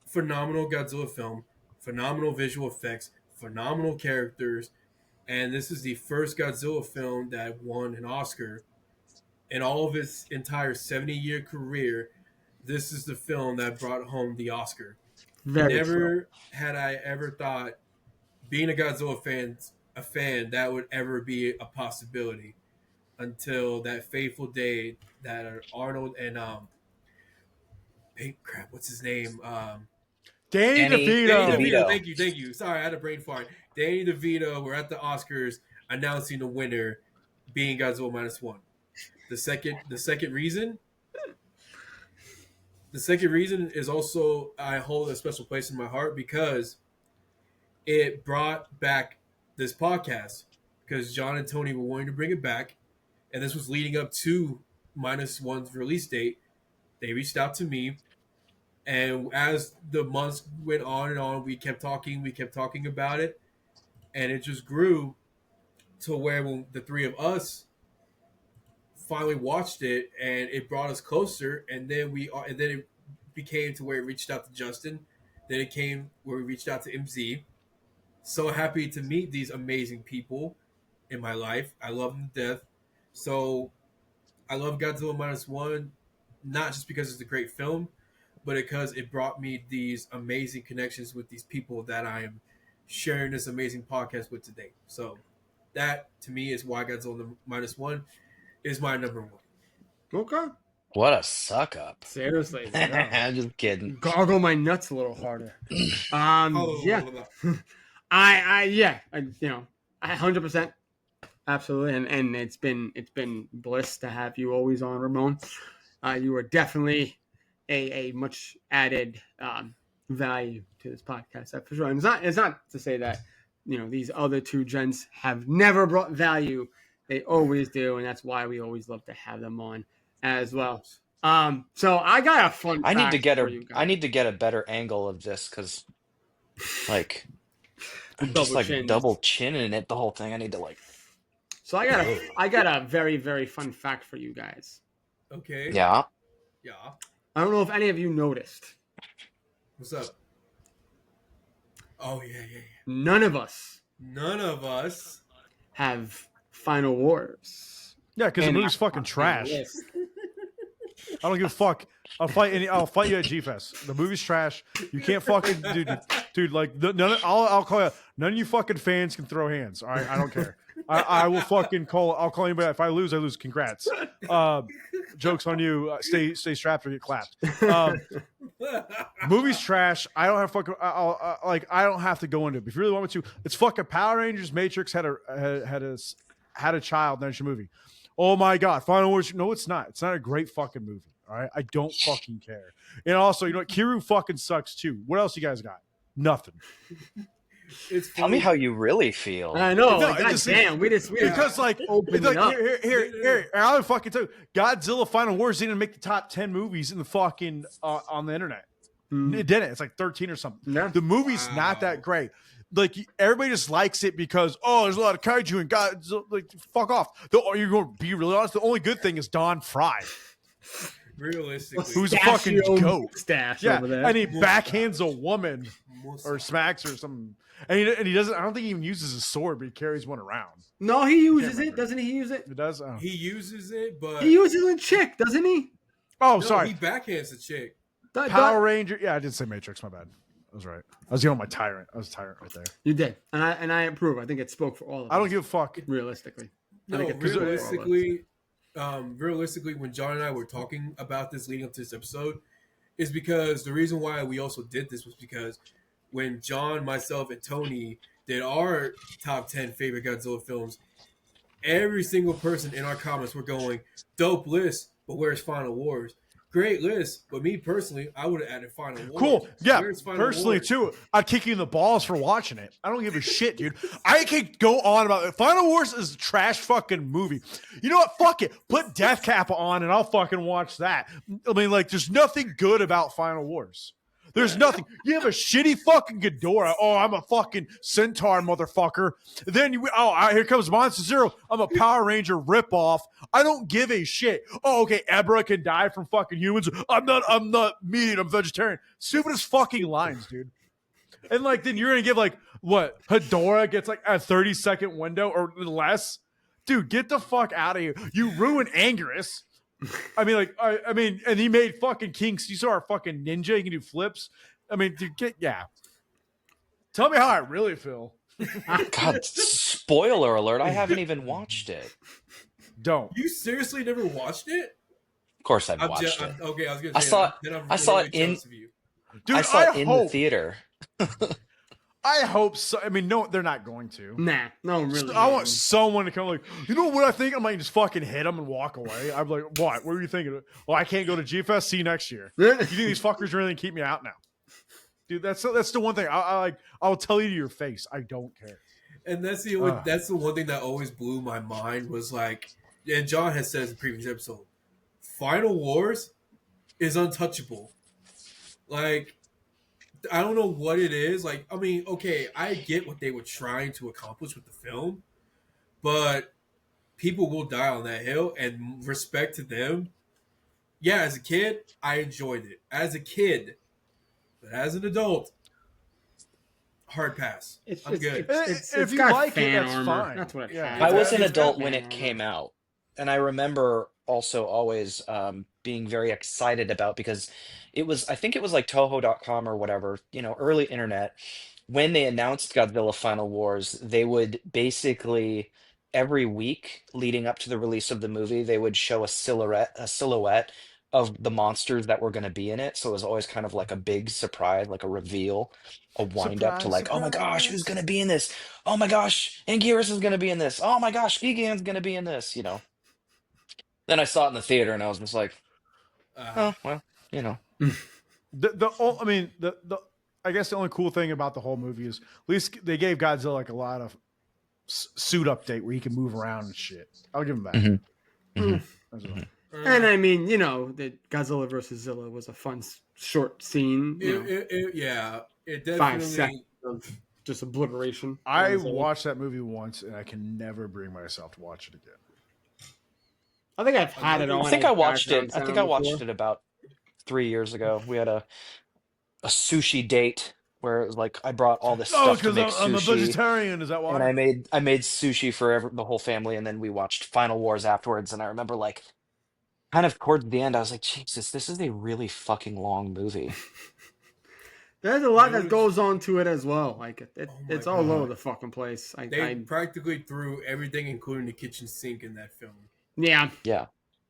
C: Phenomenal Godzilla film, phenomenal visual effects, phenomenal characters, and this is the first Godzilla film that won an Oscar. In all of its entire 70-year career, this is the film that brought home the Oscar. Never had I ever thought, being a Godzilla fan, that would ever be a possibility. Until that fateful day that Arnold and what's his name?
E: Danny
C: DeVito. Thank you. Sorry, I had a brain fart. Danny DeVito were at the Oscars announcing the winner being Godzilla -1. The second reason is also I hold a special place in my heart because it brought back this podcast because John and Tony were wanting to bring it back. And this was leading up to -1's release date. They reached out to me. And as the months went on and on, we kept talking about it. And it just grew to where when the three of us finally watched it and it brought us closer. And then it became to where it reached out to Justin. Then it came where we reached out to MZ. So happy to meet these amazing people in my life. I love them to death. So I love Godzilla -1, not just because it's a great film, but because it brought me these amazing connections with these people that I am sharing this amazing podcast with today. So that to me is why Godzilla -1 is my number one.
B: Okay.
D: What a suck up.
B: Seriously.
D: I'm just kidding.
B: Gargle my nuts a little harder.
C: Oh,
B: Yeah.
C: blah, blah, blah.
B: I 100%. Absolutely. And it's been bliss to have you always on, Ramon. You are definitely a much added value to this podcast. That's for sure. And it's not to say that, these other two gents have never brought value. They always do, and that's why we always love to have them on as well. So I got a fun
D: I need to
B: fact
D: get
B: for
D: a
B: you guys.
D: I need to get a better angle of this because like I'm just
B: Double
D: like
B: chin.
D: double chinning it the whole thing. I need to like
B: So I got a very, very fun fact for you guys.
C: Okay.
D: yeah.
C: Yeah.
B: I don't know if any of you noticed.
C: What's up? Oh yeah.
B: None of us
C: None of us.
B: have Final Wars.
E: Yeah, because the
B: And
E: movie's fucking
B: on the
E: trash.
B: list.
E: I don't give a fuck. I'll fight you at G-Fest. The movie's trash. You can't fucking dude. Like I'll call you. None of you fucking fans can throw hands. All right, I don't care. I will fucking call. I'll call anybody. If I lose, I lose. Congrats. Jokes on you. Stay strapped or get clapped. Movie's trash. I don't have fucking. I don't have to go into it. If you really want me to, it's fucking Power Rangers. Matrix had a child. That's your movie. Oh my God, Final Wars. No, it's not. It's not a great fucking movie. All right, I don't fucking care. And also, you know what? Kiru fucking sucks too. What else you guys got? Nothing.
C: It's
D: Tell me
C: funny.
D: how you really feel.
B: I know.
E: No,
B: Like,
E: it
B: God
E: just-
B: damn, we just
E: Because like,
B: opened
E: it's like
B: it up.
E: here, I'll fucking tell you, Godzilla Final Wars didn't make the top 10 movies in the fucking on the internet.
B: Mhm.
E: It didn't. It's like 13 or something.
B: Yeah.
E: The movie's not
C: Wow.
E: that great. Like everybody just likes it because there's a lot of kaiju and Godzilla. Like fuck off. You're going to be really honest. The only good thing is Don Fry,
C: Realistically,
E: who's a fucking
B: Pistachio
E: goat.
B: mustache
E: Yeah,
B: over there.
E: and he backhands a woman
C: Musa.
E: or smacks her or something. And he doesn't. I don't think he even uses a sword, but he carries one around.
B: No, he uses
E: Can't
B: it.
E: remember.
B: Doesn't he use it?
E: It does. Oh,
C: He uses it, but
B: He uses a chick, doesn't he?
E: oh
C: no,
E: sorry.
C: he backhands the chick.
E: Power Ranger. Yeah, I did say Matrix. My bad. I was right. I was getting on my tyrant. I was a tyrant right there.
B: You did, and I approve. I think it spoke for all of us.
E: I don't give a fuck.
B: realistically. I
C: No,
B: think it spoke for all of us.
C: realistically, when John and I were talking about this leading up to this episode, is because the reason why we also did this was because when John, myself, and Tony did our top 10 favorite Godzilla films, every single person in our comments were going, dope list, but where's Final Wars? Great list, but me personally, I would have added Final Wars.
E: Cool. Yeah.
C: Where's Final
E: Personally,
C: Wars?
E: too, I'd kick you in the balls for watching it. I don't give a shit, dude. I could go on about it. Final Wars is a trash fucking movie. You know what? Fuck it. Put Death Cap on and I'll fucking watch that. I mean, like, there's nothing good about Final Wars. There's nothing. You have a shitty fucking Ghidorah. Oh, I'm a fucking centaur, motherfucker. Then here comes Monster Zero. I'm a Power Ranger ripoff. I don't give a shit. Oh, okay, Ebra can die from fucking humans. I'm not meat. I'm vegetarian. Stupidest fucking lines, dude. And like, then you're gonna give like what? Hedorah gets like a 30-second window or less. Dude, get the fuck out of here. You ruined Anguirus. I mean, like, I mean, and he made fucking Kinks. You saw our fucking ninja. He can do flips. I mean, dude, tell me how I really feel.
D: God, spoiler alert! I haven't even watched it.
E: Don't.
C: You seriously never watched it?
D: Of course, I've watched it.
C: Okay, I was gonna
D: I
C: say
D: saw
C: that. Then I'm
D: I saw
C: really
D: it in-
C: jealous of you.
E: Dude,
D: I saw it in the
E: hope.
D: theater.
E: I hope so. I mean, no, they're not going to.
B: Nah, no, really.
E: I want someone to come like, you know what I think? I might just fucking hit them and walk away. I'm like, what? What were you thinking? Well, I can't go to G-Fest. See you next year. You think these fuckers really keep me out now? Dude, that's the one thing. I'll tell you to your face. I don't care.
C: And that's the one thing that always blew my mind was like, and John has said in the previous episode, Final Wars is untouchable. Like, I don't know what it is. Like, I mean, okay, I get what they were trying to accomplish with the film, but people will die on that hill, and respect to them. Yeah, as a kid, I enjoyed it. As a kid, but as an adult, hard pass. I'm good.
E: If you
B: got
E: like it,
B: fan
E: that's
B: armor.
E: fine.
B: That's what it
E: Yeah.
B: has.
D: I was an
C: It's
D: adult
B: got
D: when
B: fan
D: it
B: armor.
D: came out, and I remember also always being very excited about because I think it was like Toho.com or whatever, early internet. When they announced Godzilla Final Wars, they would basically every week leading up to the release of the movie, they would show a silhouette of the monsters that were going to be in it. So it was always kind of like a big surprise, like a reveal, a wind up to
B: Surprise,
D: like, oh my gosh, who's
B: surprise.
D: going to be in this? Oh my gosh, Anguirus is going to be in this. Oh my gosh, Gigan's going to be in this, you know. Then I saw it in the theater and I was just like,
C: Uh,
D: oh, well, you know.
E: I mean the I guess the only cool thing about the whole movie is at least they gave Godzilla like a lot of suit update where he can move around and shit. I'll give him that.
D: Mhm.
B: Mm.
E: As well.
B: And I mean, you know, the Godzilla versus Zilla was a fun short scene. You know,
C: it
B: 5
C: definitely.
B: seconds of just obliteration.
E: I watched that movie once and I can never bring myself to watch it again.
B: I think I've had it on.
D: I think I
B: as
D: watched it.
B: background
D: I think
B: sound
D: I watched
B: before.
D: it about 3 years ago. We had a sushi date where it was like I brought all this
E: Oh,
D: stuff to
E: because
D: make
E: I'm a
D: sushi,
E: vegetarian. Is that why?
D: and I made sushi for the whole family, and then we watched Final Wars afterwards. And I remember like kind of towards the end, I was like, Jesus, this is a really fucking long movie.
B: There's a lot
C: Dude.
B: that goes on to it as well. Like
C: Oh my
B: it's all
C: God.
B: over the fucking place.
C: They practically threw everything, including the kitchen sink, in that film.
B: Yeah,
D: Yeah.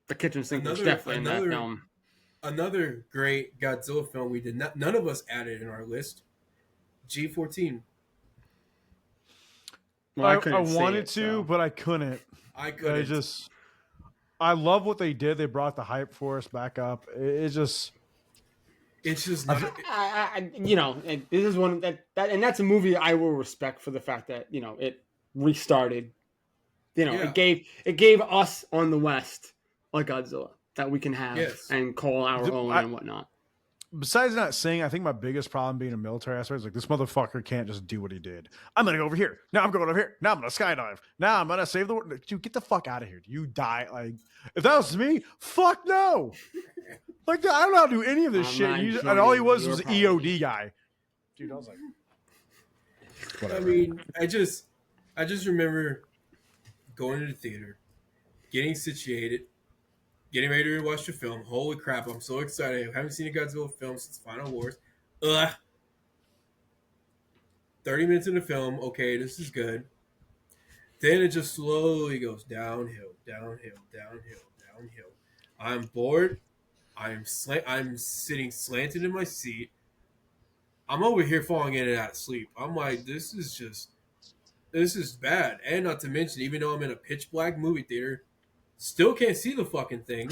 B: the kitchen sink was
C: Another-
B: definitely in that
C: another-
B: film.
C: Another great Godzilla film we did not. None of us added in our list. G14.
B: Well,
E: I
B: couldn't see
E: wanted
B: it,
E: to,
B: so.
E: but I couldn't. I love what they did. They brought the hype for us back up. It's just
C: not.
B: You know, this is one that and that's a movie I will respect for the fact that, you know, it restarted. You know,
C: Yeah.
B: it gave us on the West a Godzilla that we can have
C: Yes.
B: and call our own and whatnot.
E: besides not saying, I think my biggest problem being a military aspect is like this motherfucker can't just do what he did. I'm gonna go over here. Now I'm going over here. Now I'm gonna skydive. Now I'm gonna save the world. Dude, get the fuck out of here. You die. Like if that was me, fuck no. Like I don't know how to do any of this
B: I'm
E: shit.
B: not
E: And all he was
B: joining
E: was an
B: your
E: EOD guy. Dude, I was like, whatever.
C: I mean, I just remember going to the theater, getting situated, getting ready to watch the film. Holy crap, I'm so excited. I haven't seen a Godzilla film since Final Wars. 30 minutes in the film, okay, this is good. Then it just slowly goes downhill, downhill, downhill, downhill. I'm bored. I'm sitting slanted in my seat. I'm over here falling in and out of sleep. I'm like, this is bad. And not to mention, even though I'm in a pitch black movie theater, still can't see the fucking thing.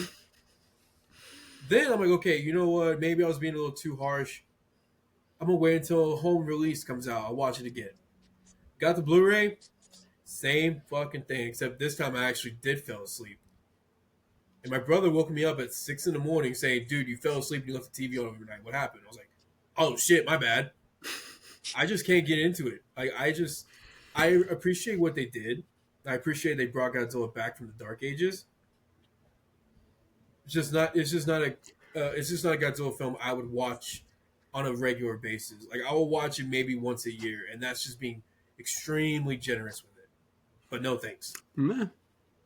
C: Then I'm like, okay, you know what? Maybe I was being a little too harsh. I'm gonna wait until home release comes out. I'll watch it again. Got the Blu-ray, same fucking thing, except this time I actually did fall asleep. And my brother woke me up at 6 a.m. saying, dude, you fell asleep and you left the TV on overnight. What happened? I was like, oh shit, my bad. I just can't get into it. I appreciate what they did. I appreciate they brought Godzilla back from the Dark Ages. It's just not a Godzilla film I would watch on a regular basis. Like I will watch it maybe once a year, and that's just being extremely generous with it. But no thanks.
B: Yeah,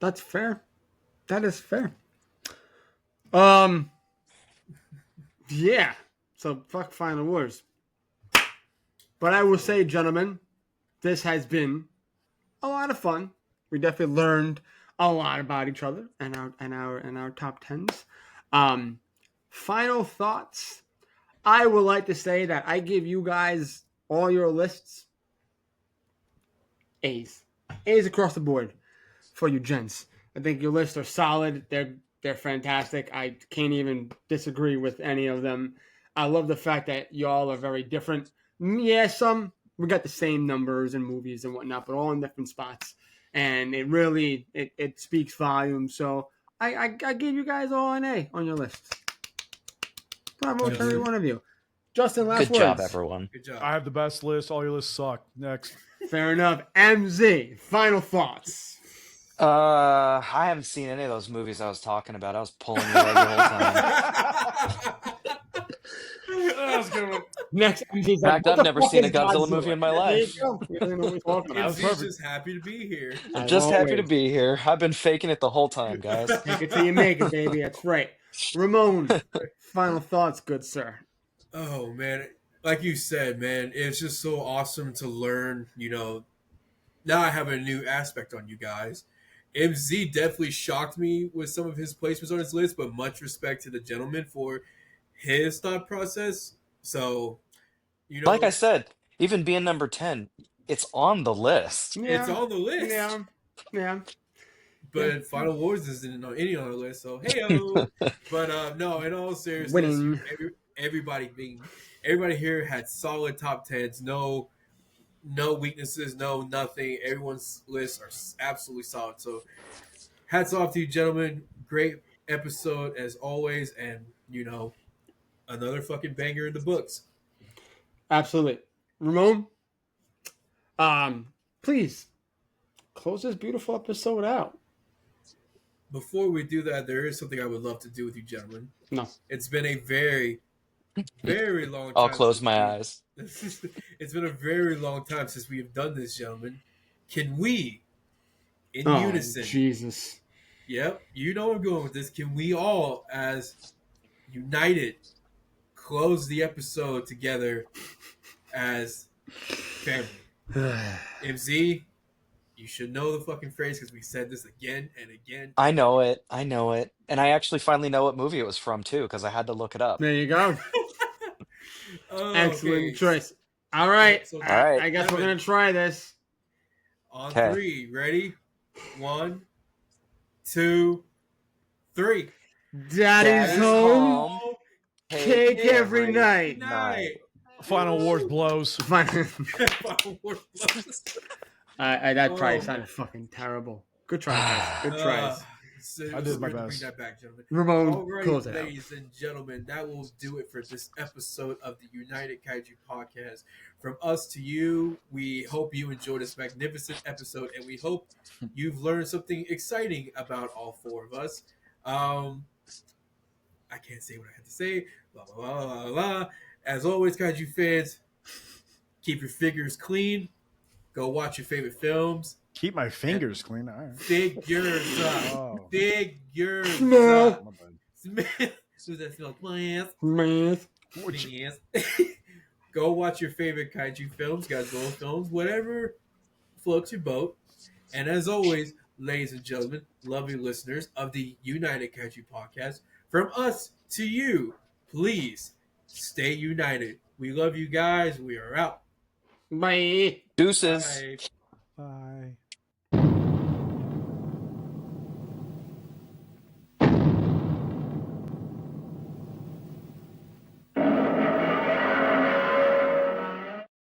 B: that's fair. That is fair. Yeah. So fuck Final Wars. But I will say, gentlemen, this has been a lot of fun. We definitely learned a lot about each other and our top tens. Final thoughts. I would like to say that I give you guys all your lists A's across the board for you gents. I think your lists are solid. They're fantastic. I can't even disagree with any of them. I love the fact that y'all are very different. Yeah, some we got the same numbers and movies and whatnot, but all in different spots. And it really it speaks volumes. So I give you guys all an A on your list. Bravo to every one of you. Justin, last
D: Good
B: words.
D: job, everyone.
C: Good job.
E: I have the best list. All your lists suck. Next.
B: Fair enough. MZ, final thoughts.
D: I haven't seen any of those movies I was talking about. I was pulling your leg the whole time.
E: That was a good one.
B: Next, MZ's
D: In fact, I've never seen a Godzilla movie in my life.
B: There you go. You don't know what we're talking about.
C: MZ's
E: perfect.
C: just happy to be here.
D: I'm
B: As
D: just happy to
B: always.
D: be here. I've been faking it the whole time, guys.
B: Take it till you make it, baby. That's right. Ramon, final thoughts, good sir.
C: Oh man, like you said, man, it's just so awesome to learn. now I have a new aspect on you guys. MZ definitely shocked me with some of his placements on his list, but much respect to the gentleman for his thought process. So, you
D: Like I
C: know,
D: said, even being number 10, it's on the list.
C: it's on the list.
B: Yeah.
C: But Final Wars isn't on any on the list, so hey-o. But no, in all seriousness,
B: Winning.
C: everybody here had solid top tens. No weaknesses, no nothing. Everyone's lists are absolutely solid. So hats off to you, gentlemen. Great episode as always, and another fucking banger in the books.
B: Absolutely. Ramon, please close this beautiful episode out.
C: Before we do that, there is something I would love to do with you, gentlemen.
B: No.
C: It's been a very, very long time.
D: I'll close my eyes.
C: It's been a very long time since we have done this, gentlemen. Can we, in unison,
B: Jesus.
C: Yep, you know where I'm going with this. Can we all, as united, close the episode together as family? MZ, you should know the fucking phrase because we said this again and again.
D: I know it. And I actually finally know what movie it was from, too, because I had to look it up.
B: There you go. Excellent
C: Okay.
B: choice. All right.
C: So,
D: All right.
B: I guess we're going to try this.
C: On
D: Okay.
C: 3, ready? 1, 2, 3.
B: Daddy's home.
D: home.
B: Cake every night.
C: Night.
E: Final Wars blows.
C: Final Wars blows.
B: That probably
C: Oh.
B: sounded fucking terrible. Good try, guys. Good tries.
C: So
E: I did my
C: we're gonna
E: best.
C: Bring that back, gentlemen.
B: Ramon,
C: All right,
B: close it out.
C: ladies and gentlemen, that will do it for this episode of the United Kaiju Podcast. From us to you, we hope you enjoyed this magnificent episode, and we hope you've learned something exciting about all 4 of us. I can't say what I had to say. Blah, blah, blah, blah, blah. As always, Kaiju fans, keep your figures clean. Go watch your favorite films.
E: Keep my fingers clean. All right.
C: Figures up.
E: Oh.
C: Figures
B: Smell.
C: up.
E: My bad.
C: Smell. Does that smell plants?
B: Man.
C: Plants. Go watch your favorite kaiju films, Godzilla films, whatever floats your boat. And as always, ladies and gentlemen, lovely listeners of the United Kaiju Podcast, from us to you, please stay united. We love you guys. We are out.
B: Bye.
D: Deuces.
C: Bye.
E: Bye.